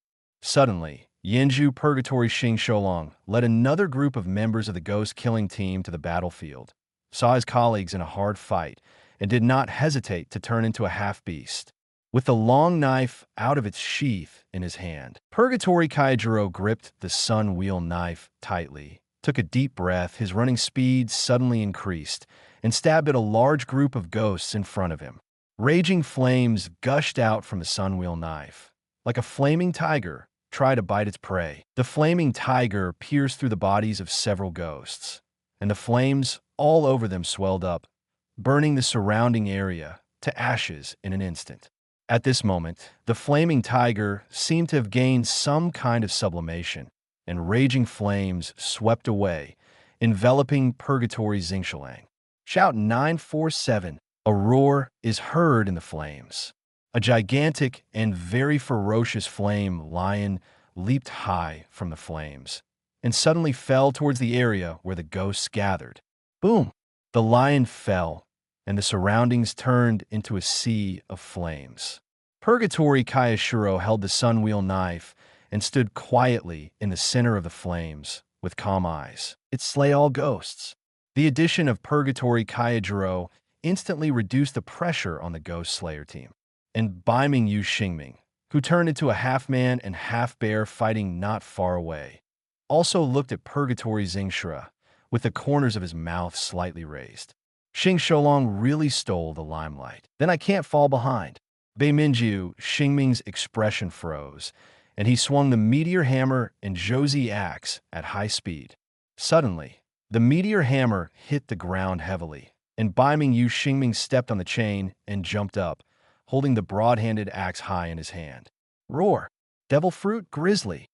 Suddenly, Yanju Purgatory Xing Shoulong led another group of members of the ghost-killing team to the battlefield, saw his colleagues in a hard fight, and did not hesitate to turn into a half-beast. With the long knife out of its sheath in his hand, Purgatory Kaijiro gripped the sun wheel knife tightly, took a deep breath, his running speed suddenly increased, and stabbed at a large group of ghosts in front of him. Raging flames gushed out from the sunwheel knife. Like a flaming tiger, tried to bite its prey. The flaming tiger pierced through the bodies of several ghosts, and the flames all over them swelled up, burning the surrounding area to ashes in an instant. At this moment, the flaming tiger seemed to have gained some kind of sublimation, and raging flames swept away, enveloping Purgatory Xingqiang. Shout 947. A roar is heard in the flames. A gigantic and very ferocious flame lion leaped high from the flames and suddenly fell towards the area where the ghosts gathered. Boom! The lion fell, and the surroundings turned into a sea of flames. Purgatory Kayashiro held the sunwheel knife and stood quietly in the center of the flames with calm eyes. It slay all ghosts. The addition of Purgatory Kaijiro instantly reduced the pressure on the Ghost Slayer team. And Baiming Yu Xingming, who turned into a half-man and half-bear fighting not far away, also looked at Purgatory Xingshira with the corners of his mouth slightly raised. Xing Shoulong really stole the limelight. Then I can't fall behind. Beiminjiu Xingming's expression froze, and he swung the meteor hammer and Zhouzi axe at high speed. Suddenly, the meteor hammer hit the ground heavily, and Baiming Yu Xingming stepped on the chain and jumped up, holding the broad-handed axe high in his hand. Roar! Devil fruit, grizzly!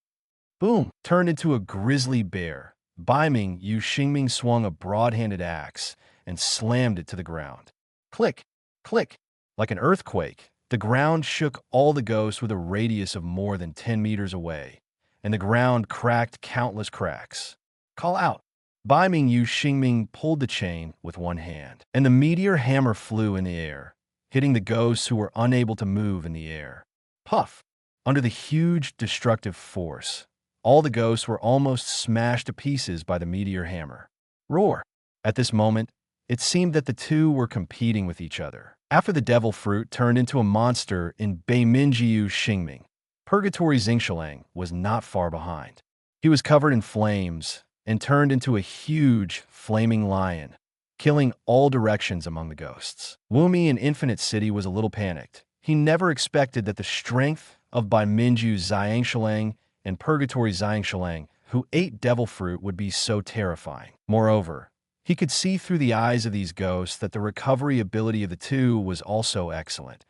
Boom! Turned into a grizzly bear. Baiming Yu Xingming swung a broad-handed axe and slammed it to the ground. Click! Click! Like an earthquake, the ground shook all the ghosts with a radius of more than 10 meters away, and the ground cracked countless cracks. Call out! Baiming Yu Xingming pulled the chain with one hand, and the meteor hammer flew in the air, hitting the ghosts who were unable to move in the air. Puff! Under the huge destructive force, all the ghosts were almost smashed to pieces by the meteor hammer. Roar! At this moment, it seemed that the two were competing with each other. After the devil fruit turned into a monster in Beiminjiu Xingming, Purgatory Xingqiang was not far behind. He was covered in flames and turned into a huge, flaming lion, killing all directions among the ghosts. Wumi in Infinite City was a little panicked. He never expected that the strength of Beiminjiu Xiangqiang and Purgatory Xiangqiang, who ate devil fruit, would be so terrifying. Moreover, he could see through the eyes of these ghosts that the recovery ability of the two was also excellent,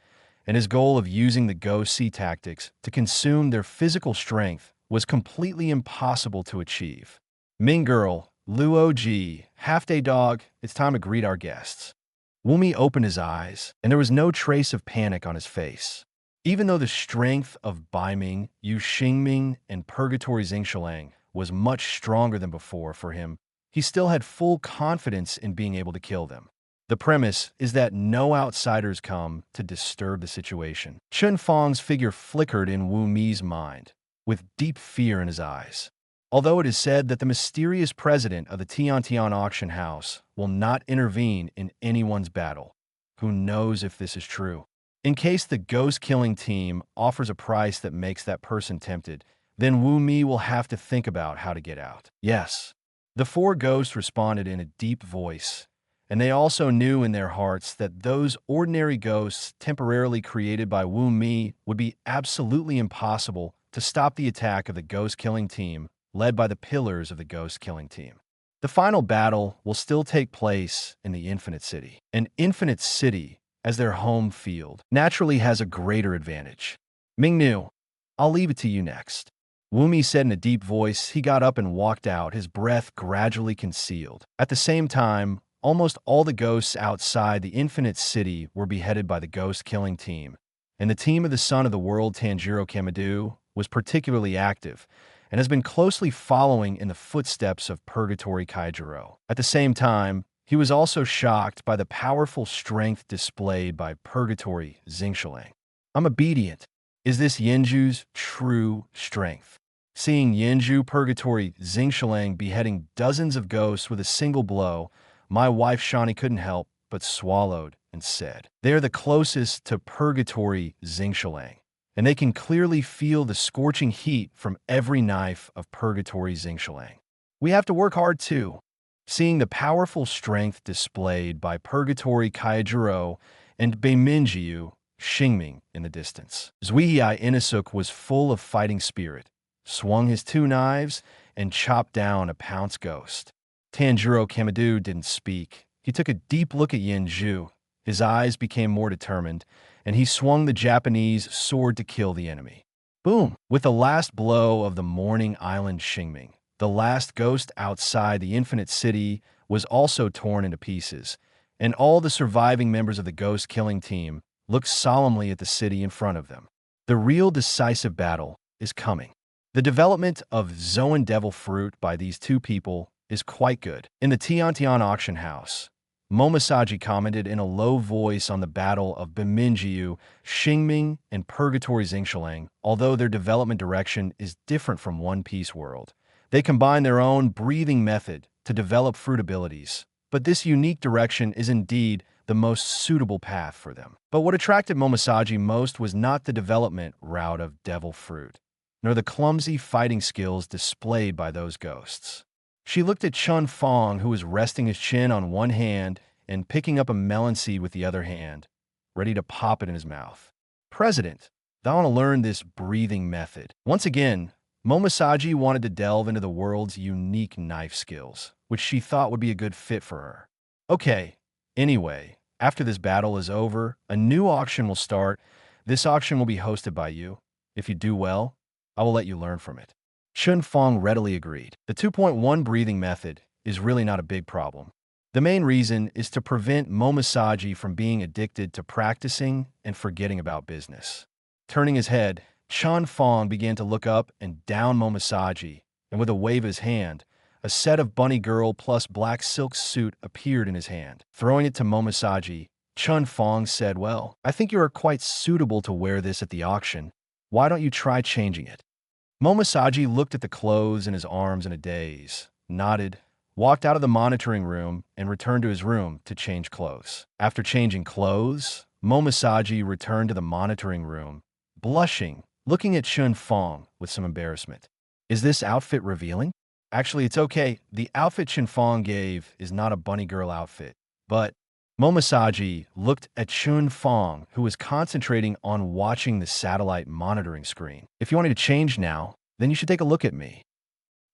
and his goal of using the ghost sea tactics to consume their physical strength was completely impossible to achieve. Ming girl, Luo Ji, half-day dog, it's time to greet our guests. Wumi opened his eyes, and there was no trace of panic on his face. Even though the strength of Baiming, Yu Xingming, and Purgatory Xingqiang was much stronger than before for him, he still had full confidence in being able to kill them. The premise is that no outsiders come to disturb the situation. Chen Fang's figure flickered in Wu Mi's mind, with deep fear in his eyes. Although it is said that the mysterious president of the Tiantian Auction House will not intervene in anyone's battle, who knows if this is true? In case the ghost-killing team offers a price that makes that person tempted, then Wu Mi will have to think about how to get out. Yes. The four ghosts responded in a deep voice, and they also knew in their hearts that those ordinary ghosts temporarily created by Wu Mi would be absolutely impossible to stop the attack of the ghost-killing team led by the pillars of the ghost-killing team. The final battle will still take place in the Infinite City. An Infinite City, as their home field, naturally has a greater advantage. Mingnu, I'll leave it to you next. Wumi said in a deep voice. He got up and walked out, his breath gradually concealed. At the same time, almost all the ghosts outside the Infinite City were beheaded by the ghost-killing team, and the team of the Son of the World, Tanjiro Kamado, was particularly active, and has been closely following in the footsteps of Purgatory Kaijiro. At the same time, he was also shocked by the powerful strength displayed by Purgatory Xingqiang. I'm obedient. Is this Yenju's true strength? Seeing Yenju Purgatory Xingqiang beheading dozens of ghosts with a single blow, my wife Shani couldn't help but swallowed and said, "They are the closest to Purgatory Xingqiang, and they can clearly feel the scorching heat from every knife of Purgatory Xingqiang. We have to work hard too." Seeing the powerful strength displayed by Purgatory Kaijiro and Beiminjiu Xingming in the distance, Zuihai Inasuk was full of fighting spirit, swung his two knives, and chopped down a pounce ghost. Tanjiro Kamado didn't speak. He took a deep look at Yenju. His eyes became more determined, and he swung the Japanese sword to kill the enemy. Boom! With the last blow of the Morning Island Xingming, the last ghost outside the Infinite City was also torn into pieces, and all the surviving members of the ghost-killing team looked solemnly at the city in front of them. The real decisive battle is coming. The development of Zoan Devil Fruit by these two people is quite good. In the Tiantian Auction House, Momosaji commented in a low voice on the battle of Beiminjiu Xingming and Purgatory Xingqiang. Although their development direction is different from One Piece World, they combine their own breathing method to develop fruit abilities, but this unique direction is indeed the most suitable path for them. But what attracted Momosaji most was not the development route of Devil Fruit, nor the clumsy fighting skills displayed by those ghosts. She looked at Chen Fang, who was resting his chin on one hand and picking up a melon seed with the other hand, ready to pop it in his mouth. "President, I want to learn this breathing method." Once again, Momosaji wanted to delve into the world's unique knife skills, which she thought would be a good fit for her. Okay, Anyway, after this battle is over, a new auction will start. This auction will be hosted by you. If you do well, I will let you learn from it." Chen Fang readily agreed. The 2.1 breathing method is really not a big problem. The main reason is to prevent Momosaji from being addicted to practicing and forgetting about business. Turning his head, Chen Fang began to look up and down Momosaji, and with a wave of his hand, a set of bunny girl plus black silk suit appeared in his hand. Throwing it to Momosaji, Chen Fang said, "Well, I think you are quite suitable to wear this at the auction. Why don't you try changing it?" Momosaji looked at the clothes in his arms in a daze, nodded, walked out of the monitoring room, and returned to his room to change clothes. After changing clothes, Momosaji returned to the monitoring room, blushing, looking at Chen Fang with some embarrassment. "Is this outfit revealing?" "Actually, it's okay. The outfit Chen Fang gave is not a bunny girl outfit." But Momosaji looked at Chen Fang, who was concentrating on watching the satellite monitoring screen. "If you want me to change now, then you should take a look at me."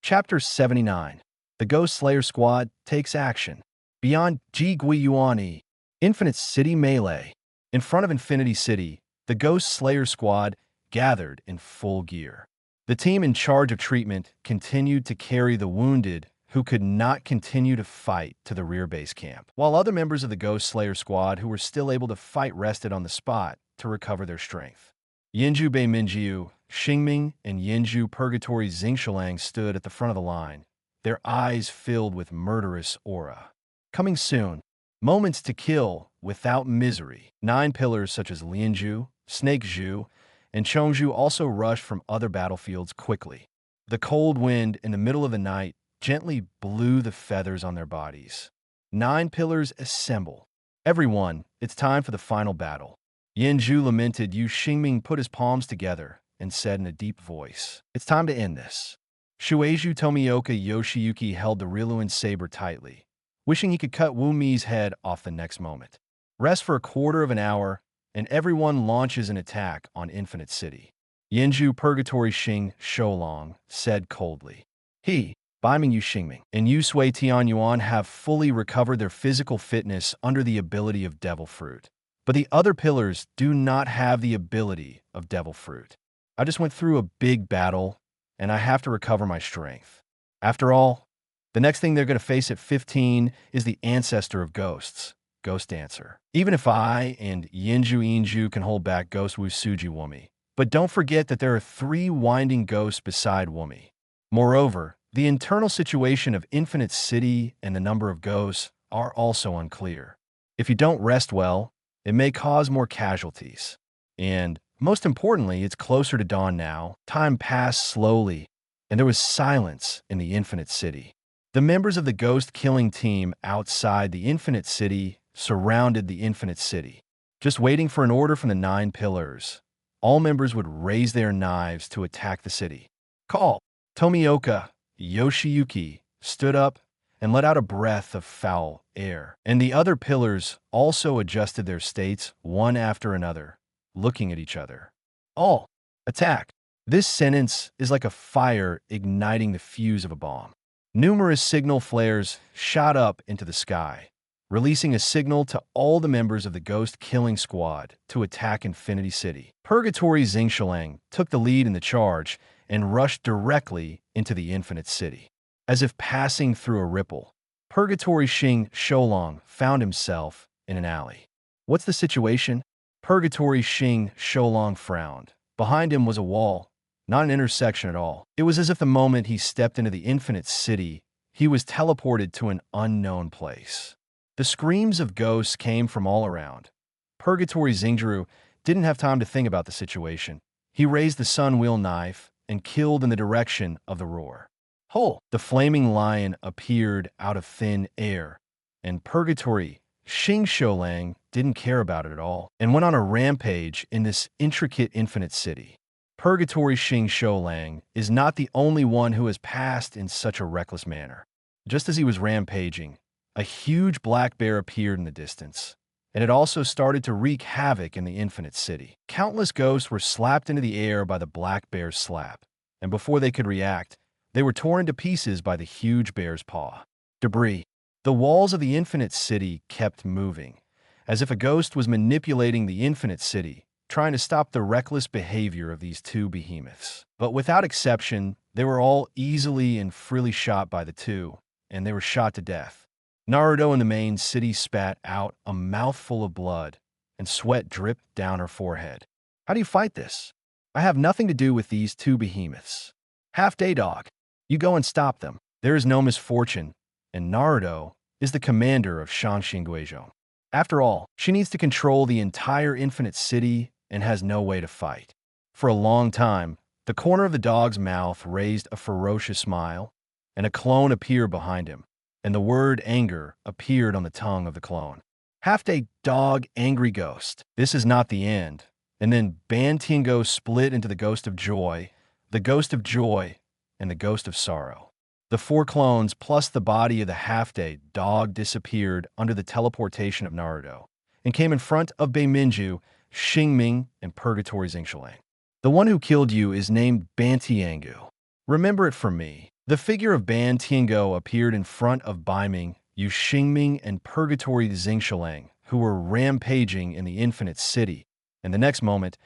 Chapter 79. The Ghost Slayer Squad takes action. Beyond Ji Guiyuani, Infinite City Melee. In front of Infinity City, the Ghost Slayer Squad gathered in full gear. The team in charge of treatment continued to carry the wounded who could not continue to fight to the rear base camp, while other members of the Ghost Slayer Squad who were still able to fight rested on the spot to recover their strength. Yinju Bei Minjiu, Xingming, and Yinju Purgatory Xingqiang stood at the front of the line, their eyes filled with murderous aura. Coming soon, moments to kill without misery. 9 pillars such as Lianju, Snake Zhu, and Chongzhu also rushed from other battlefields quickly. The cold wind in the middle of the night gently blew the feathers on their bodies. 9 pillars assemble. "Everyone, it's time for the final battle." Yinju lamented. Yu Xingming put his palms together and said in a deep voice, "It's time to end this." Shueishu Tomioka Yoshiyuki held the Riluan saber tightly, wishing he could cut Wu Mi's head off the next moment. Rest for a quarter of an hour, and everyone launches an attack on Infinite City. Yinju Purgatory Xing Shoulong said coldly. He, Baiming Yu Xingming, and Yu Sui Tianyuan have fully recovered their physical fitness under the ability of Devil Fruit. But the other pillars do not have the ability of Devil Fruit. I just went through a big battle, and I have to recover my strength. After all, the next thing they're going to face at 15 is the ancestor of ghosts, Ghost Dancer. Even if I and Yinju Inju can hold back Ghost Wu Suji Wumi. But don't forget that there are 3 winding ghosts beside Wumi. Moreover, the internal situation of Infinite City and the number of ghosts are also unclear. If you don't rest well, it may cause more casualties. And most importantly, it's closer to dawn now. Time passed slowly, and there was silence in the Infinite City. The members of the ghost-killing team outside the Infinite City surrounded the Infinite City, just waiting for an order from the 9 pillars. All members would raise their knives to attack the city. Call! Tomioka Yoshiyuki stood up and let out a breath of foul air, and the other pillars also adjusted their states one after another, looking at each other. All, attack! This sentence is like a fire igniting the fuse of a bomb. Numerous signal flares shot up into the sky, releasing a signal to all the members of the Ghost Killing Squad to attack Infinity City. Purgatory Xingqiang took the lead in the charge and rushed directly into the Infinite City. As if passing through a ripple, Purgatory Xing Shoulong found himself in an alley. What's the situation? Purgatory Xing Shoulong frowned. Behind him was a wall, not an intersection at all. It was as if the moment he stepped into the Infinite City, he was teleported to an unknown place. The screams of ghosts came from all around. Purgatory Xingjiru didn't have time to think about the situation. He raised the sun wheel knife and killed in the direction of the roar. Ho! The flaming lion appeared out of thin air, and Purgatory Xing Sholang didn't care about it at all and went on a rampage in this intricate Infinite City. Purgatory Xing Sholang is not the only one who has passed in such a reckless manner. Just as he was rampaging, a huge black bear appeared in the distance, and it also started to wreak havoc in the Infinite City. Countless ghosts were slapped into the air by the black bear's slap, and before they could react, they were torn to pieces by the huge bear's paw. Debris. The walls of the Infinite City kept moving, as if a ghost was manipulating the Infinite City, trying to stop the reckless behavior of these two behemoths. But without exception, they were all easily and freely shot by the two, and they were shot to death. Naruto in the main city spat out a mouthful of blood, and sweat dripped down her forehead. How do you fight this? I have nothing to do with these two behemoths. Half-day dog. You go and stop them. There is no misfortune, and Naruto is the commander of Shanshinguizhou. After all, she needs to control the entire Infinite City and has no way to fight. For a long time, the corner of the dog's mouth raised a ferocious smile, and a clone appeared behind him, and the word anger appeared on the tongue of the clone. Half-day dog, angry ghost. This is not the end. And then Ban Tiango split into the ghost of joy, the ghost of joy, and the ghost of sorrow. The four clones plus the body of the half-day dog disappeared under the teleportation of Naruto and came in front of Beiminju, Xingming, and Purgatory Xingqiang. The one who killed you is named Ban Tiangu. Remember it from me. The figure of Ban Tiango appeared in front of Beiming, Yu Xingming, and Purgatory Xingqiang, who were rampaging in the Infinite City, and the next moment,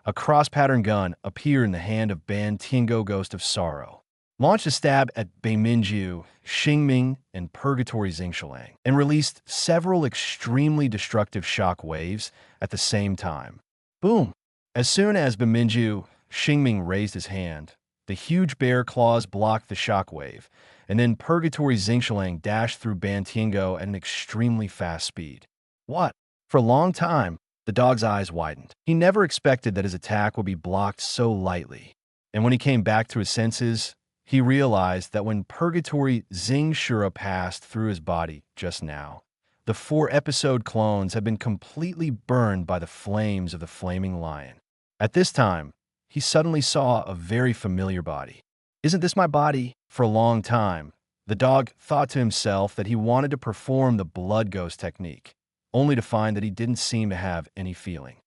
a cross-pattern gun appeared in the hand of Ban Tiango, Ghost of Sorrow, launched a stab at Beiminju, Xingming, and Purgatory Xingqiang, and released several extremely destructive shock waves at the same time. Boom! As soon as Beiminju, Xingming raised his hand, the huge bear claws blocked the shock wave, and then Purgatory Xingqiang dashed through Ban Tiango at an extremely fast speed. What? For a long time, the dog's eyes widened. He never expected that his attack would be blocked so lightly. And when he came back to his senses, he realized that when Purgatory Xingqiang passed through his body just now, the 4-episode clones had been completely burned by the flames of the flaming lion. At this time, he suddenly saw a very familiar body. Isn't this my body? For a long time, the dog thought to himself that he wanted to perform the blood ghost technique, only to find that he didn't seem to have any feeling.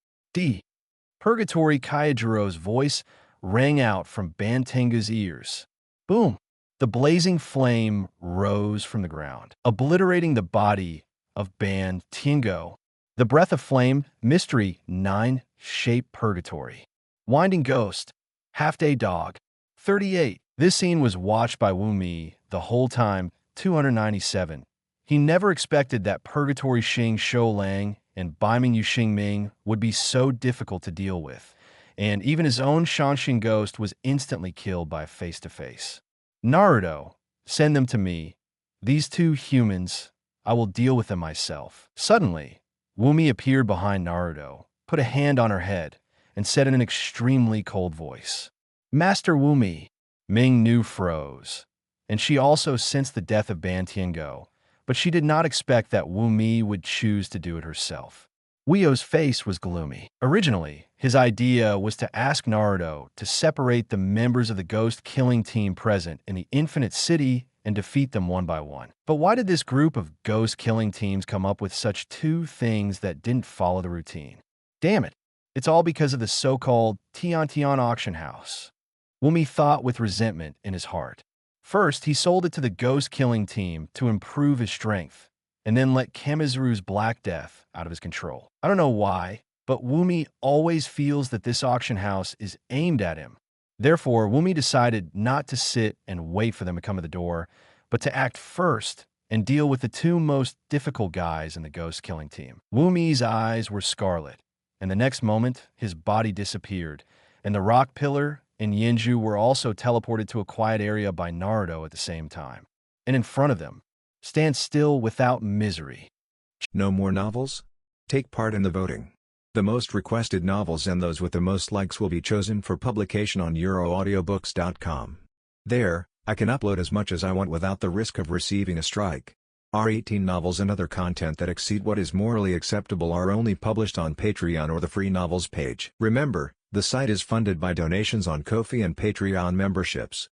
Purgatory Kaijuro's voice rang out from Ban Tiango's ears. Boom! The blazing flame rose from the ground, obliterating the body of Ban Tiango. The breath of flame, mystery 9, shape Purgatory. Winding ghost, half-day dog. 38. This scene was watched by Wu Mi the whole time, 297. He never expected that Purgatory Xing Shoulang and Beiming Yu Xingming would be so difficult to deal with, and even his own Shanshin ghost was instantly killed by a face-to-face. Naruto, send them to me. These two humans, I will deal with them myself. Suddenly, Wu Mi appeared behind Naruto, put a hand on her head, and said in an extremely cold voice, Master Wu Mi. Ming Nu froze, and she also sensed the death of Ban Tiango, but she did not expect that Wu Mi would choose to do it herself. Weio's face was gloomy. Originally, his idea was to ask Naruto to separate the members of the ghost-killing team present in the Infinite City and defeat them one by one. But why did this group of ghost-killing teams come up with such two things that didn't follow the routine? Damn it, it's all because of the so-called Tian Auction House. Wu Mi thought with resentment in his heart. First, he sold it to the ghost-killing team to improve his strength, and then let Kamizuru's Black Death out of his control. I don't know why, but Wu Mi always feels that this auction house is aimed at him. Therefore, Wu Mi decided not to sit and wait for them to come to the door, but to act first and deal with the two most difficult guys in the ghost-killing team. Wu Mi's eyes were scarlet, and the next moment, his body disappeared, and the rock pillar and Yenju were also teleported to a quiet area by Naruto at the same time. And in front of them, stand still without misery. No more novels? Take part in the voting. The most requested novels and those with the most likes will be chosen for publication on euroaudiobooks.com. There, I can upload as much as I want without the risk of receiving a strike. Our 18 novels and other content that exceed what is morally acceptable are only published on Patreon or the free novels page. Remember, the site is funded by donations on Ko-fi and Patreon memberships.